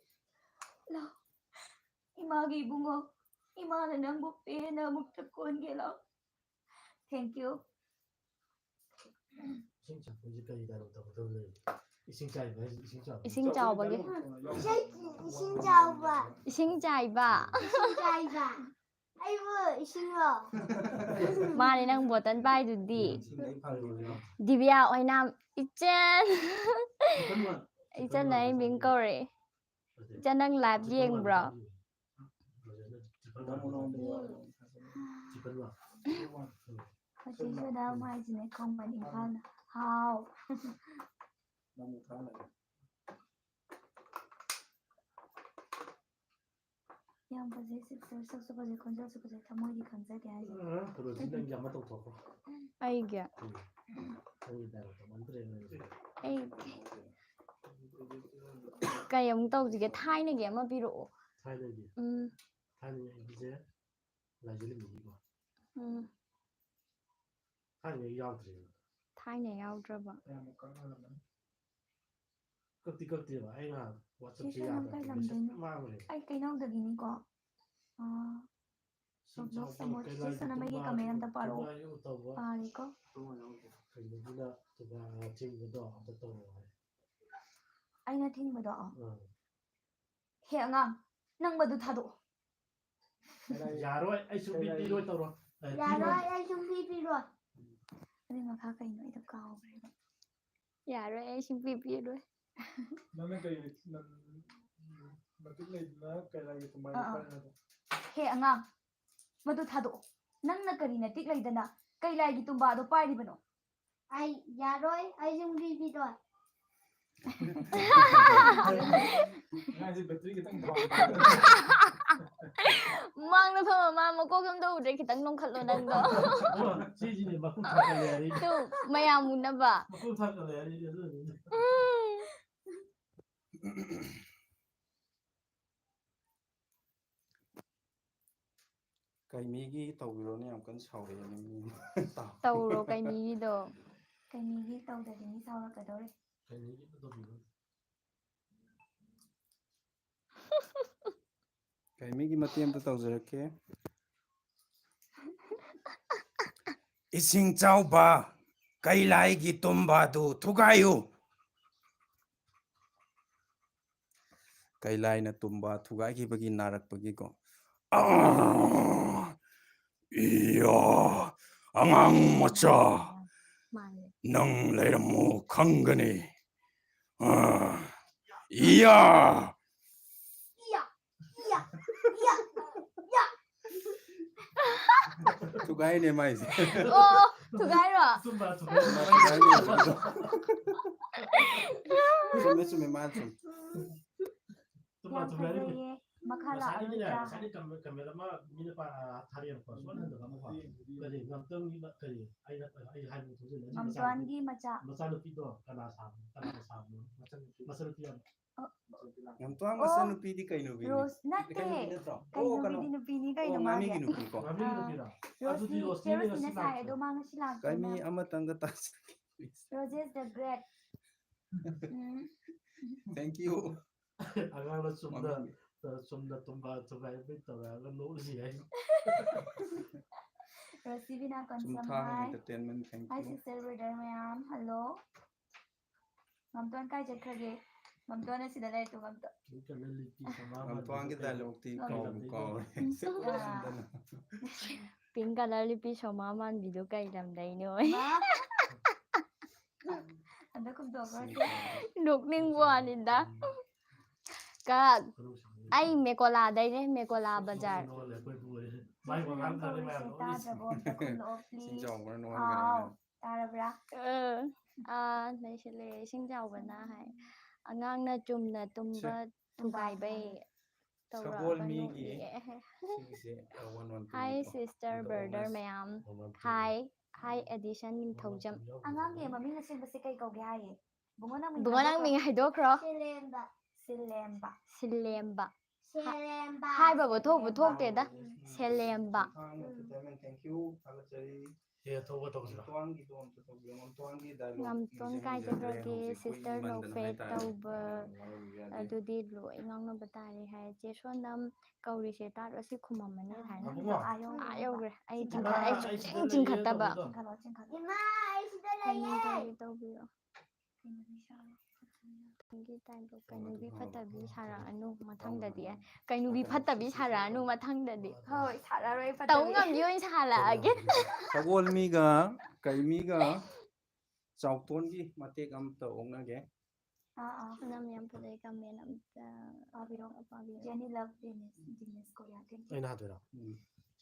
ꯂꯥꯎ 이마기 붕어 이마는 낭보 빼나 묵다 꼰게라 Thank you 이승 작품이 그러니까 이다로 이승 짜이가 이승 짜 이승 짜오버게 이신 자오바 이승 짜이바 이신 자이바 아이고 이신어 마네 낭 버튼 바이두디 디비야 오이남 이짠 이짠 나이 밍거레 이짠 낭 라이브 ꯌꯦꯡꯕ꯭ꯔꯣ ꯍꯧꯖꯤꯛꯁꯤꯗ ꯃꯥꯏꯁꯤꯅꯦ ꯈꯣꯡꯕꯟ ꯏꯝꯐꯥꯜꯗ ꯍꯥꯎ ꯌꯥꯝ ꯐꯖꯩ ꯁꯤꯛꯁꯔ ꯁꯛꯁꯨ ꯐꯖꯩ ꯈꯣꯟꯖꯦꯜꯁꯨ ꯐꯖꯩ ꯊꯃꯣꯏꯗꯤ ꯈꯪꯖꯗꯦ ꯍꯥꯏꯁꯦ 그러지 ꯅꯪꯒꯤ ꯑꯃ ꯇꯧꯊꯣꯛꯈ꯭ꯔꯣ ꯑꯩꯒꯤ ꯑꯩꯒꯤ ꯗꯥꯏꯂꯣꯛꯇꯣ ꯃꯟꯇ꯭ꯔꯦ ꯑꯩ ꯀꯩ ꯑꯃꯨꯛ ꯇꯧꯁꯤꯒꯦ ꯊꯥꯏꯅꯒꯤ ꯑꯃ ꯄꯤꯔꯛꯑꯣ ꯊꯥꯏꯅꯒꯤ ꯊꯥꯏꯅꯒꯤꯁꯦ ꯂꯥꯏꯖꯤꯜꯃꯤꯅꯤꯀꯣ ꯊꯥꯏꯅꯒꯤ ꯌꯥꯎꯗ꯭ꯔꯦ ꯊꯥꯏꯅ ꯌꯥꯎꯗ꯭ꯔꯕ ꯀꯛꯇꯤ ꯀꯛꯇꯦꯕ ꯑꯩꯅ ꯋꯥꯆꯞꯁꯦ ꯁꯤꯁꯨ ꯅꯪ ꯀꯩ ꯂꯝꯗꯩꯅꯣ ꯑꯩ ꯀꯩꯅꯧꯗꯒꯤꯅꯤꯀꯣ ꯁꯤꯁꯨ ꯅꯃꯒꯤ ꯀꯃꯦꯟ ꯑꯝꯇ ꯄꯥꯔꯛꯑꯣ ꯄꯥꯔꯦꯀꯣ ꯀꯩꯅꯣꯒꯤꯅ ꯆꯤꯡꯕꯗꯣ ꯑꯝꯇ ꯇꯧꯔꯛꯑꯣ ꯍꯥꯏ ꯑꯩꯅ ꯊꯤꯡꯕꯗꯣ ꯍꯦ ꯑꯉꯥꯡ ꯅꯪ ꯃꯗꯨ ꯊꯥꯗꯣꯛꯑꯣ ꯌꯥꯔꯣꯏ ꯑꯩ ꯁꯨꯡꯄꯤ ꯄꯤꯔꯣꯏ ꯇꯧꯔꯣ 야로야 좀비비로 ꯑꯗꯨꯏ ꯃꯈꯥ ꯀꯩꯅꯣ ꯑꯩꯗꯣ ꯀꯥꯎꯈ꯭ꯔꯦꯕ ꯌꯥꯔꯣꯏ ꯑꯩ ꯁꯨꯡꯄꯤ ꯄꯤꯔꯣꯏ ꯅꯪꯅ ꯀꯩ ꯃꯇꯤꯛ ꯂꯩꯗꯅ ꯀꯩꯂꯥꯏꯒꯤ ꯊꯨꯝꯃꯥꯏ ꯍꯦ ꯑꯉꯥꯡ ꯃꯗꯨ ꯊꯥꯗꯣꯛꯑꯣ ꯅꯪꯅ ꯀꯔꯤ ꯅꯇꯤꯛ ꯂꯩꯗꯅ ꯀꯩ ꯂꯥꯏꯒꯤ ꯇꯨꯝꯕꯥꯗꯣ ꯄꯥꯏꯔꯤꯕꯅꯣ? Ai, dạ rồi, ai dùng đi rồi. ꯑꯉꯥꯡꯁꯦ ꯕꯦꯇ꯭ꯔꯤ ꯈꯤꯇꯪ ꯗꯥꯎꯟ ꯃꯥꯡꯗ ꯐꯝꯃ ꯃꯥ ꯃꯀꯣꯛ ꯑꯝꯇ ꯎꯗ꯭ꯔꯦ ꯈꯤꯇꯪ ꯅꯣꯡꯈꯠꯂꯣ ꯅꯪꯗꯣ ꯁꯤꯁꯤꯅꯦ ꯃꯀꯨ ꯊꯥꯀꯠꯂꯦ ꯍꯥꯏꯔꯤ ꯇꯨ ꯃꯌꯥꯝ ꯎꯅꯕ ꯃꯀꯨ ꯊꯥꯀꯠꯂꯦ ꯍꯥꯏꯔꯤ ꯑꯗꯨꯅꯤ ꯀꯩꯃꯤꯒꯤ ꯇꯧꯕꯤꯔꯣꯅꯦ ꯌꯥꯝ ꯀꯟꯅ ꯁꯥꯎꯔꯛꯑꯦꯅꯦ ꯃꯤ ꯇꯧꯔꯣ ꯀꯩꯃꯤꯒꯤꯗꯣ ꯀꯩꯃꯤꯒꯤ ꯇꯧꯗ꯭ꯔꯗꯤ ꯃꯤ ꯁꯥꯎꯔꯛꯀꯗꯧꯔꯦ. ꯀꯩꯃꯤꯒꯤ ꯃꯇꯦꯡ ꯑꯃꯇ ꯇꯧꯖꯔꯛꯀꯦ. ꯏꯁꯤꯡ ꯆꯥꯎꯕ ꯀꯩꯂꯥꯏꯒꯤ ꯇꯨꯝꯕꯥꯗꯨ ꯊꯨꯒꯥꯏꯌꯨ. ꯀꯩꯂꯥꯏꯅ ꯇꯨꯝꯕ ꯊꯨꯒꯥꯏꯈꯤꯕꯒꯤ ꯅꯥꯔꯛꯄꯒꯤꯀꯣ. ꯏꯌꯥ ꯑꯉꯥꯡ ꯃꯆꯥ ꯃꯥꯜꯂꯦ ꯅꯪ ꯂꯩꯔꯝꯃꯣ ꯈꯪꯒꯅꯤ. ꯏꯌꯥ ꯊꯨꯒꯥꯏꯅꯦ ꯃꯥꯏꯁꯦ. ꯑꯣ ꯊꯨꯒꯥꯏꯔꯣ ꯆꯨꯝꯃꯦ ꯆꯨꯝꯃꯦ ꯃꯥ ꯆꯨꯝ. ꯌꯥꯝ ꯐꯖꯩꯌꯦ. ꯃꯈꯥ ꯂꯥꯛꯑꯔꯣꯏꯗ꯭ꯔꯥ? ꯀꯃꯦꯟ ꯑꯃ ꯃꯤꯅ ꯊꯥꯔꯛꯑꯦꯕꯀꯣ ꯁꯣꯟꯍꯟꯗꯕ ꯑꯃꯀꯣ ꯀꯔꯤ ꯉꯝꯇꯪꯒꯤ ꯀꯔꯤ ꯑꯩ ꯍꯥꯏꯕ ꯊꯣꯛꯖꯤꯜꯂꯦ ꯃꯝꯇꯣꯟꯒꯤ ꯃꯆꯥ ꯃꯆꯥꯅꯨꯄꯤꯗꯣ ꯀꯅꯥ ꯁꯥꯕꯅꯣ ꯃꯆꯥꯅꯨꯄꯤ ꯑꯃ ꯉꯝꯇꯣꯟ ꯃꯆꯟꯅꯨꯄꯤꯗꯤ ꯀꯩ ꯅꯨꯄꯤꯅꯤ? ꯔꯣꯁ ꯅꯠꯇꯦ. ꯀꯩ ꯅꯨꯄꯤ ꯅꯠꯇ꯭ꯔꯣ? ꯀꯩ ꯑꯣ ꯀꯩꯅꯣ. ꯅꯨꯄꯤꯗꯤ ꯅꯨꯄꯤꯅꯤ ꯑꯣ ꯀꯩꯅꯣ ꯃꯥꯗꯤ. ꯉꯥꯃꯤꯒꯤ ꯅꯨꯄꯤꯀꯣ. ꯉꯥꯃꯤꯒꯤ ꯅꯨꯄꯤꯔꯣ ꯑꯗꯨꯗꯤ ꯔꯣꯁꯅꯤ ꯔꯣꯁꯅꯤꯅ ꯆꯦꯔꯣꯁꯅꯤꯅ ꯉꯁꯤ ꯁꯥꯏ ꯂꯥꯛꯇ꯭ꯔꯦ ꯑꯗꯣ ꯃꯥ ꯉꯁꯤ ꯂꯥꯛꯇ꯭ꯔꯦ. ꯀꯩꯃꯤ ꯑꯃꯇꯪꯒ ꯇꯥꯁ. ꯔꯣꯖꯦꯁ ꯗ ꯒ꯭ꯔꯦꯠ. Thank you. ꯑꯉꯥꯡꯅ ꯆꯨꯝꯅ ꯊꯨꯒꯥꯏꯕꯩ ꯇꯧꯔꯛꯑꯒ ꯅꯣꯛꯂꯤꯁꯤ ꯍꯥꯏ. ꯔꯣꯁꯤꯕꯤꯅꯥ ꯀꯟꯁꯝ ꯆꯨꯝꯊꯥꯡ ꯍꯥꯏ. ꯑꯦꯟꯇꯔꯇꯦꯟꯃꯦꯟ ꯊꯦꯡꯛ ꯍꯥꯏ ꯌꯨ. ꯁꯤꯁꯇꯔ ꯕ꯭ꯔꯗꯔ ꯃꯌꯥꯝ ꯍꯜꯂꯣ. ꯃꯝꯇꯣꯟ ꯀꯥꯏ ꯆꯠꯈ꯭ꯔꯒꯦ? ꯃꯝꯇꯣꯟ ꯑꯁꯤꯗ ꯂꯩꯔꯦ ꯃꯝꯇꯣꯟ. ꯉꯝꯇꯣꯟꯒꯤ ꯗꯥꯏꯂꯣꯛꯇꯤ ꯀꯥꯎꯕꯨ ꯀꯥꯎꯔꯦ. ꯄꯤꯡ ꯀꯂꯔ ꯂꯤꯄꯤ ꯁꯣꯃꯥ ꯃꯥꯟꯕꯤꯗꯣ ꯀꯩ ꯂꯝꯗꯩꯅꯣ? ꯑꯗ ꯈꯨꯝꯇꯣꯛꯈ꯭ꯔꯁꯦ. ꯅꯣꯛꯅꯤꯡꯕ ꯋꯥꯅꯤꯗ. ꯑꯩ ꯃꯦꯀꯣꯂꯥꯗꯩꯅꯦ ꯃꯦꯀꯣꯂꯥ ꯕꯖꯥꯔ. ꯇꯧꯔꯤꯁꯦ ꯇꯥꯗ꯭ꯔꯕꯣ ꯑꯝꯇ ꯈꯨꯝꯂꯛꯑꯣ ꯏꯁꯤꯡ ꯄ꯭ꯂꯤꯖ. ꯆꯥꯎꯕꯅ ꯍꯥꯎ ꯅꯣꯛꯍꯟꯒꯅꯤ. ꯇꯥꯔꯕ꯭ꯔꯥ? ꯂꯩꯁꯤꯜꯂꯦ ꯏꯁꯤꯡ ꯆꯥꯎꯕꯅ ꯍꯥꯏ ꯑꯉꯥꯡꯅ ꯆꯨꯝꯅ ꯇꯨꯝꯕ ꯊꯨꯒꯥꯏꯕꯩ ꯁꯒꯣꯜ ꯇꯧꯔꯛꯑꯒ ꯃꯤꯒꯤ ꯅꯣꯛꯏꯌꯦ. ꯁꯤꯒꯤꯁꯦ 112 ꯍꯥꯏ ꯅꯤꯀꯣ. ꯁꯤꯁꯇꯔ ꯑꯗꯣ ꯕ꯭ꯔꯗꯔ ꯑꯣꯒꯁ ꯃꯌꯥꯝ. ꯍꯥꯏ ꯑꯦꯗꯤꯁꯟ ꯅꯤꯡꯊꯧꯖꯝ. ꯑꯉꯥꯡꯒꯤ ꯃꯃꯤꯡ ꯑꯁꯦꯡꯕꯁꯦ ꯀꯩ ꯀꯧꯒꯦ ꯍꯥꯏꯌꯦ? ꯕꯨꯡꯉꯣ ꯅꯪ ꯃꯤꯡ ꯕꯨꯡꯉꯣ ꯅꯪ ꯃꯤꯡ ꯍꯥꯏꯗꯣꯛꯈ꯭ꯔꯣ. Selemba. ꯁꯤꯂꯦꯝꯕ. ꯁꯤꯜꯂꯦꯝꯕ. Selemba. ꯍꯥꯏꯕꯕꯨ ꯊꯣꯛꯇꯦꯗ. ꯁꯦꯂꯦꯝꯕ. ꯆꯨꯝꯊꯥꯡ ꯑꯦꯟꯇꯔꯇꯦꯟꯃꯦꯟ ꯊꯦꯡꯛ ꯌꯨ ꯊꯥꯒꯠꯆꯔꯤ. ꯊꯧꯕ ꯇꯧꯁꯤꯔꯣ. ꯉꯝꯇꯣꯟꯒꯤꯗꯣ ꯑꯝꯇ ꯇꯧꯕꯤꯌꯣ. ꯉꯝꯇꯣꯟꯒꯤ ꯗꯥꯏꯂꯣꯛ ꯉꯝꯇꯣꯟ ꯀꯥꯏ ꯅꯤꯡꯁꯤꯡꯖꯗ꯭ꯔꯦ ꯆꯠꯈ꯭ꯔꯒꯦ ꯍꯧꯖꯤꯛ ꯁꯤꯁꯇꯔ ꯀꯨꯏꯃꯟꯗꯅ ꯅꯣꯛꯐꯦꯠ ꯍꯥꯏꯇꯥꯔꯦ. ꯇꯧꯕ ꯋꯥꯔꯧꯕꯤꯕ ꯌꯥꯗꯦ. ꯑꯗꯨꯗꯤ ꯂꯣꯏ ꯉꯥꯡꯅꯕ ꯇꯥꯔꯦ ꯍꯥꯏ ꯆꯦ ꯁꯣꯟꯅꯝ ꯀꯧꯔꯤꯁꯦ ꯇꯥꯔꯁꯤ ꯈꯨꯃꯝꯃꯅꯤ ꯍꯥꯏꯅ. ꯌꯧꯈ꯭ꯔꯦ ꯑꯩ ꯁꯨꯡꯆꯤꯡ ꯆꯤꯡꯈꯠꯇꯕ. Ima, ai sida ꯇꯧꯕꯤꯔꯣ. ꯀꯩꯅꯨꯕꯤ ꯐꯠꯇꯕꯤ ꯁꯥꯔꯛꯑꯅꯨ ꯃꯊꯪꯗꯗꯤ. ꯀꯩꯅꯨꯕꯤ ꯐꯠꯇꯕꯤ ꯁꯥꯔꯛꯑꯅꯨ ꯃꯊꯪꯗꯗꯤ. ꯍꯣꯏ ꯁꯥꯔꯔꯣꯏ ꯇꯧ ꯐꯠꯇꯕꯤ. ꯉꯝꯕꯤ ꯑꯣꯏꯅ ꯁꯥꯔꯛꯑꯒꯦ. ꯁꯒꯣꯜ ꯃꯤꯒ ꯀꯩꯃꯤꯒ ꯆꯥꯎꯇꯣꯟꯒꯤ ꯃꯇꯦꯛ ꯑꯃꯇ ꯑꯣꯛꯅꯒꯦ. ꯅꯝ ꯌꯥꯝ ꯐꯖꯩ ꯀꯃꯦꯟ ꯑꯝꯇ ꯄꯥꯕꯤꯔꯣ. ꯄꯥꯕꯤꯔꯣ. ꯖꯦꯅꯤ ꯂꯚ ꯖꯤꯅꯦꯁ ꯀꯣꯔꯤꯌꯥ. Thank you. ꯑꯩꯅ ꯍꯥꯏꯗꯣꯏꯔꯣ.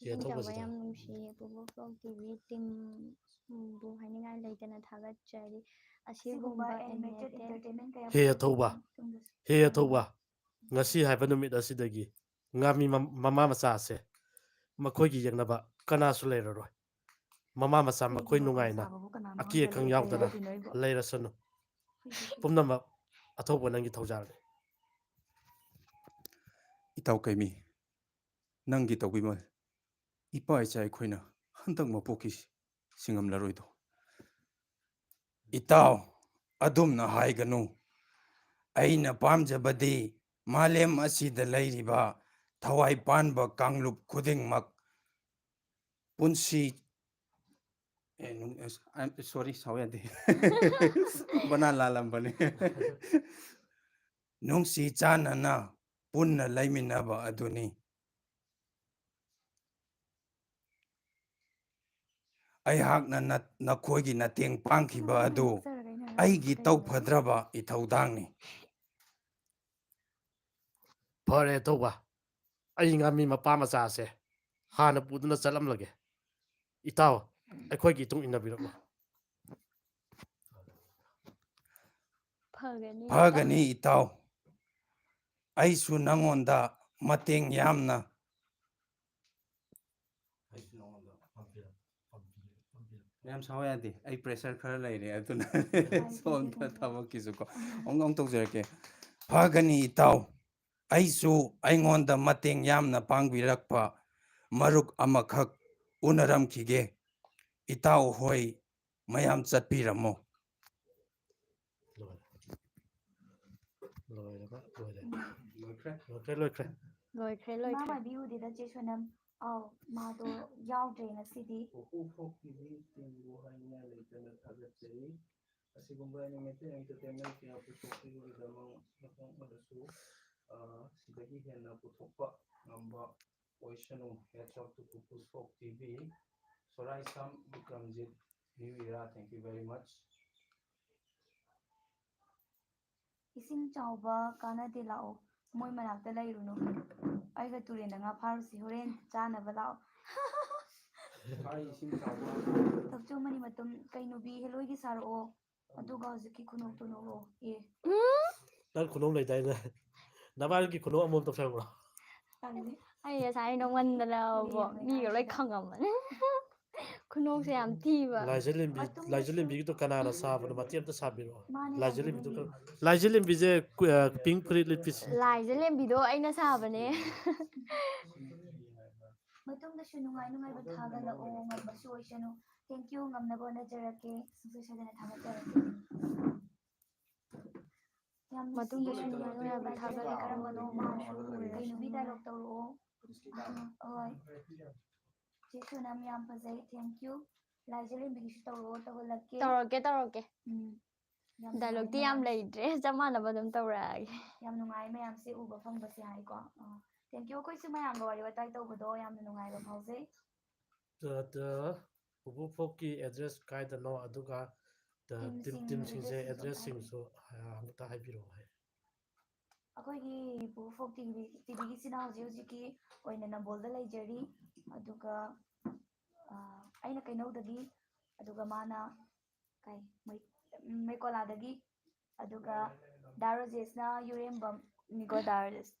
ꯏꯁꯤꯡ ꯆꯥꯎꯕ ꯌꯥꯝ ꯅꯨꯡꯁꯤꯌꯦ ꯄꯨꯄꯨ ꯐ꯭ꯂꯣꯛ ꯇꯤꯚꯤ ꯇꯤꯝꯕꯨ ꯍꯥꯏꯅꯤꯡꯉꯥꯏ ꯂꯩꯇꯅ ꯊꯥꯒꯠꯆꯔꯤ ꯑꯁꯤꯒꯨꯝꯕ ꯑꯦꯅꯤꯃꯦꯇꯦꯗ ꯑꯦꯅꯤꯃꯦꯇꯦꯗ ꯑꯦꯟꯇꯔꯇꯦꯟꯃꯦꯟ ꯀꯌꯥ ꯍꯦ ꯑꯊꯧꯕ ꯇꯨꯡꯗꯁꯨ. ꯍꯦ ꯑꯊꯧꯕ ꯉꯁꯤ ꯍꯥꯏꯕ ꯅꯨꯃꯤꯠ ꯑꯁꯤꯗꯒꯤ ꯉꯥꯃꯤ ꯃꯃꯥ ꯃꯆꯥꯁꯦ ꯃꯈꯣꯏꯒꯤ ꯌꯦꯡꯅꯕ ꯀꯅꯥꯁꯨ ꯂꯩꯔꯔꯣꯏ. ꯃꯃꯥ ꯃꯆꯥ ꯃꯈꯣꯏ ꯍꯨꯏꯒꯤ ꯃꯀꯣꯟ ꯅꯨꯡꯉꯥꯏꯅ ꯁꯥꯕꯕꯨ ꯀꯅꯥꯅꯣ ꯑꯀꯤ ꯑꯈꯪ ꯍꯪꯖꯜꯂꯛꯑꯦ ꯀꯩ ꯌꯥꯎꯗꯅ ꯍꯥꯏꯗꯣꯏꯅꯣ ꯑꯩꯕꯣ? ꯂꯩꯔꯁꯅꯨ. ꯄꯨꯝꯅꯃꯛ ꯑꯊꯧꯕ ꯅꯪꯒꯤ ꯊꯧꯖꯥꯜꯅꯤ. ꯏꯇꯥꯎ ꯀꯩꯃꯤ ꯅꯪꯒꯤ ꯇꯧꯕꯤꯃꯜ ꯏꯄꯥ ꯏꯆꯥ ꯑꯩꯈꯣꯏꯅ ꯍꯟꯗꯛ ꯃꯄꯣꯛꯀꯤ ꯁꯤꯡꯉꯝꯂꯔꯣꯏꯗꯣ. ꯏꯇꯥꯎ ꯑꯗꯨꯝꯅ ꯍꯥꯏꯒꯅꯨ. ꯑꯩꯅ ꯄꯥꯝꯖꯕꯗꯤ ꯃꯥꯂꯦꯝ ꯑꯁꯤꯗ ꯂꯩꯔꯤꯕ ꯊꯋꯥꯏ ꯄꯥꯟꯕ ꯀꯥꯡꯂꯨꯞ ꯈꯨꯗꯤꯡꯃꯛ ꯄꯨꯟꯁꯤ ꯁꯣꯔꯤ ꯁꯥꯎ ꯌꯥꯗꯦ. ꯕꯅꯥꯟ ꯂꯥꯜꯂꯝꯕꯅꯦ. ꯅꯨꯡꯁꯤ ꯆꯥꯟꯅꯅ ꯄꯨꯟꯅ ꯂꯩꯃꯤꯟꯅꯕ ꯑꯗꯨꯅꯤ. ꯑꯩꯍꯥꯛꯅ ꯅꯈꯣꯏꯒꯤ ꯃꯇꯦꯡ ꯄꯥꯡꯈꯤꯕ ꯑꯗꯨ ꯑꯩꯒꯤ ꯇꯧꯐꯗ꯭ꯔꯕ ꯏꯊꯧꯗꯥꯡꯅꯤ. ꯐꯔꯦ ꯑꯊꯧꯕ ꯑꯩ ꯉꯥꯃꯤ ꯃꯄꯥ ꯃꯆꯥꯁꯦ ꯍꯥꯟꯅ ꯄꯨꯗꯨꯅ ꯆꯠꯂꯝꯂꯒꯦ. ꯏꯇꯥꯎ ꯑꯩꯈꯣꯏꯒꯤ ꯏꯇꯨꯡ ꯏꯟꯅꯕꯤꯔꯛꯂꯣ ꯐꯒꯅꯤ ꯏꯇꯥꯎ ꯑꯩꯁꯨ ꯅꯪꯉꯣꯟꯗ ꯃꯇꯦꯡ ꯌꯥꯝꯅ ꯌꯥꯝ ꯁꯥꯎ ꯌꯥꯗꯦ ꯑꯩ ꯄ꯭ꯔꯦꯁꯔ ꯈꯔ ꯂꯩꯔꯦ ꯑꯗꯨꯅ ꯁꯣꯝꯗ ꯊꯕꯛꯀꯤꯁꯨꯀꯣ ꯑꯃꯨꯛ ꯇꯧꯖꯔꯛꯀꯦ ꯐꯒꯅꯤ ꯏꯇꯥꯎ ꯑꯩꯁꯨ ꯑꯩꯉꯣꯟꯗ ꯃꯇꯦꯡ ꯌꯥꯝꯅ ꯄꯥꯡꯕꯤꯔꯛꯄ ꯃꯔꯨꯞ ꯑꯃꯈꯛ ꯎꯅꯔꯝꯈꯤꯒꯦ ꯏꯇꯥꯎ ꯍꯣꯏ ꯃꯌꯥꯝ ꯆꯠꯄꯤꯔꯝꯃꯣ ꯂꯣꯏꯈ꯭ꯔꯦ ꯏꯃꯥ ꯃꯥꯏꯕꯤ ꯎꯗꯦꯗ ꯆꯦ ꯁꯣꯅꯝ ꯑꯧ ꯃꯥꯗꯣ ꯌꯥꯎꯗ꯭ꯔꯦ ꯉꯁꯤꯗꯤ ꯄꯨꯄꯨ ꯇꯤꯚꯤ ꯇꯤꯝꯕꯨ ꯍꯥꯏꯅꯤꯡꯉꯥꯏ ꯂꯩꯇꯅ ꯊꯥꯒꯠꯆꯔꯤ ꯑꯁꯤꯒꯨꯝꯕ ꯑꯦꯅꯤꯃꯦꯇꯦꯠ ꯑꯦꯟꯇꯔꯇꯦꯟꯃꯦꯟ ꯀꯌꯥ ꯄꯨꯊꯣꯛꯄꯤꯕꯒꯤꯗꯃꯛ ꯁꯤꯗꯒꯤ ꯍꯦꯟꯅ ꯄꯨꯊꯣꯛꯄ ꯉꯝꯕ ꯑꯣꯏꯁꯅꯨ ꯍꯦꯠꯁ ꯑꯣꯐ ꯇꯨ ꯄꯨꯄꯨꯁ ꯐꯣꯛ ꯇꯤꯚꯤ ꯁꯣꯔꯥꯏꯁꯝ ꯕꯤꯀ꯭ꯔꯝꯖꯤꯠ ꯅ꯭ꯌꯨ ꯏꯔꯥ ꯊꯦꯡꯛ ꯌꯨ ꯚꯦꯔꯤ ꯃꯆ ꯏꯁꯤꯡ ꯆꯥꯎꯕ ꯀꯥꯟꯅꯗꯦ ꯂꯥꯛꯑꯣ ꯃꯣꯏ ꯃꯅꯥꯛꯇ ꯂꯩꯔꯨꯅꯨ ꯑꯩꯒ ꯇꯨꯔꯦꯟꯗ ꯉꯥ ꯐꯥꯔꯨꯁꯤ ꯍꯣꯔꯦꯟ ꯆꯥꯅꯕ ꯂꯥꯛꯑꯣ ꯇꯞꯆꯣꯃꯅꯤ ꯃꯇꯨꯝ ꯀꯩꯅꯣꯕꯤ ꯍꯦꯂꯣꯏꯒꯤ ꯁꯥꯔꯛꯑꯣ ꯑꯗꯨꯒ ꯍꯧꯖꯤꯛꯀꯤ ꯈꯨꯅꯣꯛꯇꯨ ꯅꯣꯛꯑꯣ ꯑꯦ ꯅꯪ ꯈꯨꯅꯣꯛ ꯂꯩꯗꯥꯏꯅꯦ ꯅꯃꯥꯒꯤ ꯈꯨꯅꯣꯛ ꯑꯃꯃꯝ ꯇꯧꯁꯟꯕ꯭ꯔꯣ ꯑꯩ ꯉꯁꯥꯏ ꯅꯣꯡꯃꯟꯗꯅꯕꯣ ꯃꯤꯒ ꯂꯣꯏ ꯈꯪꯉꯝꯃꯅꯤ ꯈꯨꯅꯣꯛꯁꯦ ꯌꯥꯝ ꯊꯤꯕ ꯂꯥꯏꯖꯂꯦꯝꯕꯤꯒꯤꯗꯣ ꯀꯅꯥꯅ ꯁꯥꯕꯅꯣ ꯃꯇꯦꯛ ꯑꯝꯇ ꯁꯥꯕꯤꯔꯛꯑꯣ ꯃꯥꯅꯦ ꯂꯥꯏꯖꯂꯦꯝꯕꯤꯗꯣ ꯂꯥꯏꯖꯂꯦꯝꯕꯤ ꯂꯥꯏꯖꯂꯦꯝꯕꯤꯁꯦ ꯄꯤꯡ ꯐꯨꯔꯤꯠ ꯂꯤꯠꯄꯤꯁꯦ ꯂꯥꯏꯖꯂꯦꯝꯕꯤꯗꯣ ꯑꯩꯅ ꯁꯥꯕꯅꯦ ꯃꯇꯨꯡꯗꯁꯨ ꯅꯨꯡꯉꯥꯏ ꯅꯨꯡꯉꯥꯏꯕ ꯊꯥꯒꯠꯂꯛꯑꯣ ꯉꯝꯕꯁꯨ ꯑꯣꯏꯁꯅꯨ ꯊꯦꯡꯛ ꯌꯨ ꯉꯝꯅꯕ ꯍꯣꯠꯅꯖꯔꯛꯀꯦ ꯁꯨꯡꯁꯣꯏ ꯁꯣꯏꯗꯅ ꯊꯥꯒꯠꯆꯔꯛꯀꯦ ꯌꯥꯝ ꯃꯇꯨꯡꯗꯁꯨ ꯅꯨꯡꯁꯤꯌꯦ ꯅꯨꯡꯉꯥꯏ ꯅꯨꯡꯉꯥꯏꯕ ꯂꯥꯏꯖꯂꯦꯝꯕꯤ ꯊꯥꯒꯠꯂꯛꯑꯣ ꯀꯔꯝꯕꯅꯣ ꯃꯥꯁꯨ ꯀꯩꯅꯣꯕꯤ ꯗꯥꯏꯂꯣꯛ ꯇꯧꯔꯛꯑꯣ ꯍꯣꯏ ꯆꯦ ꯁꯣꯅꯝ ꯌꯥꯝ ꯐꯖꯩ ꯊꯦꯡꯛ ꯌꯨ ꯂꯥꯏꯖꯂꯦꯝꯕꯤꯒꯤꯁꯨ ꯇꯧꯔꯛꯑꯣ ꯇꯧꯍꯜꯂꯛꯀꯦ ꯇꯧꯔꯛꯀꯦ ꯌꯥꯝ ꯅꯨꯡꯉꯥꯏ ꯗꯥꯏꯂꯣꯛꯇꯤ ꯌꯥꯝ ꯂꯩꯇ꯭ꯔꯦ ꯆꯞ ꯃꯥꯟꯅꯕ ꯑꯗꯨꯝ ꯇꯧꯔꯛꯑꯒꯦ ꯌꯥꯝ ꯅꯨꯡꯉꯥꯏ ꯃꯌꯥꯝꯁꯦ ꯎꯕ ꯐꯪꯕꯁꯦ ꯍꯥꯏꯀꯣ ꯊꯦꯡꯛ ꯌꯨ ꯑꯩꯈꯣꯏꯁꯨ ꯃꯌꯥꯝꯒ ꯋꯥꯔꯤ ꯋꯥꯇꯥꯏ ꯇꯧꯕꯗꯣ ꯌꯥꯝꯅ ꯅꯨꯡꯉꯥꯏꯕ ꯐꯥꯎꯖꯩ ꯄꯨꯄꯨ ꯐꯣꯛꯀꯤ ꯑꯦꯗ꯭ꯔꯦꯁ ꯀꯥꯏꯗꯅꯣ ꯑꯗꯨꯒ ꯇꯤꯝꯁꯤꯡꯁꯦ ꯑꯦꯗ꯭ꯔꯦꯁꯁꯤꯡꯁꯨ ꯑꯃꯨꯛꯇ ꯍꯥꯏꯕꯤꯔꯛꯑꯣ ꯍꯥꯏ ꯑꯩꯈꯣꯏꯒꯤ ꯄꯨꯄꯨ ꯐꯣꯛ ꯇꯤꯚꯤꯒꯤꯁꯤꯅ ꯍꯧꯖꯤꯛ ꯍꯧꯖꯤꯛꯀꯤ ꯑꯣꯏꯅ ꯅꯝꯕꯣꯜꯗ ꯂꯩꯖꯔꯤ ꯑꯗꯨꯒ ꯑꯩꯅ ꯀꯩꯅꯧꯗꯒꯤ ꯑꯗꯨꯒ ꯃꯥꯅ ꯃꯩꯀꯣꯂꯥꯗꯒꯤ ꯑꯗꯨꯒ ꯗꯥ ꯔꯣꯖꯦꯁꯅ ꯌꯨꯔꯦꯝꯕꯝꯅꯤꯀꯣ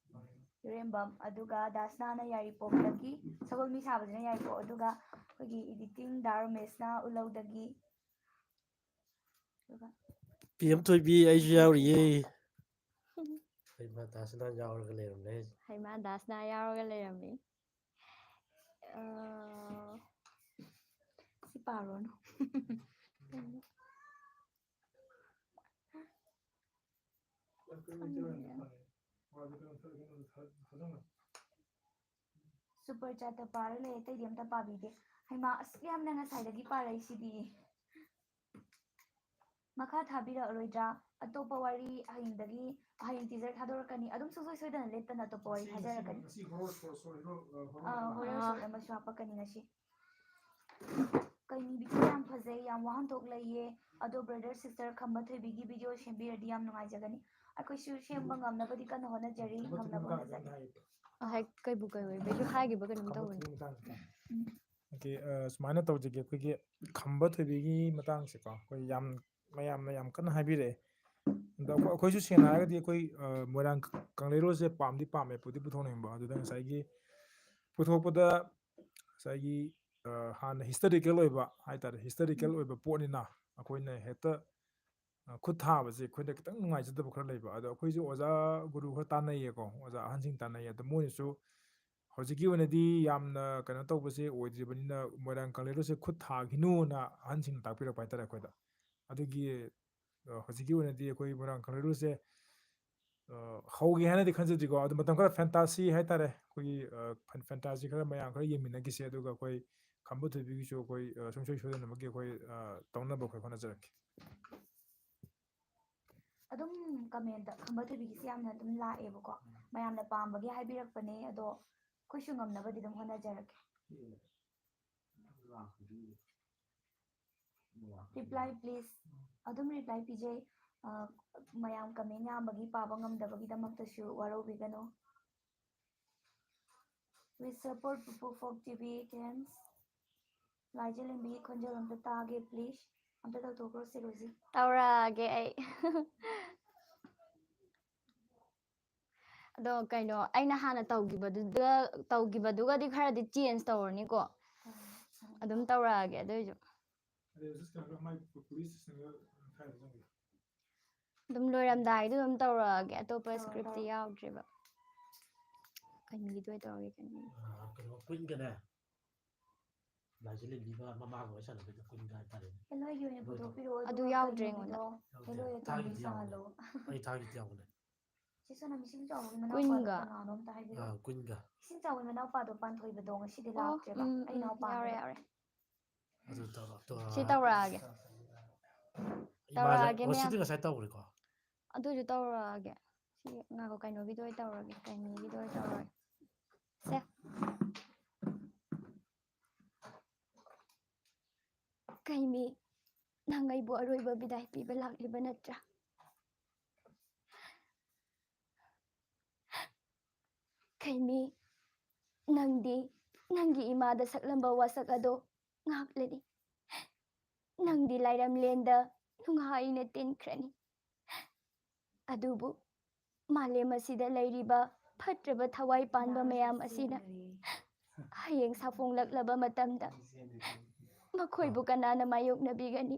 ꯌꯨꯔꯦꯝꯕꯝ ꯑꯗꯨꯒ ꯗꯥꯁꯅꯥꯅ ꯌꯥꯏꯔꯤꯄꯣꯛꯇꯒꯤ ꯁꯒꯣꯜ ꯃꯤ ꯁꯥꯕꯁꯤꯅ ꯌꯥꯏꯔꯤꯄꯣꯛ ꯑꯗꯨꯒ ꯑꯩꯈꯣꯏꯒꯤ ꯏꯗꯤꯇꯤꯡ ꯗꯥ ꯔꯣꯃꯦꯁꯅ ꯎꯂꯧꯗꯒꯤ ꯑꯗꯨꯒ ꯄꯤ ꯑꯦꯝ ꯊꯣꯏꯕꯤ ꯑꯩꯁꯨ ꯌꯥꯎꯔꯤꯌꯦ ꯍꯩꯃꯥ ꯗꯥꯁꯅꯥ ꯌꯥꯎꯔꯒ ꯂꯩꯔꯝꯃꯦ ꯍꯩꯃꯥ ꯗꯥꯁꯅꯥ ꯌꯥꯎꯔꯒ ꯂꯩꯔꯝꯃꯤ ꯁꯤ ꯄꯥꯔꯣꯅꯨ ꯁꯨꯄꯔ ꯆꯥꯠꯇ ꯄꯥꯔ ꯂꯩ ꯑꯇꯩꯗꯤ ꯑꯝꯇ ꯄꯥꯕꯤꯗꯦ ꯍꯩꯃꯥ ꯑꯁ ꯌꯥꯝꯅ ꯉꯁꯥꯏꯗꯒꯤ ꯄꯥꯔꯛꯏꯁꯤꯗꯤ ꯃꯈꯥ ꯊꯥꯕꯤꯔꯛꯑꯔꯣꯏꯗ꯭ꯔꯥ ꯑꯇꯣꯞꯄ ꯋꯥꯔꯤ ꯍꯌꯦꯡ ꯇꯤꯖꯔ ꯊꯥꯗꯣꯔꯛꯀꯅꯤ ꯑꯗꯨꯝ ꯁꯨꯡꯁꯣꯏ ꯁꯣꯏꯗꯅ ꯂꯦꯞꯇꯅ ꯑꯇꯣꯞꯄ ꯋꯥꯔꯤ ꯊꯥꯖꯔꯛꯀꯅꯤ ꯍꯣꯔꯦꯟ ꯁꯣꯔꯤ ꯑꯃꯁꯨ ꯍꯥꯞꯄꯛꯀꯅꯤ ꯉꯁꯤ ꯀꯩꯅꯤ ꯚꯤꯗꯤꯑꯣ ꯌꯥꯝ ꯐꯖꯩ ꯌꯥꯝ ꯋꯥꯍꯟꯊꯣꯛ ꯂꯩꯌꯦ ꯑꯗꯣ ꯕ꯭ꯔꯗꯔ ꯁꯤꯁꯇꯔ ꯈꯝꯕ ꯊꯣꯏꯕꯤꯒꯤ ꯚꯤꯗꯤꯑꯣ ꯁꯦꯝꯕꯤꯔꯗꯤ ꯌꯥꯝ ꯅꯨꯡꯉꯥꯏꯖꯒꯅꯤ ꯑꯩꯈꯣꯏꯁꯨ ꯁꯦꯝꯕ ꯉꯝꯅꯕꯗꯤ ꯀꯟꯅ ꯍꯣꯠꯅꯖꯔꯤ ꯉꯝꯅꯕ ꯍꯣꯠꯅꯖꯔꯤ ꯍꯦꯛ ꯀꯩꯕꯨ ꯀꯩꯑꯣꯏꯕꯩꯁꯨ ꯍꯥꯏꯈꯤꯕ ꯀꯩꯅꯣꯝ ꯇꯧꯕꯅꯤ ꯁꯨꯃꯥꯏꯅ ꯇꯧꯖꯒꯦ ꯑꯩꯈꯣꯏꯒꯤ ꯈꯝꯕ ꯊꯣꯏꯕꯤꯒꯤ ꯃꯇꯥꯡꯁꯦꯀꯣ ꯑꯩꯈꯣꯏ ꯃꯌꯥꯝꯅ ꯌꯥꯝ ꯀꯟꯅ ꯍꯥꯏꯕꯤꯔꯛꯑꯦ ꯑꯗꯣ ꯑꯩꯈꯣꯏꯁꯨ ꯁꯦꯡꯅ ꯍꯥꯏꯔꯒꯗꯤ ꯑꯩꯈꯣꯏ ꯃꯣꯏꯔꯥꯡ ꯀꯪꯂꯩꯔꯣꯜꯁꯦ ꯄꯥꯝꯗꯤ ꯄꯥꯝꯃꯦ ꯄꯨꯊꯣꯛꯅꯤꯡꯕ ꯑꯗꯨꯗ ꯉꯁꯥꯏꯒꯤ ꯄꯨꯊꯣꯛꯄꯗ ꯉꯁꯥꯏꯒꯤ ꯍꯥꯟꯅ ꯍꯤꯁꯇꯣꯔꯤꯀꯦꯜ ꯑꯣꯏꯕ ꯍꯥꯏꯇꯥꯔꯦ ꯍꯤꯁꯇꯣꯔꯤꯀꯦꯜ ꯑꯣꯏꯕ ꯄꯣꯠꯅꯤꯅ ꯑꯩꯈꯣꯏꯅ ꯍꯦꯛꯇ ꯈꯨꯠ ꯊꯥꯕꯁꯦ ꯑꯩꯈꯣꯏꯗ ꯈꯤꯇꯪ ꯅꯨꯡꯉꯥꯏꯖꯗꯕ ꯈꯔ ꯂꯩꯕ ꯑꯗꯣ ꯑꯩꯈꯣꯏꯁꯨ ꯑꯣꯖꯥ ꯒꯨꯔꯨ ꯈꯔ ꯇꯥꯟꯅꯩꯌꯦꯀꯣ ꯑꯣꯖꯥ ꯑꯍꯟꯁꯤꯡ ꯇꯥꯟꯅꯩ ꯑꯗꯣ ꯃꯣꯏꯅꯁꯨ ꯍꯧꯖꯤꯛꯀꯤ ꯑꯣꯏꯅꯗꯤ ꯌꯥꯝꯅ ꯀꯩꯅꯣ ꯇꯧꯕꯁꯦ ꯑꯣꯏꯗ꯭ꯔꯤꯕꯅꯤꯅ ꯃꯣꯏꯔꯥꯡ ꯀꯪꯂꯩꯔꯣꯜꯁꯦ ꯈꯨꯠ ꯊꯥꯈꯤꯅꯨꯅ ꯑꯍꯟꯁꯤꯡꯅ ꯇꯥꯛꯄꯤꯔꯛꯄ ꯍꯥꯏꯇꯥꯔꯦ ꯑꯩꯈꯣꯏꯗ ꯑꯗꯨꯒꯤ ꯍꯧꯖꯤꯛꯀꯤ ꯑꯣꯏꯅꯗꯤ ꯑꯩꯈꯣꯏ ꯃꯣꯏꯔꯥꯡ ꯀꯪꯂꯩꯔꯣꯜꯁꯦ ꯍꯧꯒꯦ ꯍꯥꯏꯅꯗꯤ ꯈꯟꯖꯗ꯭ꯔꯤꯀꯣ ꯑꯗꯨ ꯃꯇꯝ ꯈꯔ ꯐꯦꯟꯇꯥꯁꯤ ꯍꯥꯏꯇꯥꯔꯦ ꯑꯩꯈꯣꯏꯒꯤ ꯐꯦꯟꯇꯥꯁꯤ ꯈꯔ ꯃꯌꯥꯝ ꯈꯔ ꯌꯦꯡꯃꯤꯟꯅꯈꯤꯁꯦ ꯑꯗꯨꯒ ꯑꯩꯈꯣꯏ ꯈꯝꯕ ꯊꯣꯏꯕꯤꯒꯤꯁꯨ ꯑꯩꯈꯣꯏ ꯁꯨꯡꯁꯣꯏ ꯁꯣꯏꯗꯅꯃꯛꯀꯤ ꯑꯩꯈꯣই ꯇꯧꯅꯕ ꯑꯩꯈꯣꯏ ꯍꯣꯠꯅꯖꯔꯛꯀꯦ ꯑꯗꯨꯝ ꯀꯃꯦꯟꯇ ꯈꯝꯕ ꯊꯣꯏꯕꯤꯒꯤꯁꯤ ꯌꯥꯝꯅ ꯑꯗꯨꯝ ꯂꯥꯛꯑꯦꯕꯀꯣ ꯃꯌꯥꯝꯅ ꯄꯥꯝꯕꯒꯤ ꯍꯥꯏꯕꯤꯔꯛꯄꯅꯦ ꯑꯗꯣ ꯑꯩꯈꯣꯏꯁꯨ ꯉꯝꯅꯕꯗꯤ ꯑꯗꯨꯝ ꯍꯣꯠꯅꯖꯔꯛꯀꯦ ꯔꯤꯄ꯭ꯂꯥꯏ ꯄ꯭ꯂꯤꯖ ꯑꯗꯨꯝ ꯔꯤꯄ꯭ꯂꯥꯏ ꯄꯤꯖꯩ ꯃꯌꯥꯝ ꯀꯃꯦꯟ ꯌꯥꯝꯕꯒꯤ ꯄꯥꯕ ꯉꯝꯗꯕꯒꯤꯗꯃꯛꯇꯁꯨ ꯋꯥꯔꯧꯕꯤꯒꯅꯨ We support Pupu Folk TV, Thanks. ꯂꯥꯏꯖꯂꯦꯝꯕꯤꯒꯤ ꯈꯣꯟꯖꯦꯜ ꯑꯝꯇ ꯇꯥꯒꯦ ꯄ꯭ꯂꯤꯖ ꯑꯝꯇ ꯇꯧꯊꯣꯛꯈ꯭ꯔꯣ ꯁꯤꯔꯣꯖꯤ ꯇꯧꯔꯛꯑꯒꯦ ꯑꯩ ꯑꯗꯣ ꯀꯩꯅꯣ ꯑꯩꯅ ꯍꯥꯟꯅ ꯇꯧꯈꯤꯕꯗꯨꯒꯗꯤ ꯈꯔꯗꯤ ꯆꯦꯟꯖ ꯇꯧꯔꯅꯤꯀꯣ ꯑꯗꯨꯝ ꯇꯧꯔꯛꯑꯒꯦ ꯑꯗꯨꯏꯁꯨ ꯑꯗꯨꯝ ꯂꯣꯏꯔꯝꯗꯥꯏꯗ ꯑꯗꯨꯝ ꯇꯧꯔꯛꯑꯒꯦ ꯑꯇꯣꯞꯄ ꯁꯀ꯭ꯔꯤꯞꯇꯤ ꯌꯥꯎꯗ꯭ꯔꯦꯕ ꯀꯟꯒꯤꯗꯣ ꯑꯣꯏ ꯇꯧꯔꯒꯦ ꯀꯟꯒꯤ ꯀꯩꯅꯣ ꯀꯨꯏꯟꯒꯅꯦ ꯂꯥꯏꯖꯂꯦꯝꯕꯤꯒ ꯃꯃꯥꯒ ꯋꯥꯔꯤ ꯁꯥꯟꯅꯕꯩꯗ ꯀꯨꯏꯟꯒ ꯍꯥꯏꯇꯥꯔꯦ ꯍꯦꯂꯣꯏꯒꯤ ꯑꯣꯏꯅ ꯄꯨꯊꯣꯛꯄꯤꯔꯛꯑꯣ ꯑꯗꯨ ꯑꯗꯨꯒ ꯌꯥꯎꯗ꯭ꯔꯦ ꯑꯩꯉꯣꯟꯗ ꯍꯦꯂꯣꯏ ꯇꯣꯝꯕꯤ ꯁꯥꯍꯜꯂꯣ ꯑꯩ ꯊꯥꯒꯤꯗꯤ ꯌꯥꯎꯕꯅꯦ ꯁꯤ ꯁꯣꯅꯝ ꯏꯁꯤꯡ ꯆꯥꯎꯕꯒꯤ ꯃꯅꯥꯎꯄꯥꯗꯣ ꯀꯨꯏꯟꯒ ꯀꯅꯥꯅꯣ ꯑꯝꯇ ꯍꯥꯏꯕꯤꯔꯛꯑꯣ ꯀꯨꯏꯟꯒ ꯏꯁꯤꯡ ꯆꯥꯎꯕꯒꯤ ꯃꯅꯥꯎꯄꯥꯗꯣ ꯄꯥꯟꯊꯣꯏꯕꯗꯣ ꯉꯁꯤꯗꯤ ꯑꯣ ꯂꯥꯛꯇ꯭ꯔꯦꯕ ꯑꯩ ꯌꯥꯎꯔꯦ ꯏꯅꯥꯎꯄꯥꯅꯦꯕ ꯌꯥꯎꯔꯦ ꯑꯗꯨ ꯁꯤ ꯇꯧꯔꯛꯑꯒꯦ ꯇꯧꯔꯛꯑꯒꯦ ꯁꯤꯗꯤ ꯃꯌꯥꯝ ꯉꯁꯥꯏ ꯇꯧꯈ꯭ꯔꯦꯀꯣ ꯑꯗꯨꯁꯨ ꯇꯧꯔꯛꯑꯒꯦ ꯁꯤ ꯉꯥꯏꯈꯣ ꯀꯩꯅꯣꯒꯤꯗꯣ ꯑꯣꯏ ꯇꯧꯔꯒꯦ ꯀꯩꯅꯣꯒꯤꯗꯣ ꯑꯣꯏ ꯇꯧꯔꯒꯦ ꯁꯦ ꯀꯩꯃꯤ ꯅꯪ ꯑꯩꯕꯨ ꯑꯔꯣꯏꯕ ꯕꯤꯗꯥꯏ ꯄꯤꯕ ꯂꯥꯛꯂꯤꯕ ꯅꯠꯇ꯭ꯔꯥ ꯈꯩꯃꯤ ꯅꯪꯗꯤ ꯅꯪꯒꯤ ꯏꯃꯥꯗ ꯁꯛꯂꯝꯕ ꯋꯥꯁꯛ ꯑꯗꯣ ꯉꯥꯛꯂꯅꯤ ꯅꯪꯗꯤ ꯂꯥꯏꯔꯝꯂꯦꯟꯗ ꯅꯨꯡꯉꯥꯏꯅ ꯇꯤꯟꯈ꯭ꯔꯅꯤ ꯑꯗꯨꯕꯨ ꯃꯥꯂꯦꯝ ꯑꯁꯤꯗ ꯂꯩꯔꯤꯕ ꯐꯠꯇ꯭ꯔꯕ ꯊꯋꯥꯏ ꯄꯥꯟꯕ ꯃꯌꯥꯝ ꯑꯁꯤꯅ ꯍꯌꯦꯡ ꯁꯥꯐꯣꯡꯂꯛꯂꯕ ꯃꯇꯝꯗ ꯃꯈꯣꯏꯕꯨ ꯀꯅꯥꯅ ꯃꯥꯌꯣꯛꯅꯕꯤꯒꯅꯤ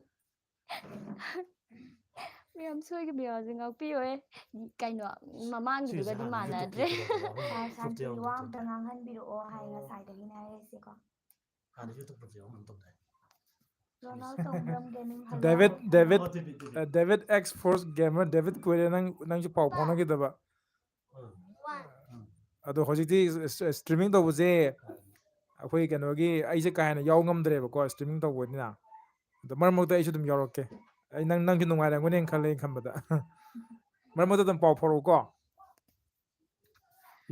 ꯃꯌꯥꯝ ꯁꯣꯏꯈꯤꯕ ꯌꯥꯎꯁꯦ ꯉꯥꯛꯄꯤꯌꯣꯍꯦ ꯀꯩꯅꯣ ꯃꯃꯥꯡꯒꯤꯗꯨꯒꯗꯤ ꯃꯥꯟꯅꯗ꯭ꯔꯦ ꯁꯥꯟꯇꯤ ꯋꯥ ꯑꯝꯇ ꯉꯥꯡꯍꯟꯕꯤꯔꯛꯑꯣ ꯍꯥꯏ ꯉꯁꯥꯏꯗꯒꯤꯅꯦ ꯍꯥꯏꯔꯤꯁꯤꯀꯣ ꯔꯣꯅꯥꯜ ꯇꯣꯡꯕ꯭ꯔꯝ gaming hello debit X force gamer debit ꯀꯨꯏꯔꯦ ꯅꯪꯁꯨ ꯄꯥꯎ ꯐꯥꯎꯅꯈꯤꯗꯕ ꯑꯗꯣ ꯍꯧꯖꯤꯛꯇꯤ ꯏꯁꯇ꯭ꯔꯤꯃꯤꯡ ꯇꯧꯕꯁꯦ ꯑꯩꯈꯣꯏ ꯀꯩꯅꯣꯒꯤ ꯑꯩꯁꯦ ꯀꯥ ꯍꯦꯟꯅ ꯌꯥꯎ ꯉꯝꯗ꯭ꯔꯦꯕꯀꯣ ꯏꯁꯇ꯭ꯔꯤꯃꯤꯡ ꯇꯧꯕꯅꯤꯅ ꯑꯗꯣ ꯃꯔꯛ ꯃꯔꯛꯇ ꯑꯩꯁꯨ ꯑꯗꯨꯝ ꯌꯥꯎꯔꯛꯀꯦ ꯑꯩ ꯅꯪꯁꯨ ꯅꯨꯡꯉꯥꯏꯔꯝꯒꯅꯦꯅ ꯈꯜꯂꯦ ꯑꯩꯅ ꯈꯟꯕꯗ ꯃꯔꯛ ꯃꯔꯛꯇ ꯑꯗꯨꯝ ꯄꯥꯎ ꯐꯥꯎꯔꯛꯎꯀꯣ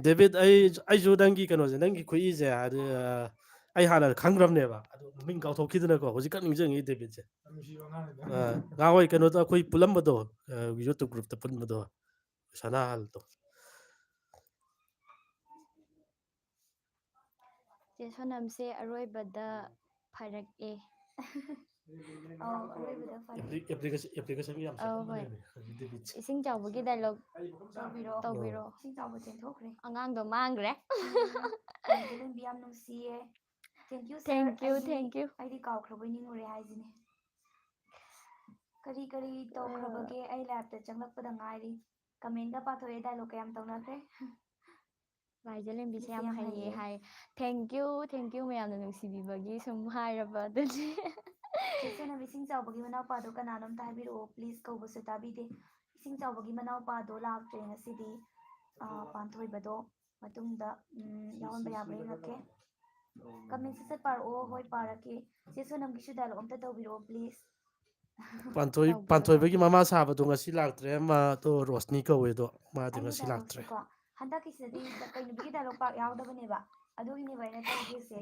ꯗꯦꯕꯤꯠ ꯑꯩꯁꯨ ꯅꯪꯒꯤ ꯀꯩꯅꯣꯁꯦ ꯅꯪꯒꯤ ꯈꯨꯏꯁꯦ ꯍꯥꯏꯗꯤ ꯑꯩ ꯍꯥꯟꯅ ꯈꯪꯈ꯭ꯔꯕꯅꯦꯕ ꯑꯗꯨ ꯃꯃꯤꯡ ꯀꯥꯎꯊꯣꯛꯈꯤꯗꯅꯀꯣ ꯍꯧꯖꯤꯛꯀ ꯅꯤꯡꯁꯤꯡꯉꯤ ꯗꯦꯕꯤꯠꯁꯦ ꯉꯍꯥꯟꯋꯥꯏ ꯀꯩꯅꯣꯗ ꯑꯩꯈꯣꯏ ꯄꯨꯜꯂꯝꯕꯗꯣ ꯌꯨꯇꯨꯕ ꯒ꯭ꯔꯨꯞꯇ ꯄꯨꯟꯕꯗꯣ ꯁꯅꯥꯍꯜꯗꯣ ꯆꯦ ꯁꯣꯅꯝꯁꯦ ꯑꯔꯣꯏꯕꯗ ꯐꯔꯛꯑꯦ ꯑꯦꯄ꯭ꯂꯤꯀꯦꯁꯟ ꯌꯥꯝ ꯑꯧ ꯍꯣꯏ ꯁꯦꯝꯃꯝꯕꯅꯦꯃꯤ ꯗꯦꯕꯤꯠꯁꯦ ꯏꯁꯤꯡ ꯆꯥꯎꯕꯒꯤ ꯗꯥꯏꯂꯣꯛ ꯇꯧꯕꯤꯔꯣ ꯏꯁꯤꯡ ꯆꯥꯎꯕ ꯆꯦꯟꯊꯣꯛꯈ꯭ꯔꯦ ꯑꯉꯥꯡꯗꯣ ꯃꯥꯡꯈ꯭ꯔꯦ ꯂꯥꯏꯖꯂꯦꯝꯕꯤ ꯌꯥꯝ ꯅꯨꯡꯁꯤꯌꯦ ꯊꯦꯡꯀ꯭ꯌꯨ ꯁꯔ ꯊꯦꯡꯛ ꯌꯨ ꯑꯩꯗꯤ ꯀꯥꯎꯈ꯭ꯔꯕꯣꯏ ꯅꯤꯡꯉꯨꯔꯦ ꯍꯥꯏꯁꯤꯅꯦ ꯀꯔꯤ ꯀꯔꯤ ꯇꯧꯈ꯭ꯔꯕꯒꯦ ꯑꯩ ꯂꯥꯏꯞꯇ ꯆꯪꯂꯛꯄꯗ ꯉꯥꯏꯔꯤ ꯀꯃꯦꯟꯒ ꯄꯥꯊꯣꯛꯑꯦ ꯗꯥꯏꯂꯣꯛ ꯀꯌꯥꯝ ꯇꯧꯅꯈ꯭ꯔꯦ ꯂꯥꯏꯖꯂꯦꯝꯕꯤꯁꯦ ꯃꯤꯁꯦ ꯌꯥꯝ ꯍꯩꯌꯦ ꯍꯩꯌꯦ ꯍꯥꯏ ꯊꯦꯡꯀ꯭ꯌꯨ ꯃꯌꯥꯝꯅ ꯅꯨꯡꯁꯤꯕꯤꯕꯒꯤ ꯁꯨꯝ ꯍꯥꯏꯔꯕ ꯑꯗꯨꯗꯤ ꯆꯦ ꯁꯣꯅꯝ ꯏꯁꯤꯡ ꯆꯥꯎꯕꯒꯤ ꯃꯅꯥꯎꯄꯥꯗꯣ ꯀꯅꯥꯅꯣ ꯑꯝꯇ ꯍꯥꯏꯕꯤꯔꯛꯑꯣ ꯄ꯭ꯂꯤꯖ ꯀꯧꯕꯁꯨ ꯇꯥꯕꯤꯗꯦ ꯏꯁꯤꯡ ꯆꯥꯎꯕꯒꯤ ꯃꯅꯥꯎꯄꯥꯗꯣ ꯂꯥꯛꯇ꯭ꯔꯦ ꯉꯁꯤꯗꯤ ꯄꯥꯟꯊꯣꯏꯕꯗꯣ ꯃꯇꯨꯡꯗ ꯌꯥꯎꯍꯟꯕ ꯌꯥꯕ꯭ꯔꯥ ꯌꯦꯡꯉꯛꯀꯦ ꯀꯃꯦꯟ ꯁꯠ ꯄꯥꯔꯛꯑꯣ ꯍꯣꯏ ꯄꯥꯔꯛꯀꯦ ꯆꯦ ꯁꯣꯅꯝꯒꯤꯁꯨ ꯗꯥꯏꯂꯣꯛ ꯑꯝꯇ ꯇꯧꯕꯤꯔꯛꯑꯣ ꯄ꯭ꯂꯤꯖ ꯇꯧꯒꯦ ꯄꯥꯟꯊꯣꯏꯕꯒꯤ ꯇꯧꯒꯦ ꯃꯃꯥ ꯁꯥꯕꯗꯣ ꯉꯁꯤ ꯂꯥꯛꯇ꯭ꯔꯦ ꯃꯥꯗꯣ ꯔꯣꯁꯅꯤ ꯀꯧꯋꯦ ꯑꯗꯣ ꯃꯥꯗꯤ ꯑꯩꯒꯤ ꯉꯁꯤ ꯂꯥꯛꯇ꯭ꯔꯦ ꯗꯥꯏꯂꯣꯛꯁꯦꯀꯣ ꯍꯟꯗꯛꯀꯤꯁꯤꯗꯗꯤ ꯀꯩꯅꯣꯕꯤꯒꯤ ꯗꯥꯏꯂꯣꯛ ꯄꯥꯛ ꯌꯥꯎꯗꯕꯅꯦꯕ ꯑꯗꯨꯒꯤꯅꯦꯕ ꯑꯩꯅ ꯇꯧꯗ꯭ꯔꯤꯁꯦ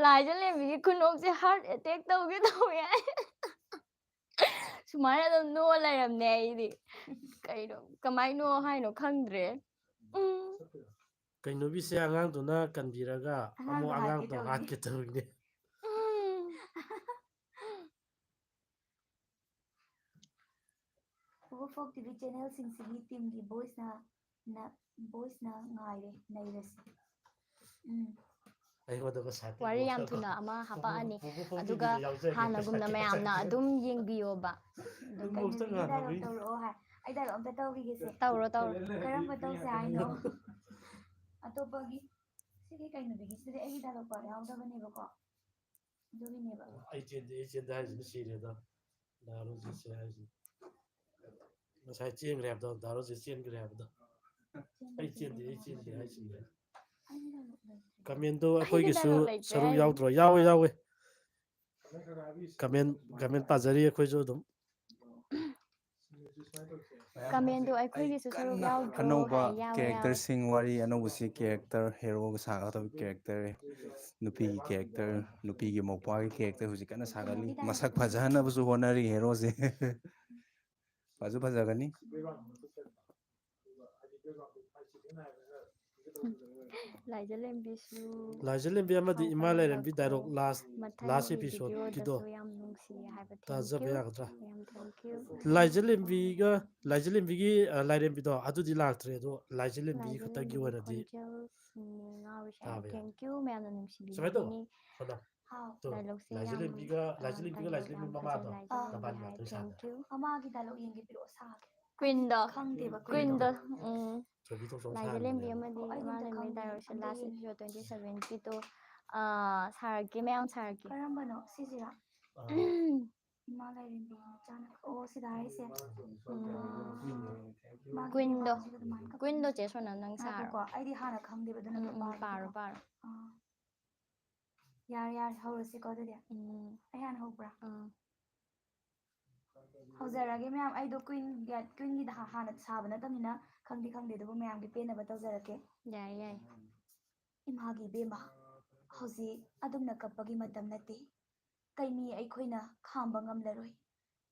ꯂꯥꯏꯖꯂꯦꯝꯕꯤꯒꯤ ꯈꯨꯅꯣꯛꯁꯦ ꯍꯥꯔꯠ ꯑꯦꯇꯦꯛ ꯇꯧꯒꯦ ꯇꯧꯋꯦ ꯁꯨꯃꯥꯏꯅ ꯑꯗꯨꯝ ꯅꯣꯛꯑ ꯂꯩꯔꯝꯅꯦ ꯑꯩꯗꯤ ꯀꯩꯅꯣ ꯀꯃꯥꯏꯅꯣ ꯍꯥꯏꯅꯣ ꯈꯪꯗ꯭ꯔꯦ ꯀꯩꯅꯣꯕꯤꯁꯦ ꯑꯉꯥꯡꯗꯨꯅ ꯀꯟꯕꯤꯔꯒ ꯑꯃꯨꯛ ꯑꯉꯥꯡꯗꯣ ꯍꯥꯠꯀꯦ ꯇꯧꯔꯤꯅꯦ ꯄꯨꯄꯨ ꯐꯣꯛ ꯇꯤꯚꯤ ꯆꯦꯅꯦꯜꯁꯤꯡꯁꯤꯒꯤ ꯇꯤꯝꯒꯤ ꯚꯣꯏꯁꯅ ꯉꯥꯏꯔꯦ ꯅꯩꯔꯁꯤ ꯋꯥꯔꯤ ꯌꯥꯝ ꯊꯨꯅ ꯑꯃ ꯍꯥꯄꯛꯑꯅꯤ ꯑꯗꯨꯒ ꯍꯥꯟꯅꯒꯨꯝꯅ ꯃꯌꯥꯝꯅ ꯑꯗꯨꯝ ꯌꯦꯡꯕꯤꯌꯣꯕ ꯑꯗꯨꯝ ꯀꯩꯅꯣꯕꯤꯒꯤ ꯗꯥꯏꯂꯣꯛ ꯇꯧꯔꯛꯑꯣ ꯍꯥꯏ ꯑꯩ ꯗꯥꯏꯂꯣꯛ ꯑꯝꯇ ꯇꯧꯈꯤꯒꯦꯁꯦ ꯇꯧꯔꯣ ꯀꯔꯝꯕ ꯇꯧꯁꯦ ꯍꯥꯏꯅꯣ ꯑꯇꯣꯞꯄꯒꯤ ꯁꯤꯒꯤ ꯀꯩꯅꯣꯕꯤꯒꯤꯁꯤꯗꯤ ꯑꯩꯒꯤ ꯗꯥꯏꯂꯣꯛ ꯄꯥꯛ ꯌꯥꯎꯗꯕꯅꯦꯕꯀꯣ ꯑꯗꯨꯒꯤꯅꯦꯕ ꯑꯩ ꯆꯦꯟꯗꯦ ꯍꯥꯏꯁꯤꯅ ꯁꯤꯔꯦꯗ ꯗꯥꯔꯣꯖꯤꯠꯁꯦ ꯍꯥꯏꯁꯤꯅꯤ ꯉꯁꯥꯏ ꯆꯦꯟꯈ꯭ꯔꯦ ꯍꯥꯏꯕꯗꯣ ꯗꯥꯔꯣꯖꯤꯠ ꯆꯦꯟꯈ꯭ꯔꯦ ꯍꯥꯏꯕꯗꯣ ꯑꯩ ꯆꯦꯟꯗꯦ ꯍꯥꯏꯁꯤꯅꯦ ꯀꯃꯦꯟꯗꯣ ꯑꯩꯒꯤ ꯑꯩꯈꯣꯏꯒꯤꯁꯨ ꯗꯥꯏꯂꯣꯛ ꯂꯩꯇ꯭ꯔꯦ ꯁꯔꯨꯛ ꯍꯥꯏꯁꯤꯅꯤ ꯌꯥꯎꯗ꯭ꯔꯣ ꯌꯥꯎꯋꯦ ꯀꯃꯦꯟ ꯄꯥꯖꯔꯤ ꯑꯩꯈꯣꯏꯁꯨ ꯑꯗꯨꯝ ꯀꯃꯦꯟꯗꯣ ꯑꯩ ꯑꯩꯈꯣꯏꯒꯤꯁꯨ ꯁꯔꯨꯛ ꯀꯟꯅ ꯌꯥꯎꯗ꯭ꯔꯣ ꯑꯅꯧꯕ ꯍꯥꯏ ꯌꯥꯎꯋꯦ ꯀꯦꯔꯦꯛꯇꯔꯁꯤꯡ ꯋꯥꯔꯤ ꯑꯅꯧꯕꯁꯤ ꯀꯦꯔꯦꯛꯇꯔ ꯍꯦꯔꯣꯒ ꯁꯥꯒꯗꯕ ꯀꯦꯔꯦꯛꯇꯔ ꯅꯨꯄꯤꯒꯤ ꯀꯦꯔꯦꯛꯇꯔ ꯅꯨꯄꯤꯒꯤ ꯃꯧꯄ꯭ꯋꯥꯒꯤ ꯀꯦꯔꯦꯛꯇꯔ ꯍꯧꯖꯤꯛ ꯀꯟꯅ ꯁꯥꯒꯠꯂꯤ ꯀꯩꯅꯣꯒꯤ ꯗꯥꯏꯂꯣꯛ ꯃꯁꯛ ꯐꯖꯍꯟꯅꯕꯁꯨ ꯍꯣꯠꯅꯔꯤ ꯍꯦꯔꯣꯁꯦ ꯐꯖꯒꯅꯤ ꯂꯥꯏꯖꯂꯦꯝꯕꯤꯁꯨ ꯂꯥꯏꯖꯂꯦꯝꯕꯤ ꯑꯃꯗꯤ ꯏꯃꯥ ꯂꯥꯏꯔꯦꯝꯕꯤ ꯍꯧꯒꯠꯂꯛꯈꯣ ꯗꯥꯏꯂꯣꯛ ꯂꯥꯁ ꯃꯊꯪꯒꯤ ꯑꯦꯄꯤꯁꯣꯗꯀꯤꯗꯣ ꯚꯤꯗꯤꯑꯣꯗꯁꯨ ꯌꯥꯝ ꯅꯨꯡꯁꯤꯌꯦ ꯍꯥꯏꯕ ꯇꯥꯖꯕ ꯊꯦꯡꯀ꯭ꯌꯨ ꯌꯥꯒꯗ꯭ꯔꯥ ꯌꯥꯝ ꯊꯦꯡꯀ꯭ꯌꯨ ꯂꯥꯏꯖꯂꯦꯝꯕꯤꯒꯤ ꯂꯥꯏꯔꯦꯝꯕꯤꯗꯣ ꯑꯗꯨꯗꯤ ꯂꯥꯛꯇ꯭ꯔꯦ ꯑꯗꯣ ꯂꯥꯏꯖꯂꯦꯝꯕꯤ ꯈꯛꯇꯒꯤ ꯂꯥꯏꯖꯂꯦꯝꯕꯤꯒꯤ ꯑꯣꯏꯅꯗꯤ ꯈꯣꯟꯖꯦꯜꯁꯤꯡꯅꯤ ꯉꯥꯎꯔꯤꯁꯦ ꯌꯥꯝ ꯇꯥꯕ ꯌꯥꯏ ꯊꯦꯡꯀ꯭ꯌꯨ ꯃꯌꯥꯝꯅ ꯁꯨꯃꯥꯏꯅ ꯇꯧ ꯅꯨꯡꯁꯤꯕꯤꯕꯒꯤꯅꯤ ꯍꯣꯠꯅꯧ ꯍꯥꯎ ꯇꯣ ꯗꯥꯏꯂꯣꯛꯁꯦ ꯌꯥꯝ ꯂꯥꯏꯖꯂꯦꯝꯕꯤ ꯌꯥꯝ ꯐꯖꯩ ꯃꯃꯥꯗꯣ ꯂꯥꯏꯖꯂꯦꯝꯕꯤ ꯅꯕꯥꯅꯤ ꯍꯥꯏ ꯉꯥꯛꯇꯪ ꯁꯥꯟꯅ ꯊꯦꯡꯀ꯭ꯌꯨ ꯃꯃꯥꯒꯤ ꯗꯥꯏꯂꯣꯛ ꯌꯦꯡꯒꯦ ꯄꯤꯔꯛꯑꯣ ꯁꯥꯒꯦ ꯀ꯭ꯋꯤꯟꯗꯣ ꯈꯪꯗꯦꯕ ꯀ꯭ꯋꯤꯟꯗꯣ ꯀ꯭ꯋꯤꯟꯗꯣ ꯊꯣꯏꯕꯤ ꯊꯣꯛꯆꯣꯝ ꯂꯥꯏꯖꯂꯦꯝꯕꯤ ꯁꯥꯍꯟꯕꯅꯦꯕ ꯑꯃꯗꯤ ꯑꯣ ꯑꯩꯗꯤ ꯑꯝꯇ ꯏꯃꯥꯂꯦꯝꯕꯤ ꯈꯪꯗꯦ ꯗꯥꯏꯔꯦꯛꯁꯦ ꯑꯝꯇ ꯂꯥꯁ ꯌꯦꯡꯒꯦ ꯑꯦꯄꯤꯁꯣꯗ 27ꯒꯤꯗꯣ ꯁꯥꯔꯛꯀꯦ ꯃꯌꯥꯝ ꯁꯥꯔꯛꯀꯦ ꯀꯔꯝꯕꯅꯣ ꯁꯤꯁꯤꯔꯥ ꯏꯃꯥ ꯂꯥꯏꯔꯦꯝꯕꯤ ꯃꯆꯥꯅ ꯑꯣ ꯁꯤꯗ ꯍꯥꯏꯔꯤꯁꯦ ꯃꯥꯒꯤ ꯀ꯭ꯋꯤꯟꯗꯣ ꯕꯦꯝꯕꯥꯔꯁꯤꯒ ꯑꯗꯨꯃꯥꯏꯅ ꯀ꯭ꯋꯤꯟꯗꯣ ꯆꯦ ꯁꯣꯅꯝ ꯅꯪ ꯁꯥꯔꯣ ꯉꯥꯏꯈꯣꯀꯣ ꯑꯩꯗꯤ ꯍꯥꯟꯅ ꯈꯪꯗꯦꯕ ꯑꯗꯨꯅ ꯑꯝꯇ ꯄꯥꯔꯣ ꯄꯥꯔꯒꯦꯀꯣ ꯄꯥꯔꯣ ꯌꯥꯔꯦ ꯌꯥꯔꯦ ꯍꯧꯔꯁꯤꯀꯣ ꯑꯗꯨꯗꯤ ꯑꯩ ꯍꯥꯟꯅ ꯍꯧꯕ꯭ꯔꯥ ꯍꯧꯖꯔꯒꯦ ꯃꯌꯥꯝ ꯑꯩꯗꯣ ꯀ꯭ꯋꯤꯟꯒꯤꯗ ꯍꯥꯟꯅ ꯁꯥꯕ ꯅꯠꯇꯕꯅꯤꯅ ꯈꯪꯗꯦ ꯑꯗꯨꯕꯨ ꯃꯌꯥꯝꯒꯤ ꯄꯦꯟꯅꯕ ꯇꯧꯖꯔꯛꯀꯦ ꯌꯥꯏ ꯌꯥꯏ ꯏꯃꯥꯒꯤ ꯏꯕꯦꯝꯃ ꯍꯧꯖꯤꯛ ꯑꯗꯨꯝꯅ ꯀꯞꯄꯒꯤ ꯃꯇꯝ ꯅꯠꯇꯦ ꯀꯩꯃꯤ ꯑꯩꯈꯣꯏꯅ ꯈꯥꯝꯕ ꯉꯝꯂꯔꯣꯏ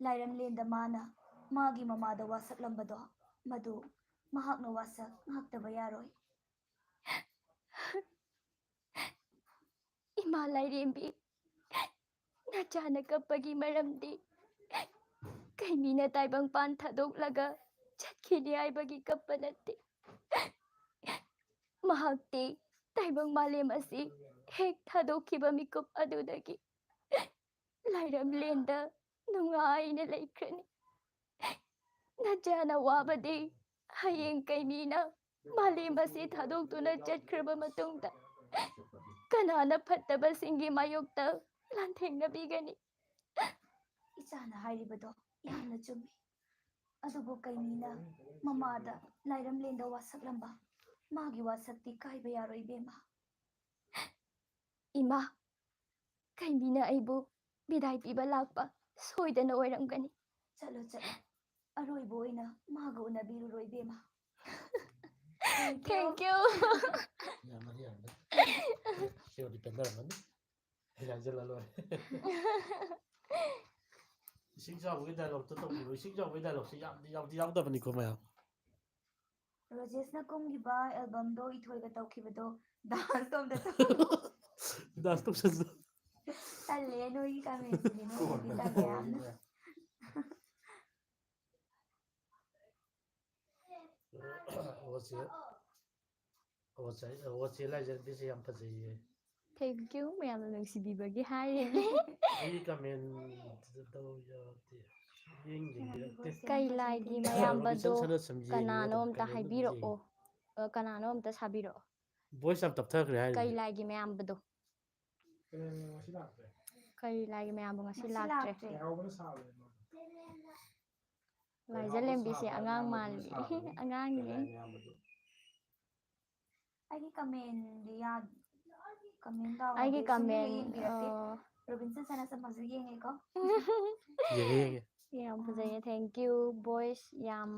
ꯂꯥꯏꯔꯝꯂꯦꯟꯗ ꯃꯥꯅ ꯃꯥꯒꯤ ꯃꯃꯥꯗ ꯋꯥꯁꯛꯂꯝꯕꯗꯣ ꯃꯗꯨ ꯃꯍꯥꯛꯅ ꯋꯥꯁꯛ ꯉꯥꯛꯇꯕ ꯌꯥꯔꯣꯏ ꯏꯃꯥ ꯂꯥꯏꯔꯦꯝꯕꯤ ꯅꯆꯥꯅ ꯀꯞꯄꯒꯤ ꯃꯔꯝꯗꯤ ꯀꯩꯃꯤꯅ ꯇꯥꯏꯕꯪꯄꯥꯟ ꯊꯥꯗꯣꯛꯂꯒ ꯆꯠꯈꯤꯅꯤ ꯍꯥꯏꯕꯒꯤ ꯀꯞꯄ ꯅꯠꯇꯦ ꯃꯍꯥꯛꯇꯤ ꯇꯥꯏꯕꯪ ꯃꯥꯂꯦꯝ ꯑꯁꯤ ꯍꯦꯛ ꯊꯥꯗꯣꯛꯈꯤꯕ ꯃꯤꯀꯨꯞ ꯑꯗꯨꯗꯒꯤ ꯂꯥꯏꯔꯝꯂꯦꯟꯗ ꯅꯨꯡꯉꯥꯏꯅ ꯂꯩꯈ꯭ꯔꯅꯤ ꯅꯆꯥꯅ ꯋꯥꯕꯗꯤ ꯍꯌꯦꯡ ꯀꯩꯃꯤꯅ ꯃꯥꯂꯦꯝ ꯑꯁꯤ ꯊꯥꯗꯣꯛꯇꯨꯅ ꯆꯠꯈ꯭ꯔꯕ ꯃꯇꯨꯡꯗ ꯀꯅꯥꯅ ꯐꯠꯇꯕꯁꯤꯡꯒꯤ ꯃꯥꯌꯣꯛꯇ ꯂꯥꯟꯊꯦꯡꯅꯕꯤꯒꯅꯤ ꯏꯆꯥꯅ ꯍꯥꯏꯔꯤꯕꯗꯣ ꯌꯥꯝꯅ ꯆꯨꯝꯃꯤ ꯑꯗꯨꯕꯨ ꯀꯩꯃꯤꯅ ꯃꯃꯥꯗ ꯂꯥꯏꯔꯝꯂꯦꯟꯗ ꯋꯥꯁꯛꯂꯝꯕ ꯃꯥꯒꯤ ꯋꯥꯁꯛꯇꯤ ꯀꯥꯏꯕ ꯌꯥꯔꯣꯏ ꯏꯕꯦꯝꯃ ꯏꯃꯥ ꯀꯩꯃꯤꯅ ꯑꯩꯕꯨ ꯕꯤꯗꯥꯏ ꯄꯤꯕ ꯂꯥꯛꯄ ꯁꯣꯏꯗꯅ ꯑꯣꯏꯔꯝꯒꯅꯤ ꯆꯠꯂꯣ ꯆꯠꯂꯣ ꯑꯔꯣꯏꯕ ꯑꯣꯏꯅ ꯃꯥꯒ ꯎꯅꯕꯤꯔꯨꯔꯣ ꯏꯕꯦꯝꯃ ꯊꯦꯡꯀ꯭ꯌꯨ ꯁꯤꯕꯨꯗꯤ ꯄꯦꯟꯗꯔꯝꯃꯅꯤ ꯌꯥꯡꯁꯤꯜꯂ ꯂꯣꯏꯔꯦ ꯏꯁꯤꯡ ꯆꯥꯎꯕꯒꯤ ꯗꯥꯏꯂꯣꯛꯇꯣ ꯇꯧꯕꯤꯔꯣ ꯏꯁꯤꯡ ꯆꯥꯎꯕꯒꯤ ꯗꯥꯏꯂꯣꯛꯁꯦ ꯌꯥꯝꯗꯤ ꯌꯥꯎꯗꯕꯅꯤꯀꯣ ꯃꯌꯥꯝ ꯔꯣꯖꯦꯁꯅ ꯀꯨꯝꯈꯤꯕ ꯑꯦꯜꯕꯝꯗꯣ ꯏꯊꯣꯏꯒ ꯇꯧꯈꯤꯕꯗꯣ ꯗꯥꯟꯁ ꯑꯝꯇ ꯇꯧ ꯗꯥꯟꯁ ꯇꯧꯁꯟꯁꯦ ꯇꯜꯂꯦ ꯅꯣꯏꯒꯤ ꯀꯃꯦꯟꯁꯤꯗꯤ ꯅꯣꯏꯒꯤꯗꯤ ꯇꯜꯂꯦ ꯌꯥꯝꯅ ꯆꯦ ꯂꯥꯏꯖꯔꯕꯤꯁꯦ ꯌꯥꯝ ꯐꯖꯩꯌꯦ ꯊꯦꯡꯀ꯭ꯌꯨ ꯃꯌꯥꯝꯅ ꯅꯨꯡꯁꯤꯕꯤꯕꯒꯤ ꯍꯥꯏꯔꯤꯅꯦ ꯑꯩꯒꯤ ꯀꯃꯦꯟ ꯌꯥꯎꯗꯦ ꯌꯦꯡꯕꯤꯔꯛꯇꯦ ꯀꯩꯂꯥꯏꯒꯤ ꯔꯣꯕꯤꯟꯁꯟ ꯃꯌꯥꯝꯕꯗꯣ ꯁꯅ ꯁꯨꯝ ꯌꯦꯡꯉꯦ ꯀꯅꯥꯅꯣ ꯑꯗꯨꯝ ꯑꯝꯇ ꯀꯃꯦꯟ ꯑꯗꯨꯝ ꯍꯥꯏꯕꯤꯔꯛꯑꯣ ꯌꯦꯡꯉꯦ ꯀꯅꯥꯅꯣ ꯑꯝꯇ ꯁꯥꯕꯤꯔꯛꯑꯣ ꯚꯣꯏꯁ ꯌꯥꯝ ꯇꯞꯊꯈ꯭ꯔꯦ ꯍꯥꯏꯔꯤꯁꯦ ꯀꯩꯂꯥꯏꯒꯤ ꯃꯌꯥꯝꯕꯗꯣ ꯀꯩꯂꯥꯏꯒꯤ ꯃꯌꯥꯝꯕ ꯉꯁꯤ ꯂꯥꯛꯇ꯭ꯔꯦ ꯂꯥꯏꯖꯂꯦꯝꯕꯤꯁꯦ ꯑꯉꯥꯡ ꯃꯥꯜꯂꯤ ꯑꯉꯥꯡꯅꯤ ꯑꯩꯒꯤ ꯀꯃꯦꯟꯗꯤ ꯀꯃꯦꯟ ꯇꯥꯎ ꯑꯩꯒꯤ ꯍꯥꯏꯗꯤ ꯁꯨꯝ ꯀꯃꯦꯟ ꯌꯦꯡꯕꯤꯔꯛꯇꯦ ꯔꯣꯕꯤꯟꯁꯟ ꯁꯅꯥꯁꯝꯕꯁꯨ ꯌꯦꯡꯉꯦꯀꯣ ꯌꯦꯡꯉꯦ ꯌꯥꯝ ꯐꯖꯩꯌꯦ ꯊꯦꯡꯀ꯭ꯌꯨ ꯚꯣꯏꯁ ꯌꯥꯝ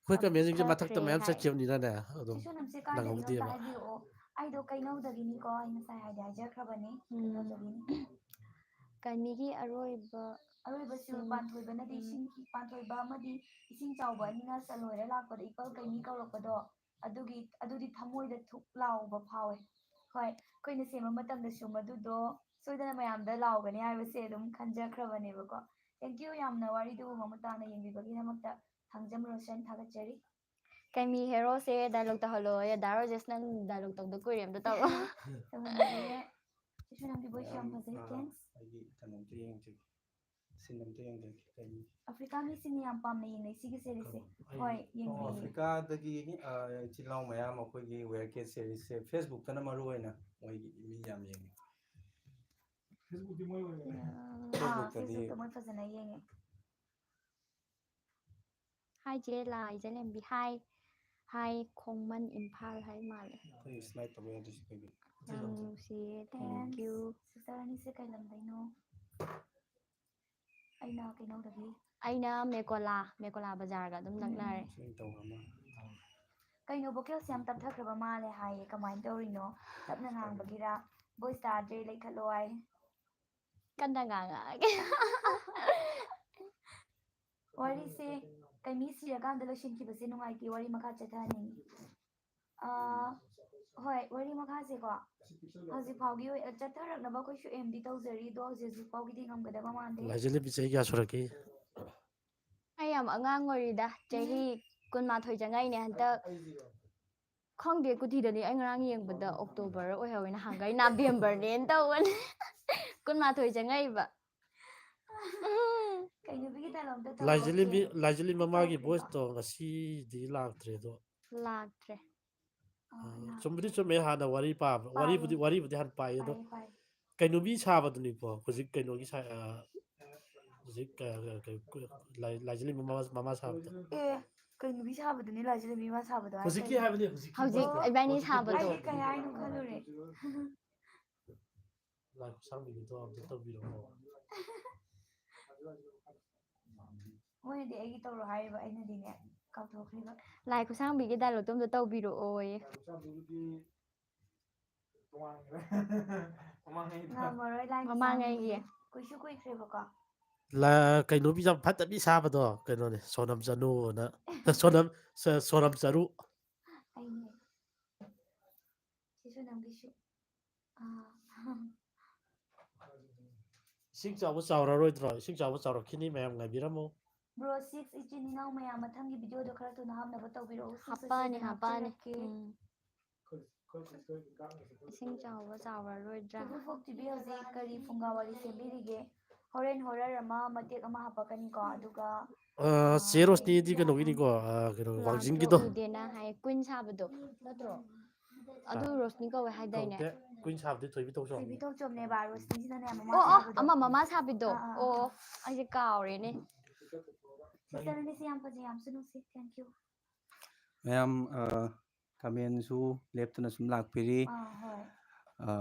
ꯑꯩꯈꯣꯏ ꯀꯃꯦꯟꯁꯤꯡꯁꯦ ꯃꯊꯛꯇ ꯇꯞꯊꯈ꯭ꯔꯦ ꯃꯌꯥꯝ ꯍꯥꯏ ꯆꯠꯈꯤꯕꯅꯤꯅꯅꯦ ꯑꯗꯨꯝ ꯁꯤꯁꯨ ꯅꯝꯁꯦ ꯀꯥꯏꯗꯒꯤꯅꯣ ꯑꯝꯇ ꯅꯪꯍꯧꯗꯦꯕ ꯍꯥꯏꯕꯤꯔꯛꯑꯣ ꯑꯩꯗꯣ ꯀꯩꯅꯧꯗꯒꯤꯅꯤꯀꯣ ꯑꯩ ꯉꯁꯥꯏ ꯍꯥꯏꯖꯈ꯭ꯔꯕꯅꯤ ꯀꯩꯅꯧꯗꯒꯤꯅꯤ ꯀꯩꯃꯤꯒꯤ ꯑꯔꯣꯏꯕ ꯑꯔꯣꯏꯕꯁꯨ ꯄꯥꯟꯊꯣꯏꯕꯅꯗꯤ ꯏꯁꯤꯡ ꯄꯥꯟꯊꯣꯏꯕ ꯑꯃꯗꯤ ꯏꯁꯤꯡ ꯆꯥꯎꯕ ꯑꯅꯤꯅ ꯆꯜꯂꯣꯏꯔ ꯂꯥꯛꯄꯗ ꯏꯄꯜ ꯀꯩꯃꯤ ꯀꯧꯔꯛꯄꯗꯣ ꯑꯗꯨꯗꯤ ꯊꯃꯣꯏꯗ ꯊꯨꯛ ꯂꯥꯎꯕ ꯐꯥꯎꯋꯦ ꯍꯣꯏ ꯑꯩꯈꯣꯏꯅ ꯁꯦꯝꯕ ꯃꯇꯝꯗꯁꯨ ꯃꯗꯨꯗꯣ ꯁꯣꯏꯗꯅ ꯃꯌꯥꯝꯗ ꯂꯥꯎꯒꯅꯤ ꯍꯥꯏꯕꯁꯦ ꯑꯗꯨꯝ ꯈꯟꯖꯈ꯭ꯔꯕꯅꯦꯕꯀꯣ ꯊꯦꯡꯀ꯭ꯌꯨ ꯌꯥꯝꯅ ꯋꯥꯔꯤꯗꯨ ꯃꯃꯨꯠ ꯇꯥꯅ ꯌꯦꯡꯕꯤꯕꯒꯤꯗꯃꯛꯇ ꯊꯥꯡꯖꯝ ꯔꯣꯁꯟ ꯊꯥꯒꯠꯆꯔꯤ ꯀꯩꯃꯤ ꯍꯦꯔꯣꯁꯦ ꯗꯥꯏꯂꯣꯛ ꯇꯧꯍꯜꯂꯣ ꯗꯥ ꯔꯣꯖꯦꯁ ꯅꯪ ꯗꯥꯏꯂꯣꯛ ꯇꯧꯗ ꯀꯨꯏꯔꯦ ꯑꯝꯇ ꯇꯧꯔꯣ ꯇꯧꯍꯟꯒꯦ ꯁꯤꯁꯨ ꯅꯪꯒꯤ ꯚꯣꯏꯁ ꯌꯥꯝ ꯐꯖꯩ ꯊꯦꯡꯛꯁ ꯑꯩꯒꯤ ꯀꯩꯅꯣꯝꯇ ꯌꯦꯡꯖꯒꯦ ꯁꯤꯟ ꯑꯝꯇ ꯌꯦꯡꯖꯒꯦ ꯀꯩꯅꯤ ꯑꯐ꯭ꯔꯤꯀꯥ ꯃꯤꯁꯤꯡꯅ ꯌꯥꯝ ꯄꯥꯝꯅ ꯌꯦꯡꯅꯩ ꯁꯤꯒꯤ ꯁꯦꯔꯤꯁꯁꯦ ꯍꯣꯏ ꯌꯦꯡꯕꯤꯌꯦ ꯑꯐ꯭ꯔꯤꯀꯥꯗꯒꯤ ꯏꯆꯤꯜ ꯏꯅꯥꯎ ꯃꯌꯥꯝ ꯑꯩꯈꯣꯏꯒꯤ ꯋꯦꯌꯔꯀꯦꯠ ꯁꯦꯔꯤꯁꯁꯦ ꯐꯦꯁꯕꯨꯛꯇꯅ ꯃꯔꯨ ꯑꯣꯏꯅ ꯃꯣꯏꯒꯤ ꯃꯤ ꯌꯥꯝ ꯌꯦꯡꯉꯤ ꯐꯦꯁꯕꯨꯛꯇ ꯃꯣꯏ ꯐꯖꯅ ꯌꯦꯡꯉꯦ ꯍꯥꯏ ꯆꯦ ꯂꯥꯏꯖꯂꯦꯝꯕꯤ ꯍꯥꯏ ꯈꯣꯡꯃꯟ ꯏꯝꯐꯥꯜ ꯍꯥꯏ ꯃꯥꯜꯂꯦ ꯑꯩꯈꯣꯏ ꯁ꯭ꯂꯥꯏꯠ ꯇꯧꯕ ꯌꯥꯗꯦ ꯁꯤ ꯀꯩꯒꯤ ꯌꯥꯝ ꯅꯨꯡꯁꯤꯌꯦ ꯊꯦꯡꯀ꯭ꯌꯨ ꯁꯤꯁꯇꯔ ꯑꯅꯤꯁꯦ ꯀꯩ ꯂꯝꯗꯩꯅꯣ ꯑꯩꯅ ꯀꯩꯅꯧꯗꯒꯤ ꯑꯩꯅ ꯃꯦꯀꯣꯂꯥ ꯕꯖꯥꯔꯒ ꯑꯗꯨꯝ ꯅꯛꯅꯔꯦ ꯀꯩꯅꯣ ꯚꯣꯀꯦꯜꯁꯦ ꯌꯥꯝ ꯇꯞꯊꯈ꯭ꯔꯕ ꯃꯥꯜꯂꯦ ꯍꯥꯏꯌꯦ ꯀꯃꯥꯏꯅ ꯇꯧꯔꯤꯅꯣ ꯇꯞꯅ ꯉꯥꯡꯕꯒꯤꯔ ꯚꯣꯏꯁ ꯇꯥꯗ꯭ꯔꯦ ꯂꯩꯈꯠꯂꯣ ꯍꯥꯏ ꯀꯟꯅ ꯉꯥꯡꯉꯛꯑꯒꯦ ꯋꯥꯔꯤꯁꯦ ꯀꯩꯃꯤ ꯁꯤꯔꯀꯥꯟꯗ ꯂꯣꯏꯁꯤꯟꯈꯤꯕꯁꯦ ꯅꯨꯡꯉꯥꯏꯇꯦ ꯋꯥꯔꯤ ꯃꯈꯥ ꯆꯠꯊꯍꯟꯅꯤꯡꯉꯤ ꯍꯣꯏ ꯋꯥꯔꯤ ꯃꯈꯥꯁꯦꯀꯣ ꯍꯧꯖꯤꯛ ꯐꯥꯎꯒꯤ ꯆꯠꯊꯔꯛꯅꯕ ꯑꯩꯈꯣꯏꯁꯨ ꯑꯦꯝꯗꯤ ꯇꯧꯖꯔꯤ ꯑꯗꯣ ꯍꯧꯖꯤꯛ ꯐꯥꯎꯒꯤꯗꯤ ꯉꯝꯒꯗꯕ ꯃꯥꯟꯗꯦ ꯂꯥꯏꯖꯂꯦꯝꯕꯤ ꯆꯍꯤ ꯀꯌꯥ ꯁꯨꯔꯛꯀꯦ? ꯑꯩ ꯌꯥꯝ ꯑꯉꯥꯡ ꯑꯣꯏꯔꯤꯗ ꯆꯍꯤ 12 ꯆꯪꯉꯛꯏꯅꯦ ꯍꯟꯇꯛ ꯈꯪꯗꯦ ꯀꯨꯊꯤꯗꯗꯤ ꯑꯩ ꯉꯔꯥꯡ ꯌꯦꯡꯕꯗ ꯑꯣꯛꯇꯣꯕꯔ ꯑꯣꯏꯍꯧꯋꯦ ꯅꯍꯥꯟꯒꯩ ꯅꯕꯦꯝꯕꯔꯅꯦꯅ ꯇꯧꯕꯅꯦ 12 ꯆꯪꯉꯛꯏꯕ ꯀꯩꯅꯣꯕꯤꯒꯤ ꯗꯥꯏꯂꯣꯛꯇ ꯇꯧꯔꯛꯑꯣ ꯂꯥꯏꯖꯂꯦꯝꯕꯤ ꯃꯃꯥꯒꯤ ꯚꯣꯏꯁꯇꯣ ꯉꯁꯤꯗꯤ ꯂꯥꯛꯇ꯭ꯔꯦꯗꯣ ꯂꯥꯛꯇ꯭ꯔꯦ ꯆꯨꯝꯕꯨꯗꯤ ꯆꯨꯝꯃꯦ ꯍꯥꯟꯅ ꯋꯥꯔꯤ ꯄꯥꯕ ꯋꯥꯔꯤꯕꯨꯗꯤ ꯍꯥꯟꯅ ꯄꯥꯏ ꯑꯗꯣ ꯀꯩꯅꯣꯕꯤ ꯁꯥꯕꯗꯨꯅꯤꯀꯣ ꯍꯧꯖꯤꯛ ꯀꯩꯅꯣꯒꯤ ꯍꯧꯖꯤꯛ ꯂꯥꯏꯖꯂꯦꯝꯕꯤ ꯃꯃꯥ ꯁꯥꯕꯗꯣ ꯑꯦ ꯀꯩꯅꯣꯕꯤ ꯁꯥꯕꯗꯨꯅꯤ ꯂꯥꯏꯖꯂꯦꯝꯕꯤ ꯃꯃꯥ ꯁꯥꯕꯗꯣ ꯍꯧꯖꯤꯛꯀꯤ ꯍꯥꯏꯕꯅꯤ ꯍꯧꯖꯤꯛꯀꯤ ꯍꯧꯖꯤꯛ ꯏꯕꯥꯅꯤ ꯁꯥꯕꯗꯣ ꯑꯩꯗꯤ ꯀꯩ ꯍꯥꯏꯅꯣ ꯈꯜꯂꯨꯔꯦ ꯂꯥꯏ ꯈꯨꯠꯁꯥꯡꯕꯤꯒꯤꯗꯣ ꯑꯝꯇ ꯇꯧꯕꯤꯔꯛꯑꯣ ꯃꯣꯏꯅꯗꯤ ꯑꯩꯒꯤ ꯇꯧꯔꯣ ꯍꯥꯏꯔꯤꯕ ꯑꯩꯅꯗꯤꯅꯦ ꯀꯥꯎꯊꯣꯛꯈ꯭ꯔꯤꯕ ꯂꯥꯏ ꯈꯨꯠꯁꯥꯡꯕꯤꯒꯤ ꯗꯥꯏꯂꯣꯛꯇꯣ ꯑꯝꯇ ꯇꯧꯕꯤꯔꯛꯑꯣꯌꯦ ꯉꯝꯃꯔꯣꯏ ꯂꯥꯏ ꯃꯃꯥꯡꯉꯩꯒꯤ ꯀꯨꯏꯁꯨ ꯀꯨꯏꯈ꯭ꯔꯦꯕꯀꯣ ꯀꯩꯅꯣꯕꯤ ꯌꯥꯝ ꯐꯠꯇꯕꯤ ꯁꯥꯕꯗꯣ ꯀꯩꯅꯣꯅꯦ ꯁꯣꯅꯝ ꯆꯅꯨꯅ ꯁꯣꯅꯝ ꯆꯔꯨ ꯑꯩꯅꯦ ꯁꯤꯁꯨ ꯅꯝꯒꯤꯁꯨ ꯏꯁꯤꯡ ꯆꯥꯎꯕ ꯆꯥꯎꯔꯔꯣꯏꯗ꯭ꯔꯣ ꯏꯁꯤꯡ ꯆꯥꯎꯕ ꯆꯥꯎꯔꯛꯈꯤꯅꯤ ꯃꯌꯥꯝ ꯉꯥꯏꯕꯤꯔꯝꯃꯨ ꯕ꯭ꯔꯣ 6 ꯏꯆꯤꯟ ꯏꯅꯥꯎ ꯃꯌꯥꯝ ꯃꯊꯪꯒꯤ ꯚꯤꯗꯤꯑꯣꯗꯣ ꯈꯔ ꯊꯨꯅ ꯍꯥꯞꯅꯕ ꯇꯧꯕꯤꯔꯛꯎ ꯍꯥꯞꯄꯛꯑꯅꯤ ꯏꯁꯤꯡ ꯆꯥꯎꯕ ꯆꯥꯎꯔꯔꯣꯏꯗ꯭ꯔꯥ ꯐꯨꯐꯨ ꯇꯤꯚꯤ ꯍꯧꯖꯤꯛ ꯀꯔꯤ ꯐꯨꯡꯒꯥ ꯋꯥꯔꯤ ꯁꯦꯝꯕꯤꯔꯤꯒꯦ ꯍꯣꯔꯦꯟ ꯍꯣꯔꯔ ꯑꯃ ꯃꯇꯦꯛ ꯑꯃ ꯍꯥꯞꯄꯛꯀꯅꯤꯀꯣ ꯑꯗꯨꯒ ꯆꯦ ꯔꯣꯁꯅꯤꯗꯤ ꯀꯩꯅꯣꯒꯤꯅꯤꯀꯣ ꯀꯩꯅꯣ ꯋꯥꯡꯖꯤꯡꯒꯤꯗꯣ ꯎꯗꯦꯅ ꯍꯥꯏ ꯀꯨꯏꯟ ꯁꯥꯕꯗꯣ ꯅꯠꯇ꯭ꯔꯣ ꯑꯗꯨ ꯔꯣꯁꯅꯤ ꯀꯧꯋꯦ ꯍꯥꯏꯗꯥꯏꯅꯦ ꯀꯧꯗꯦ ꯀꯨꯏꯟ ꯁꯥꯕꯗꯤ ꯊꯣꯏꯕꯤ ꯇꯣꯡꯖꯣꯝ ꯊꯣꯏꯕꯤ ꯇꯣꯡꯆꯣꯝꯅꯦꯕ ꯔꯣꯁꯅꯤꯁꯤꯅꯅꯦ ꯃꯃꯥ ꯑꯣ ꯑꯣ ꯁꯥꯕꯗꯣ ꯑꯃ ꯃꯃꯥ ꯁꯥꯕꯤꯗꯣ ꯑꯥ ꯑꯣ ꯑꯩꯁꯦ ꯀꯥꯎꯔꯦꯅꯦ ꯁꯤꯁꯇꯔꯅꯤꯁꯤ ꯌꯥꯝ ꯐꯖꯩ ꯌꯥꯝꯁꯨ ꯅꯨꯡꯁꯤ ꯊꯦꯡꯛ ꯌꯨ ꯃꯌꯥꯝ ꯀꯃꯦꯟꯁꯨ ꯂꯦꯞꯇꯅ ꯁꯨꯝ ꯂꯥꯛꯄꯤꯔꯤ ꯍꯣꯏ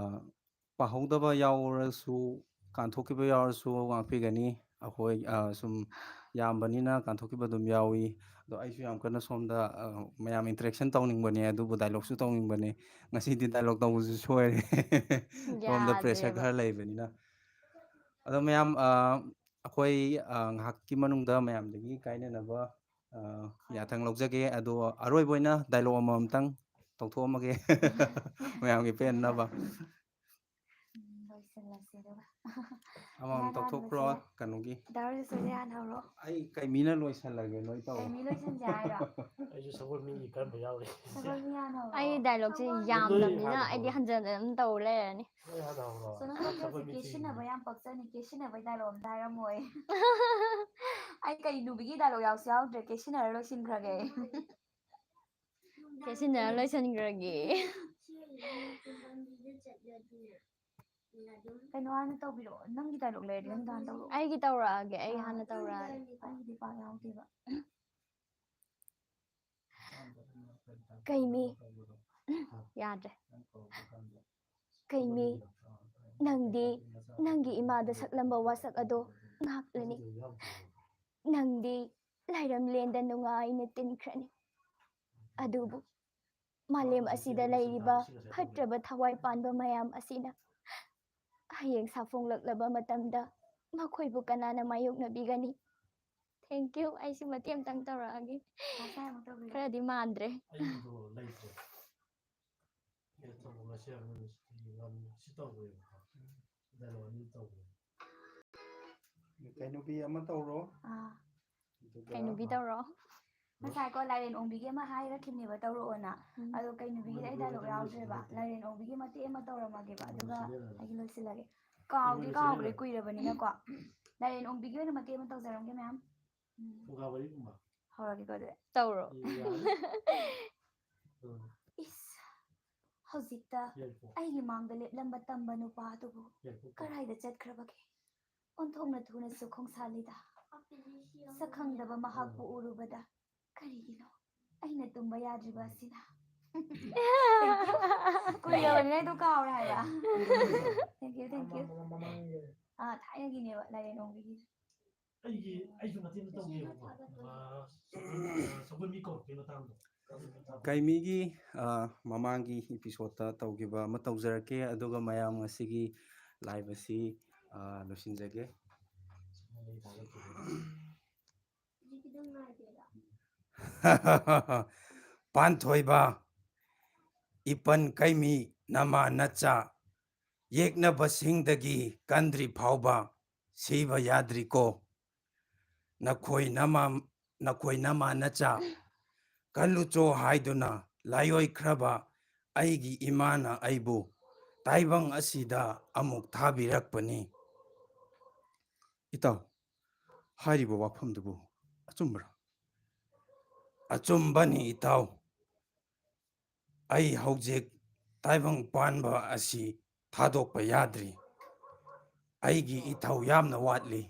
ꯄꯥꯍꯧꯗꯕ ꯌꯥꯎꯔꯁꯨ ꯀꯥꯟꯊꯣꯛꯈꯤꯕ ꯌꯥꯎꯔꯁꯨ ꯉꯥꯛꯄꯤꯒꯅꯤ ꯑꯩꯈꯣꯏ ꯁꯨꯝ ꯌꯥꯝꯕꯅꯤꯅ ꯀꯥꯟꯊꯣꯛꯈꯤꯕ ꯑꯗꯨꯝ ꯌꯥꯎꯏ ꯑꯗꯣ ꯑꯩꯁꯨ ꯌꯥꯝ ꯀꯟꯅ ꯁꯣꯝꯗ ꯃꯌꯥꯝ ꯏꯟꯇꯔꯦꯛꯁꯟ ꯇꯧꯅꯤꯡꯕꯅꯦ ꯑꯗꯨꯕꯨ ꯗꯥꯏꯂꯣꯛꯁꯨ ꯇꯧꯅꯤꯡꯕꯅꯦ ꯉꯁꯤꯗꯤ ꯗꯥꯏꯂꯣꯛ ꯇꯧꯕꯁꯨ ꯁꯣꯏꯔꯦ ꯁꯣꯝꯗ ꯄ꯭ꯔꯦꯁꯔ ꯌꯥꯗ꯭ꯔꯦꯕ ꯈꯔ ꯂꯩꯕꯅꯤꯅ ꯑꯗꯣ ꯃꯌꯥꯝ ꯑꯩꯈꯣꯏ ꯉꯥꯏꯍꯥꯛꯀꯤ ꯃꯅꯨꯡꯗ ꯃꯌꯥꯝꯗꯒꯤ ꯀꯥꯏꯅꯅꯕ ꯌꯥꯊꯪ ꯂꯧꯖꯒꯦ ꯑꯗꯣ ꯑꯔꯣꯏꯕ ꯑꯣꯏꯅ ꯗꯥꯏꯂꯣꯛ ꯑꯃꯃꯝꯇꯪ ꯇꯧꯊꯣꯛꯑꯝꯃꯒꯦ ꯃꯌꯥꯝꯒꯤ ꯄꯦꯟꯅꯕ ꯂꯣꯏꯁꯤꯜꯂꯁꯤ ꯑꯗꯨꯒ ꯑꯃꯃꯝ ꯇꯧꯊꯣꯛꯈ꯭ꯔꯣ ꯀꯩꯅꯣꯒꯤ ꯍꯧꯔꯣ ꯑꯩ ꯀꯩꯃꯤꯅ ꯂꯣꯏꯁꯜꯂꯒꯦ ꯅꯣꯏ ꯇꯧꯔꯣ ꯀꯩꯃꯤ ꯂꯣꯏꯁꯤꯟꯁꯦ ꯍꯥꯏꯔꯣ ꯑꯩꯁꯨ ꯁꯒꯣꯜ ꯃꯤꯒꯤ ꯀꯔꯝꯕ ꯌꯥꯎꯔꯤ ꯁꯒꯣꯜ ꯃꯤ ꯍꯥꯟꯅ ꯍꯧꯔꯣ ꯑꯩ ꯗꯥꯏꯂꯣꯛꯁꯦ ꯌꯥꯝꯗꯕꯅꯤꯅ ꯑꯩꯗꯤ ꯍꯟꯖꯟ ꯑꯗꯨꯝ ꯇꯧ ꯂꯩꯔꯅꯤ ꯅꯣꯏ ꯍꯥꯟꯅ ꯍꯧꯔꯣ ꯁꯣꯅꯝ ꯀꯦꯁꯤꯟꯅꯕ ꯌꯥꯝ ꯄꯛꯆꯅꯤ ꯀꯦꯁꯤꯟꯅꯕꯩ ꯗꯥꯏꯂꯣꯛ ꯑꯝꯇ ꯍꯥꯏꯔꯝꯃꯣꯏ ꯑꯩ ꯀꯩ ꯅꯨꯕꯤꯒꯤ ꯗꯥꯏꯂꯣꯛ ꯌꯥꯎꯁꯨ ꯌꯥꯎꯗ꯭ꯔꯦ ꯀꯦꯁꯤꯟꯅꯔ ꯂꯣꯏꯁꯤꯟꯈ꯭ꯔꯒꯦ ꯀꯦꯁꯤꯟꯅꯔ ꯂꯣꯏꯁꯤꯟꯈ꯭ꯔꯒꯦ ꯀꯩꯅꯣ ꯍꯥꯟꯅ ꯇꯧꯕꯤꯔꯛꯑꯣ ꯅꯪꯒꯤ ꯗꯥꯏꯂꯣꯛ ꯂꯩꯔꯗꯤ ꯅꯪꯗꯣ ꯍꯥꯟꯅ ꯇꯧꯔꯛꯑꯣ ꯑꯩꯒꯤ ꯇꯧꯔꯛꯑꯒꯦ ꯑꯩ ꯍꯥꯟꯅ ꯇꯧꯔꯛꯑꯒꯦ ꯑꯩꯒꯤꯗꯤ ꯄꯥꯛ ꯌꯥꯎꯗꯦꯕ ꯀꯩꯃꯤ ꯌꯥꯗ꯭ꯔꯦ ꯀꯩꯃꯤ ꯅꯪꯗꯤ ꯅꯪꯒꯤ ꯏꯃꯥꯗ ꯁꯛꯂꯝꯕ ꯋꯥꯁꯛ ꯑꯗꯣ ꯉꯥꯛꯂꯅꯤ ꯅꯪꯗꯤ ꯂꯥꯏꯔꯝꯂꯦꯟꯗ ꯅꯨꯡꯉꯥꯏꯅ ꯇꯤꯟꯈ꯭ꯔꯅꯤ ꯑꯗꯨꯕꯨ ꯃꯥꯂꯦꯝ ꯑꯁꯤꯗ ꯂꯩꯔꯤꯕ ꯐꯠꯇ꯭ꯔꯕ ꯊꯋꯥꯏ ꯄꯥꯟꯕ ꯃꯌꯥꯝ ꯑꯁꯤꯅ ꯍꯌꯦꯡ ꯁꯥꯐꯣꯡꯂꯛꯂꯕ ꯃꯇꯝꯗ ꯃꯈꯣꯏꯕꯨ ꯀꯅꯥꯅ ꯃꯥꯌꯣꯛꯅꯕꯤꯒꯅꯤ ꯊꯦꯡꯛ ꯌꯨ ꯑꯩꯁꯤ ꯃꯇꯦꯛ ꯑꯃꯇꯪ ꯇꯧꯔꯛꯑꯒꯦ ꯈꯔꯗꯤ ꯃꯥꯟꯗ꯭ꯔꯦ ꯑꯩꯒꯤꯗꯣ ꯂꯩꯇ꯭ꯔꯦ ꯁꯤ ꯇꯧꯈ꯭ꯔꯦꯕꯀꯣ ꯗꯥꯏꯂꯣꯛ ꯑꯅꯤ ꯇꯧꯈ꯭ꯔꯦ ꯀꯩꯅꯣꯕꯤ ꯑꯃ ꯇꯧꯔꯣ ꯀꯩꯅꯣꯕꯤ ꯇꯧꯔꯣ ꯉꯁꯥꯏꯀꯣ ꯂꯥꯏꯔꯦꯟ ꯑꯣꯡꯕꯤꯒꯤ ꯑꯃ ꯍꯥꯏꯔꯛꯈꯤꯕꯅꯦꯕ ꯇꯧꯔꯛꯑꯣꯅ ꯑꯗꯣ ꯀꯩ ꯅꯨꯕꯤꯒꯤꯗꯤ ꯑꯩ ꯗꯥꯏꯂꯣꯛ ꯌꯥꯎꯗ꯭ꯔꯦꯕ ꯂꯥꯏꯔꯦꯟ ꯑꯣꯡꯕꯤꯒꯤ ꯃꯇꯦꯛ ꯑꯃ ꯇꯧꯔꯝꯃꯒꯦꯕ ꯑꯗꯨꯒ ꯑꯩꯒꯤ ꯂꯣꯏꯁꯤꯜꯂꯒꯦ ꯀꯥꯎꯈ꯭ꯔꯦ ꯀꯨꯏꯔꯕꯅꯤꯅꯀꯣ ꯂꯥꯏꯔꯦꯟ ꯑꯣꯡꯕꯤꯒꯤ ꯑꯣꯏꯅ ꯃꯇꯦꯛ ꯑꯃ ꯇꯧꯖꯔꯝꯒꯦ ꯃꯌꯥꯝ ꯐꯨꯡꯒꯥ ꯋꯥꯔꯤꯒꯨꯝꯕ ꯍꯧꯔꯒꯦꯀꯣ ꯑꯗꯨꯗꯤ ꯇꯧꯔꯣ ꯏꯁ ꯍꯧꯖꯤꯛꯇ ꯑꯩꯒꯤ ꯃꯥꯡꯗ ꯂꯦꯞꯂꯝꯕ ꯇꯝꯕ ꯅꯨꯄꯥ ꯑꯗꯨꯕꯨ ꯀꯔꯥꯏꯗ ꯆꯠꯈ꯭ꯔꯕꯒꯦ ꯑꯣꯟꯊꯣꯛꯅ ꯊꯨꯅꯁꯨ ꯈꯣꯡꯁꯥꯜꯂꯤꯗ ꯁꯛꯈꯪꯗꯕ ꯃꯍꯥꯛꯄꯨ ꯎꯔꯨꯕꯗ ꯀꯔꯤꯒꯤꯅꯣ ꯑꯩꯅ ꯇꯨꯝꯕ ꯌꯥꯗ꯭ꯔꯤꯕ ꯑꯁꯤꯅ ꯀꯨꯏꯔꯕꯅꯤꯅ ꯑꯩꯗꯣ ꯀꯥꯎꯔꯦ ꯍꯥꯏꯕ ꯊꯦꯡꯛ ꯌꯨ ꯊꯥꯏꯅꯒꯤꯅꯦꯕ ꯂꯥꯏꯔꯦꯟ ꯑꯣꯡꯕꯤꯒꯤ ꯑꯩꯁꯨ ꯃꯇꯦꯡ ꯇꯧꯒꯦꯕꯀꯣ ꯁꯒꯣꯜ ꯃꯤ ꯀꯧꯔꯛꯄꯩ ꯃꯇꯥꯡꯗꯣ ꯀꯩꯃꯤꯒꯤ ꯃꯃꯥꯡꯒꯤ ꯏꯄꯤꯁꯣꯠꯇ ꯇꯧꯈꯤꯕ ꯑꯃ ꯇꯧꯖꯔꯛꯀꯦ ꯑꯗꯨꯒ ꯃꯌꯥꯝ ꯉꯁꯤꯒꯤ ꯂꯥꯏꯚ ꯑꯁꯤ ꯂꯣꯏꯁꯤꯟꯖꯒꯦ ꯄꯥꯟꯊꯣꯏꯕ ꯏꯄꯟ ꯀꯩꯃꯤ ꯅꯃꯥ ꯅꯆꯥ ꯌꯦꯛꯅꯕꯁꯤꯡꯗꯒꯤ ꯀꯟꯗ꯭ꯔꯤ ꯐꯥꯎꯕ ꯁꯤꯕ ꯌꯥꯗ꯭ꯔꯤꯀꯣ ꯅꯈꯣꯏ ꯅꯃꯥ ꯅꯆꯥ ꯀꯜꯂꯨꯆꯣ ꯍꯥꯏꯗꯨꯅ ꯂꯥꯏꯑꯣꯏꯈ꯭ꯔꯕ ꯑꯩꯒꯤ ꯏꯃꯥꯅ ꯑꯩꯕꯨ ꯇꯥꯏꯕꯪ ꯑꯁꯤꯗ ꯑꯃꯨꯛ ꯊꯥꯕꯤꯔꯛꯄꯅꯤ ꯏꯇꯥꯎ ꯍꯥꯏꯔꯤꯕ ꯋꯥꯐꯝꯗꯨꯕꯨ ꯑꯆꯨꯝꯕ꯭ꯔꯥ ꯑꯆꯨꯝꯕꯅꯤ ꯏꯇꯥꯎ ꯑꯩ ꯍꯧꯖꯤꯛ ꯇꯥꯏꯕꯪ ꯄꯥꯟꯕ ꯑꯁꯤ ꯊꯥꯗꯣꯛꯄ ꯌꯥꯗ꯭ꯔꯤ ꯑꯩꯒꯤ ꯏꯊꯧ ꯌꯥꯝꯅ ꯋꯥꯠꯂꯤ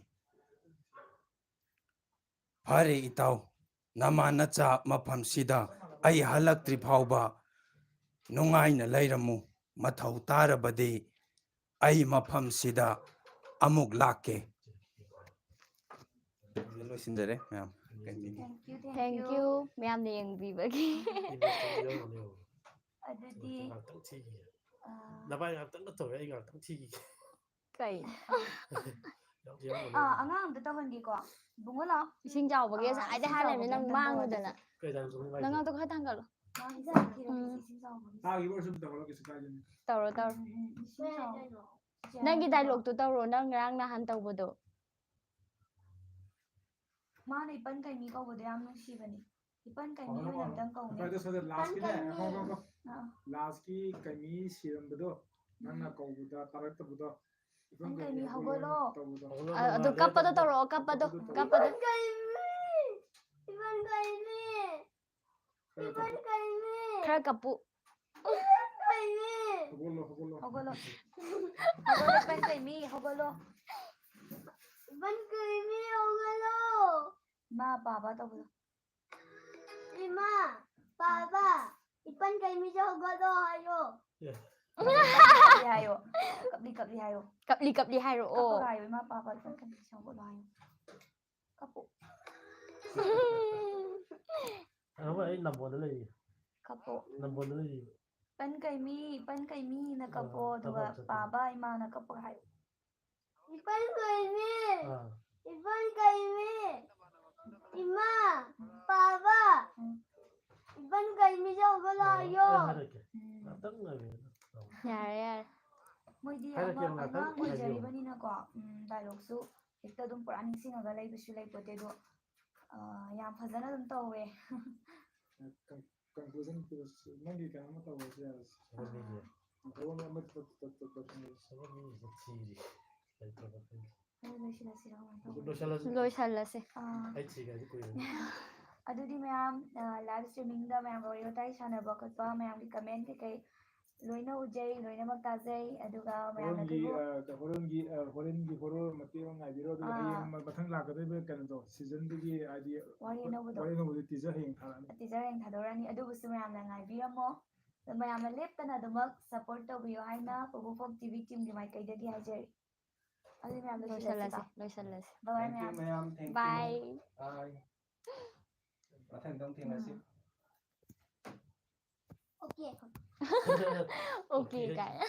ꯐꯔꯦ ꯏꯇꯥꯎ ꯅꯃꯥ ꯅꯆꯥ ꯃꯐꯝꯁꯤꯗ ꯑꯩ ꯍꯜꯂꯛꯇ꯭ꯔꯤ ꯐꯥꯎꯕ ꯅꯨꯡꯉꯥꯏꯅ ꯂꯩꯔꯝꯃꯨ ꯃꯊꯧ ꯇꯥꯔꯕꯗꯤ ꯑꯩ ꯃꯐꯝꯁꯤꯗ ꯑꯃꯨꯛ ꯂꯥꯛꯀꯦ ꯂꯣꯏꯁꯤꯟꯖꯔꯦ ꯃꯌꯥꯝ ꯊꯦꯡꯛ ꯌꯨ ꯃꯌꯥꯝꯅ ꯌꯦꯡꯕꯤꯕꯒꯤ ꯑꯗꯨꯗꯤ ꯉꯥꯛꯇꯪ ꯊꯤꯈꯤꯒꯦ ꯅꯚꯥꯏ ꯉꯥꯛꯇꯪꯒ ꯇꯧꯋꯦ ꯑꯩ ꯉꯥꯛꯇꯪ ꯊꯤꯈꯤꯒꯦ ꯀꯩ ꯑꯉꯥꯡ ꯑꯝꯇ ꯇꯧꯍꯟꯒꯦꯀꯣ ꯏꯕꯨꯡꯉꯣ ꯂꯥꯛꯑꯣ ꯏꯁꯤꯡ ꯆꯥꯎꯕꯒꯤ ꯏꯁꯤꯡ ꯉꯁꯥꯏꯗꯩ ꯍꯥꯏꯔꯤꯕꯅꯤ ꯅꯪ ꯆꯥꯎꯕꯒꯤ ꯃꯥꯡꯉꯨꯗꯅ ꯀꯩꯗꯧꯔꯦ ꯅꯪ ꯉꯥꯛꯇ ꯈꯔ ꯊꯥꯡꯒꯠꯂꯣ ꯏꯁꯤꯡ ꯆꯥꯎꯕꯒꯤ ꯇꯥꯈꯤꯕ ꯑꯣꯏꯔꯁꯨ ꯇꯧꯍꯜꯂꯣ ꯀꯩꯁꯨ ꯀꯥꯏꯗꯦꯅꯦ ꯇꯧꯔꯣ ꯇꯧꯔꯣ ꯏꯁꯤꯡ ꯆꯥꯎꯕ ꯅꯪꯒꯤ ꯗꯥꯏꯂꯣꯛꯇꯣ ꯇꯧꯔꯣ ꯅꯪ ꯉꯔꯥꯡ ꯅꯍꯥꯟ ꯇꯧꯕꯗꯣ ꯃꯥꯅ ꯏꯄꯟ ꯀꯩꯃꯤ ꯀꯧꯕꯗꯣ ꯌꯥꯝ ꯅꯨꯡꯁꯤꯕꯅꯤ ꯏꯄꯟ ꯀꯩꯃꯤ ꯑꯣꯏꯅ ꯑꯝꯇꯪ ꯀꯧꯅꯦ ꯂꯥꯁꯀꯤ ꯀꯩꯃꯤ ꯁꯤꯔꯝꯕꯗꯣ ꯅꯪꯅ ꯀꯧꯕꯗ ꯇꯥꯔꯛꯇꯕꯗꯣ ꯏꯄꯟ ꯀꯩꯃꯤ ꯍꯧꯒꯠꯂꯣ ꯑꯗꯨ ꯀꯞꯄꯗꯣ ꯇꯧꯔꯛꯑꯣ ꯀꯞꯄꯗꯣ ꯀꯞꯄꯗꯣ 이번 갈비 이번 갈비 ꯈꯔ ꯀꯞꯄꯨ 갈비 ꯍꯧꯒꯠꯂꯣ ꯍꯧꯒꯠꯂꯣ ꯏꯄꯟ ꯀꯩꯃꯤ ꯍꯧꯒꯠꯂꯣ 이번 갈비 오글로 ꯏꯃꯥ ꯕꯥꯕꯥ ꯇꯧꯕꯗꯣ 이마 바바 이번 갈비 오글로 하요 ꯀꯞꯂꯤ ꯍꯥꯏꯌꯣ ꯀꯞꯂꯤ ꯍꯥꯏꯌꯣ ꯀꯞꯂꯤ ꯀꯞꯂꯤ ꯍꯥꯏꯔꯛꯑꯣ ꯀꯞꯄꯒ ꯍꯥꯏꯌꯣ ꯏꯃꯥ ꯕꯥꯕꯥ ꯏꯄꯟ ꯀꯩꯃꯤ ꯍꯧꯒꯠꯂꯣ ꯍꯥꯏꯌꯣ ꯀꯞꯄꯨ ꯑꯩ ꯅꯝꯕꯣꯟꯗ ꯂꯩꯔꯤ ꯀꯞꯄꯨ ꯅꯝꯕꯣꯟꯗ ꯂꯩꯔꯤ ꯏꯄꯟ ꯀꯩꯃꯤꯅ ꯀꯞꯄꯣ ꯑꯗꯨꯒ ꯕꯥꯕꯥ ꯏꯃꯥꯅ ꯀꯞꯄꯒ ꯍꯥꯏꯌꯣ 이번 갈비 ꯑꯥ 이번 갈비 이마 바바 이번 갈비 오글로 ꯑꯩ 하요 ꯍꯥꯏꯔꯛꯀꯦ ꯉꯥꯛꯇꯪ ꯉꯥꯏꯕꯤꯌꯨ ꯌꯥꯔꯦ ꯌꯥꯔꯦ ꯃꯣꯏꯗꯤ ꯍꯥꯏꯔꯛꯀꯦꯕ ꯑꯉꯥꯡ ꯉꯥꯛꯇꯪ ꯑꯣꯏꯖꯔꯤꯕꯅꯤꯅꯀꯣ ꯗꯥꯏꯂꯣꯛꯁꯨ ꯍꯦꯛꯇ ꯑꯗꯨꯝ ꯄꯨꯔꯥ ꯅꯤꯡꯁꯤꯡꯉꯒ ꯂꯩꯕꯁꯨ ꯂꯩꯄꯣꯠꯇꯦ ꯑꯗꯣ ꯌꯥꯝ ꯐꯖꯅ ꯑꯗꯨꯝ ꯇꯧꯋꯦ ꯀꯟꯀ꯭ꯂꯨꯖꯟ ꯅꯪꯒꯤ ꯀꯩꯅꯣꯝꯃ ꯇꯧꯔꯁꯨ ꯌꯥꯔꯁꯤ ꯊꯕꯛ ꯑꯃ ꯊꯤꯔꯤ ꯂꯩꯇ꯭ꯔꯕ ꯂꯣꯏꯁꯤꯜꯂꯁꯤꯔꯣ ꯂꯣꯏꯁꯜꯂꯁꯦ ꯑꯩ ꯊꯤꯒꯗꯤ ꯀꯨꯏꯔꯅꯤ ꯑꯗꯨꯗꯤ ꯃꯌꯥꯝ ꯂꯥꯏꯚ ꯁ꯭ꯇ꯭ꯔꯤꯃꯤꯡꯗ ꯃꯌꯥꯝꯒ ꯋꯥꯔꯤ ꯋꯥꯇꯥꯏ ꯁꯥꯟꯅꯕ ꯈꯣꯠꯄ ꯃꯌꯥꯝꯒꯤ ꯀꯃꯦꯟ ꯀꯩꯀꯩ ꯂꯣꯏꯅ ꯎꯖꯩ ꯂꯣꯏꯅꯃꯛ ꯇꯥꯖꯩ ꯑꯗꯨꯒ ꯃꯌꯥꯝꯅ ꯍꯣꯔꯦꯟꯒꯤ ꯍꯣꯔꯣ ꯃꯇꯦꯛ ꯑꯃ ꯉꯥꯏꯕꯤꯔꯣ ꯑꯗꯨꯒ ꯍꯌꯦꯡ ꯃꯊꯪ ꯂꯥꯛꯀꯗꯧꯔꯤꯕ ꯀꯩꯅꯣꯗꯣ ꯁꯤꯖꯟꯗꯨꯒꯤ ꯍꯥꯏꯗꯤ ꯋꯥꯔꯤ ꯑꯅꯧꯕꯗꯣ ꯇꯤꯖꯔ ꯍꯌꯦꯡ ꯊꯥꯔꯛꯑꯅꯤ ꯇꯤꯖꯔ ꯍꯌꯦꯡ ꯊꯥꯗꯣꯔꯛꯑꯅꯤ ꯑꯗꯨꯕꯨꯁꯨ ꯃꯌꯥꯝꯅ ꯉꯥꯏꯕꯤꯔꯝꯃꯣ ꯃꯌꯥꯝꯅ ꯂꯦꯞꯇꯅ ꯑꯗꯨꯃꯛ ꯁꯞꯄꯣꯔꯠ ꯇꯧꯕꯤꯌꯣ ꯍꯥꯏꯅ ꯄꯨꯄꯨ ꯐꯣꯛ ꯇꯤꯚꯤ ꯇꯤꯝꯒꯤ ꯃꯥꯏꯀꯩꯗꯒꯤ ꯍꯥꯏꯖꯔꯤ ꯑꯗꯨꯗꯤ ꯃꯌꯥꯝ ꯂꯣꯏꯁꯜꯂꯁꯦ ꯂꯣꯏꯁꯤꯜꯂꯁꯤꯀꯣ ꯂꯣꯏꯁꯜꯂꯁꯦ ꯕꯥꯏ ꯃꯌꯥꯝ ꯕꯥꯏ ꯃꯊꯪꯗ ꯑꯃꯨꯛ ꯊꯦꯡꯅꯁꯤ 오케이 오케이 가요